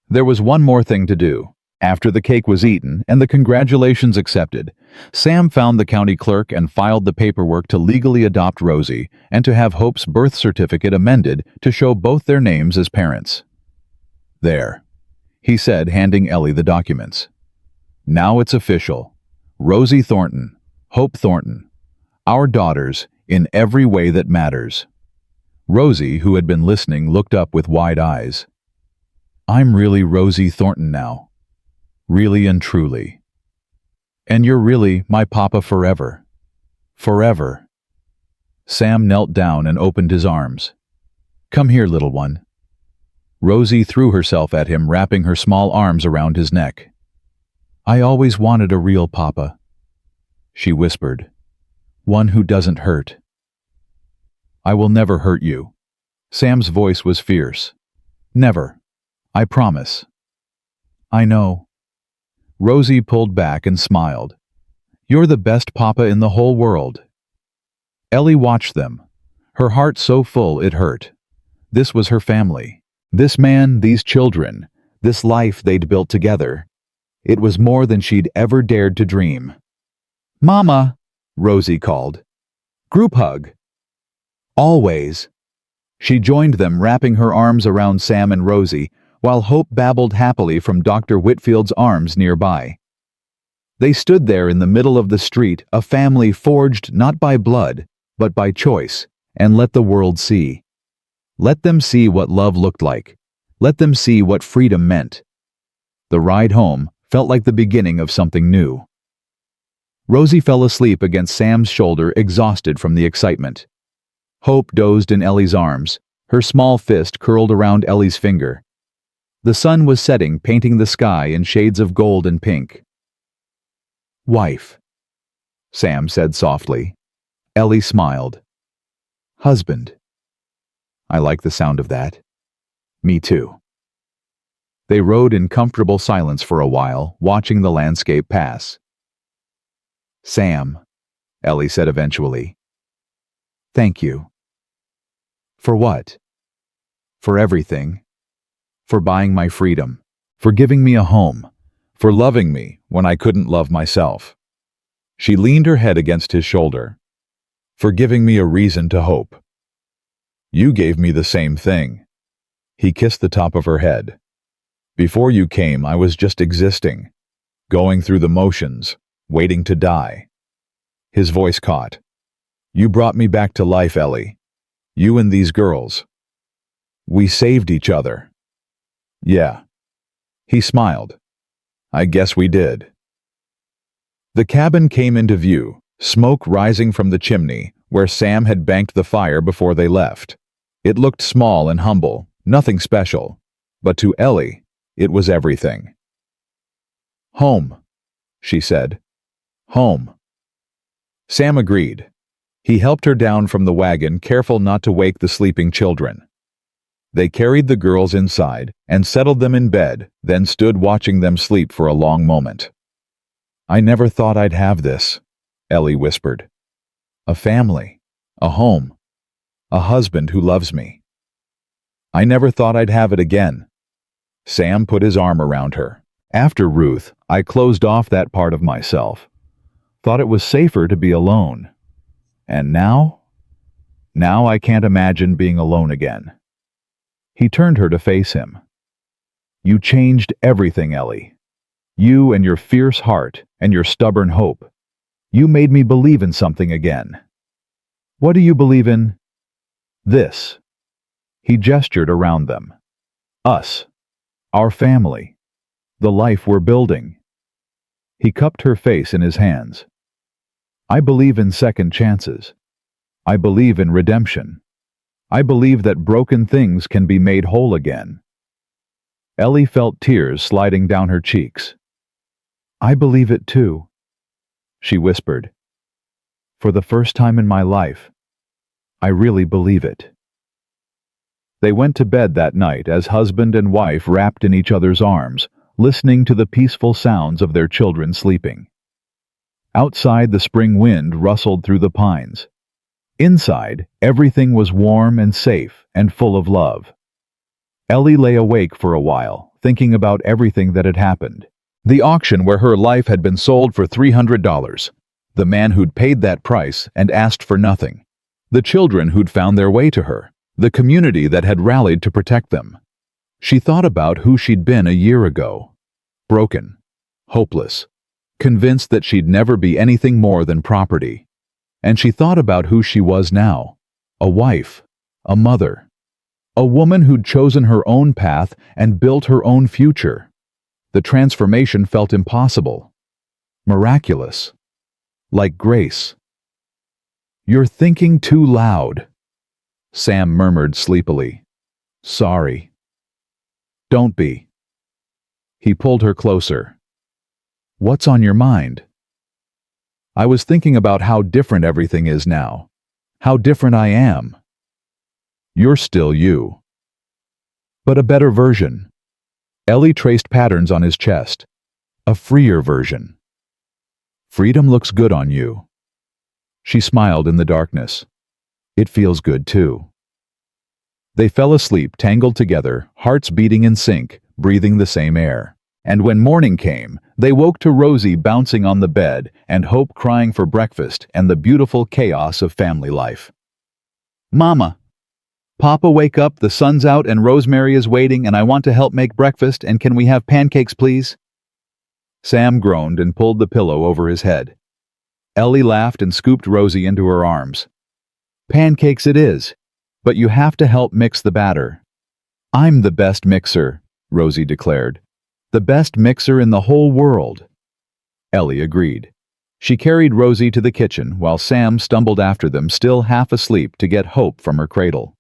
There was one more thing to do. After the cake was eaten and the congratulations accepted, Sam found the county clerk and filed the paperwork to legally adopt Rosie and to have Hope's birth certificate amended to show both their names as parents. "There," he said, handing Ellie the documents. "Now it's official. Rosie Thornton, Hope Thornton, our daughters in every way that matters." Rosie, who had been listening, looked up with wide eyes. "I'm really Rosie Thornton now. Really and truly. And you're really my papa forever. Forever." Sam knelt down and opened his arms. "Come here, little one." Rosie threw herself at him, wrapping her small arms around his neck. "I always wanted a real papa," she whispered. "One who doesn't hurt." "I will never hurt you." Sam's voice was fierce. "Never. I promise." "I know." Rosie pulled back and smiled. "You're the best papa in the whole world." Ellie watched them, her heart so full it hurt. This was her family. This man, these children, this life they'd built together. It was more than she'd ever dared to dream. "Mama," Rosie called. "Group hug." "Always." She joined them, wrapping her arms around Sam and Rosie, while Hope babbled happily from Dr. Whitfield's arms nearby. They stood there in the middle of the street, a family forged not by blood, but by choice, and let the world see. Let them see what love looked like. Let them see what freedom meant. The ride home felt like the beginning of something new. Rosie fell asleep against Sam's shoulder, exhausted from the excitement. Hope dozed in Ellie's arms, her small fist curled around Ellie's finger. The sun was setting, painting the sky in shades of gold and pink. "Wife," Sam said softly. Ellie smiled. "Husband." "I like the sound of that." "Me too." They rode in comfortable silence for a while, watching the landscape pass. "Sam," Ellie said eventually. "Thank you." "For what?" "For everything. For buying my freedom. For giving me a home. For loving me when I couldn't love myself." She leaned her head against his shoulder. "For giving me a reason to hope." "You gave me the same thing." He kissed the top of her head. "Before you came, I was just existing, going through the motions, waiting to die." His voice caught. "You brought me back to life, Ellie. You and these girls. We saved each other." "Yeah." He smiled. "I guess we did." The cabin came into view, smoke rising from the chimney, where Sam had banked the fire before they left. It looked small and humble, nothing special, but to Ellie, it was everything. "Home," she said. "Home." Sam agreed. He helped her down from the wagon, careful not to wake the sleeping children. They carried the girls inside and settled them in bed, then stood watching them sleep for a long moment. "I never thought I'd have this," Ellie whispered. "A family, a home, a husband who loves me. I never thought I'd have it again." Sam put his arm around her. "After Ruth, I closed off that part of myself. Thought it was safer to be alone. And now? Now I can't imagine being alone again." He turned her to face him. "You changed everything, Ellie. You and your fierce heart and your stubborn hope. You made me believe in something again." "What do you believe in?" "This." He gestured around them. "Us. Our family. The life we're building." He cupped her face in his hands. "I believe in second chances. I believe in redemption. I believe that broken things can be made whole again." Ellie felt tears sliding down her cheeks. "I believe it too," she whispered. "For the first time in my life, I really believe it." They went to bed that night as husband and wife wrapped in each other's arms, listening to the peaceful sounds of their children sleeping. Outside, the spring wind rustled through the pines. Inside, everything was warm and safe and full of love. Ellie lay awake for a while, thinking about everything that had happened. The auction where her life had been sold for $300. The man who'd paid that price and asked for nothing. The children who'd found their way to her. The community that had rallied to protect them. She thought about who she'd been a year ago. Broken. Hopeless. Convinced that she'd never be anything more than property. And she thought about who she was now. A wife. A mother. A woman who'd chosen her own path and built her own future. The transformation felt impossible. Miraculous. Like grace. "You're thinking too loud," Sam murmured sleepily. "Sorry." "Don't be." He pulled her closer. "What's on your mind?" "I was thinking about how different everything is now. How different I am." "You're still you." "But a better version." Ellie traced patterns on his chest. "A freer version." "Freedom looks good on you." She smiled in the darkness. "It feels good too." They fell asleep tangled together, hearts beating in sync, breathing the same air. And when morning came, they woke to Rosie bouncing on the bed and Hope crying for breakfast and the beautiful chaos of family life. "Mama! Papa, wake up, the sun's out and Rosemary is waiting and I want to help make breakfast and can we have pancakes please?" Sam groaned and pulled the pillow over his head. Ellie laughed and scooped Rosie into her arms. "Pancakes it is, but you have to help mix the batter." "I'm the best mixer," Rosie declared. "The best mixer in the whole world." Ellie agreed. She carried Rosie to the kitchen while Sam stumbled after them, still half asleep, to get Hope from her cradle.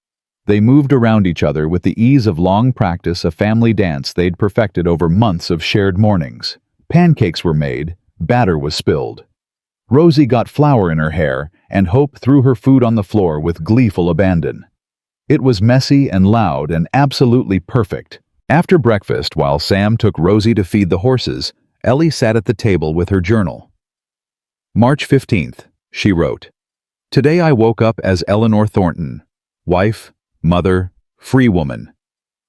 They moved around each other with the ease of long practice, a family dance they'd perfected over months of shared mornings. Pancakes were made, batter was spilled. Rosie got flour in her hair, and Hope threw her food on the floor with gleeful abandon. It was messy and loud and absolutely perfect. After breakfast, while Sam took Rosie to feed the horses, Ellie sat at the table with her journal. March 15th, she wrote, "Today I woke up as Eleanor Thornton, wife, mother, free woman.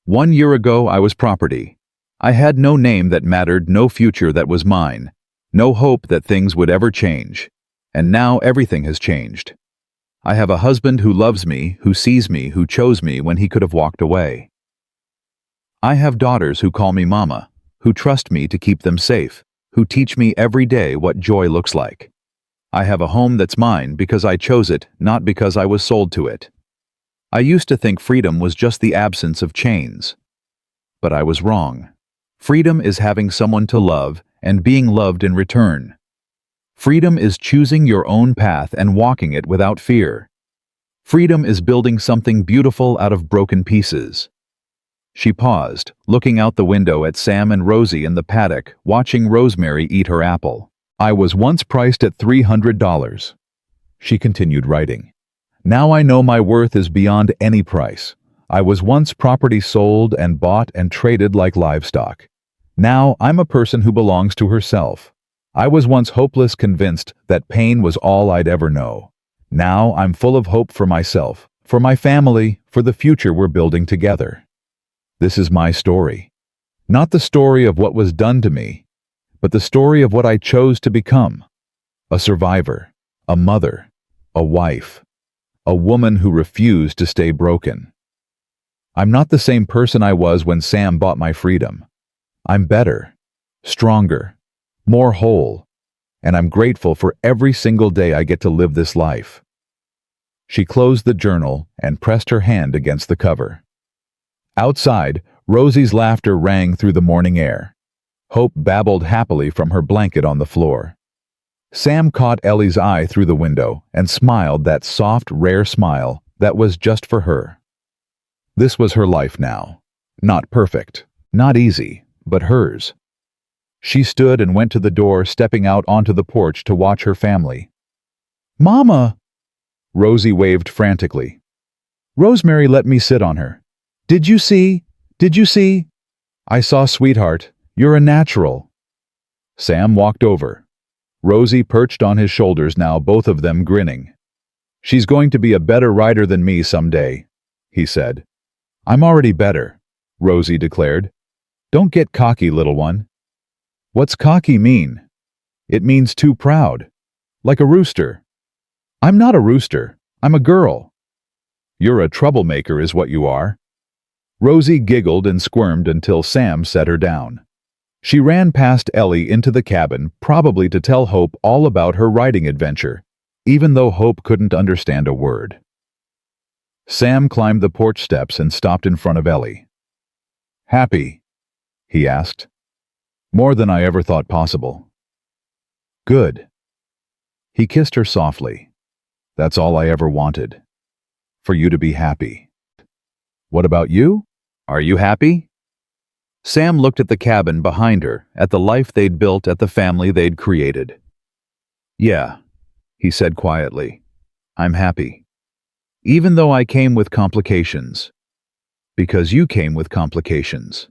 1 year ago I was property. I had no name that mattered, no future that was mine, no hope that things would ever change. And now everything has changed. I have a husband who loves me, who sees me, who chose me when he could have walked away. I have daughters who call me mama, who trust me to keep them safe, who teach me every day what joy looks like. I have a home that's mine because I chose it, not because I was sold to it. I used to think freedom was just the absence of chains. But I was wrong. Freedom is having someone to love and being loved in return. Freedom is choosing your own path and walking it without fear. Freedom is building something beautiful out of broken pieces." She paused, looking out the window at Sam and Rosie in the paddock, watching Rosemary eat her apple. "I was once priced at $300. She continued writing. "Now I know my worth is beyond any price. I was once property sold and bought and traded like livestock. Now I'm a person who belongs to herself. I was once hopeless, convinced that pain was all I'd ever know. Now I'm full of hope for myself, for my family, for the future we're building together. This is my story. Not the story of what was done to me, but the story of what I chose to become. A survivor, a mother, a wife, a woman who refused to stay broken. I'm not the same person I was when Sam bought my freedom. I'm better, stronger, more whole, and I'm grateful for every single day I get to live this life." She closed the journal and pressed her hand against the cover. Outside, Rosie's laughter rang through the morning air. Hope babbled happily from her blanket on the floor. Sam caught Ellie's eye through the window and smiled that soft, rare smile that was just for her. This was her life now. Not perfect, not easy, but hers. She stood and went to the door, stepping out onto the porch to watch her family. "Mama!" Rosie waved frantically. "Rosemary let me sit on her. Did you see? Did you see?" "I saw, sweetheart. You're a natural." Sam walked over. Rosie perched on his shoulders now, both of them grinning. "She's going to be a better rider than me someday," he said. "I'm already better," Rosie declared. "Don't get cocky, little one." "What's cocky mean?" "It means too proud. Like a rooster." "I'm not a rooster. I'm a girl." "You're a troublemaker is what you are." Rosie giggled and squirmed until Sam set her down. She ran past Ellie into the cabin, probably to tell Hope all about her riding adventure, even though Hope couldn't understand a word. Sam climbed the porch steps and stopped in front of Ellie. "Happy?" he asked. "More than I ever thought possible." "Good." He kissed her softly. "That's all I ever wanted. For you to be happy." "What about you? Are you happy?" Sam looked at the cabin behind her, at the life they'd built, at the family they'd created. "Yeah," he said quietly. "I'm happy. Even though I came with complications. Because you came with complications."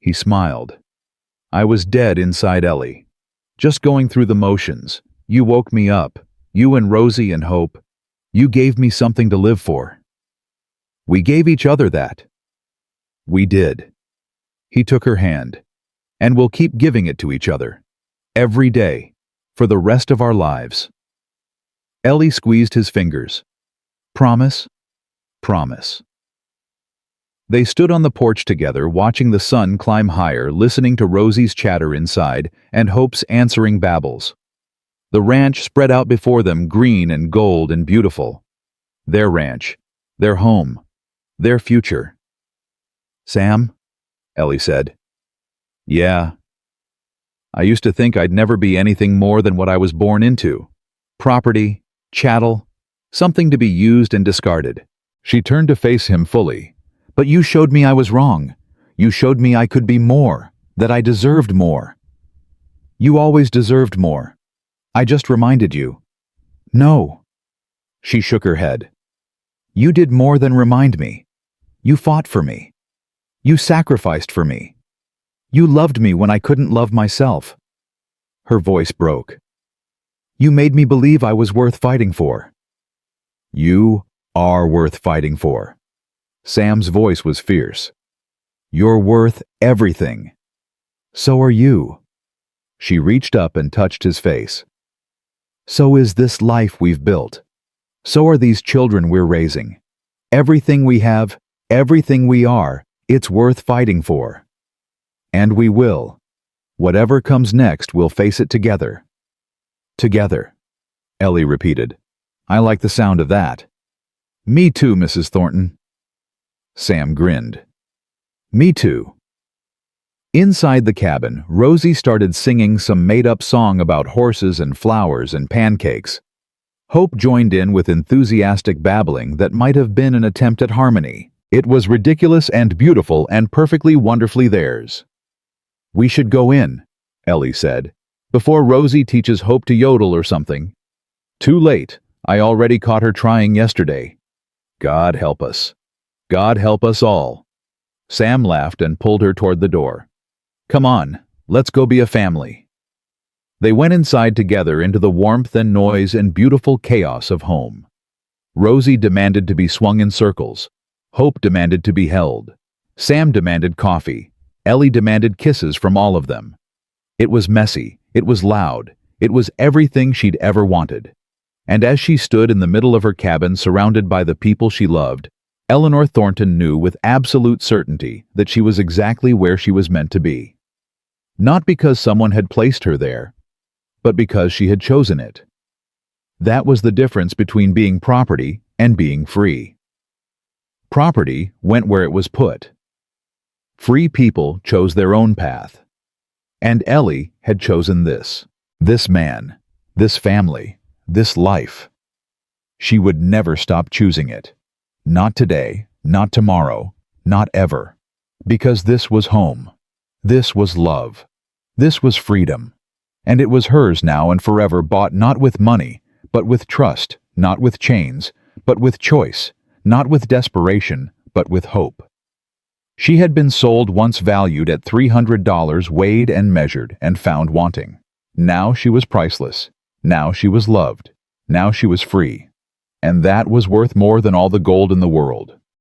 He smiled. "I was dead inside Ellie. Just going through the motions. You woke me up. You and Rosie and Hope. You gave me something to live for. We gave each other that." "We did." He took her hand. "And we'll keep giving it to each other. Every day. For the rest of our lives." Ellie squeezed his fingers. "Promise?" "Promise." They stood on the porch together, watching the sun climb higher, listening to Rosie's chatter inside and Hope's answering babbles. The ranch spread out before them, green and gold and beautiful. Their ranch, their home, their future. "Sam?" Ellie said. "Yeah. I used to think I'd never be anything more than what I was born into. Property, chattel, something to be used and discarded." She turned to face him fully. "But you showed me I was wrong. You showed me I could be more, that I deserved more." "You always deserved more. I just reminded you." "No." She shook her head. "You did more than remind me. You fought for me. You sacrificed for me. You loved me when I couldn't love myself." Her voice broke. "You made me believe I was worth fighting for." "You are worth fighting for." Sam's voice was fierce. "You're worth everything. So are you." She reached up and touched his face. "So is this life we've built. So are these children we're raising. Everything we have, everything we are, it's worth fighting for. And we will. Whatever comes next, we'll face it together." "Together," Ellie repeated. "I like the sound of that." "Me too, Mrs. Thornton." Sam grinned. "Me too." Inside the cabin, Rosie started singing some made-up song about horses and flowers and pancakes. Hope joined in with enthusiastic babbling that might have been an attempt at harmony. It was ridiculous and beautiful and perfectly wonderfully theirs. "We should go in," Ellie said, "before Rosie teaches Hope to yodel or something." "Too late. I already caught her trying yesterday." "God help us. God help us all." Sam laughed and pulled her toward the door. "Come on, let's go be a family." They went inside together into the warmth and noise and beautiful chaos of home. Rosie demanded to be swung in circles. Hope demanded to be held. Sam demanded coffee. Ellie demanded kisses from all of them. It was messy. It was loud. It was everything she'd ever wanted. And as she stood in the middle of her cabin surrounded by the people she loved, Eleanor Thornton knew with absolute certainty that she was exactly where she was meant to be. Not because someone had placed her there, but because she had chosen it. That was the difference between being property and being free. Property went where it was put. Free people chose their own path. And Ellie had chosen this man, this family, this life. She would never stop choosing it. Not today, not tomorrow, not ever. Because this was home. This was love. This was freedom. And it was hers now and forever, bought not with money, but with trust, not with chains, but with choice, not with desperation, but with hope. She had been sold once valued at $300, weighed and measured, and found wanting. Now she was priceless. Now she was loved. Now she was free. And that was worth more than all the gold in the world.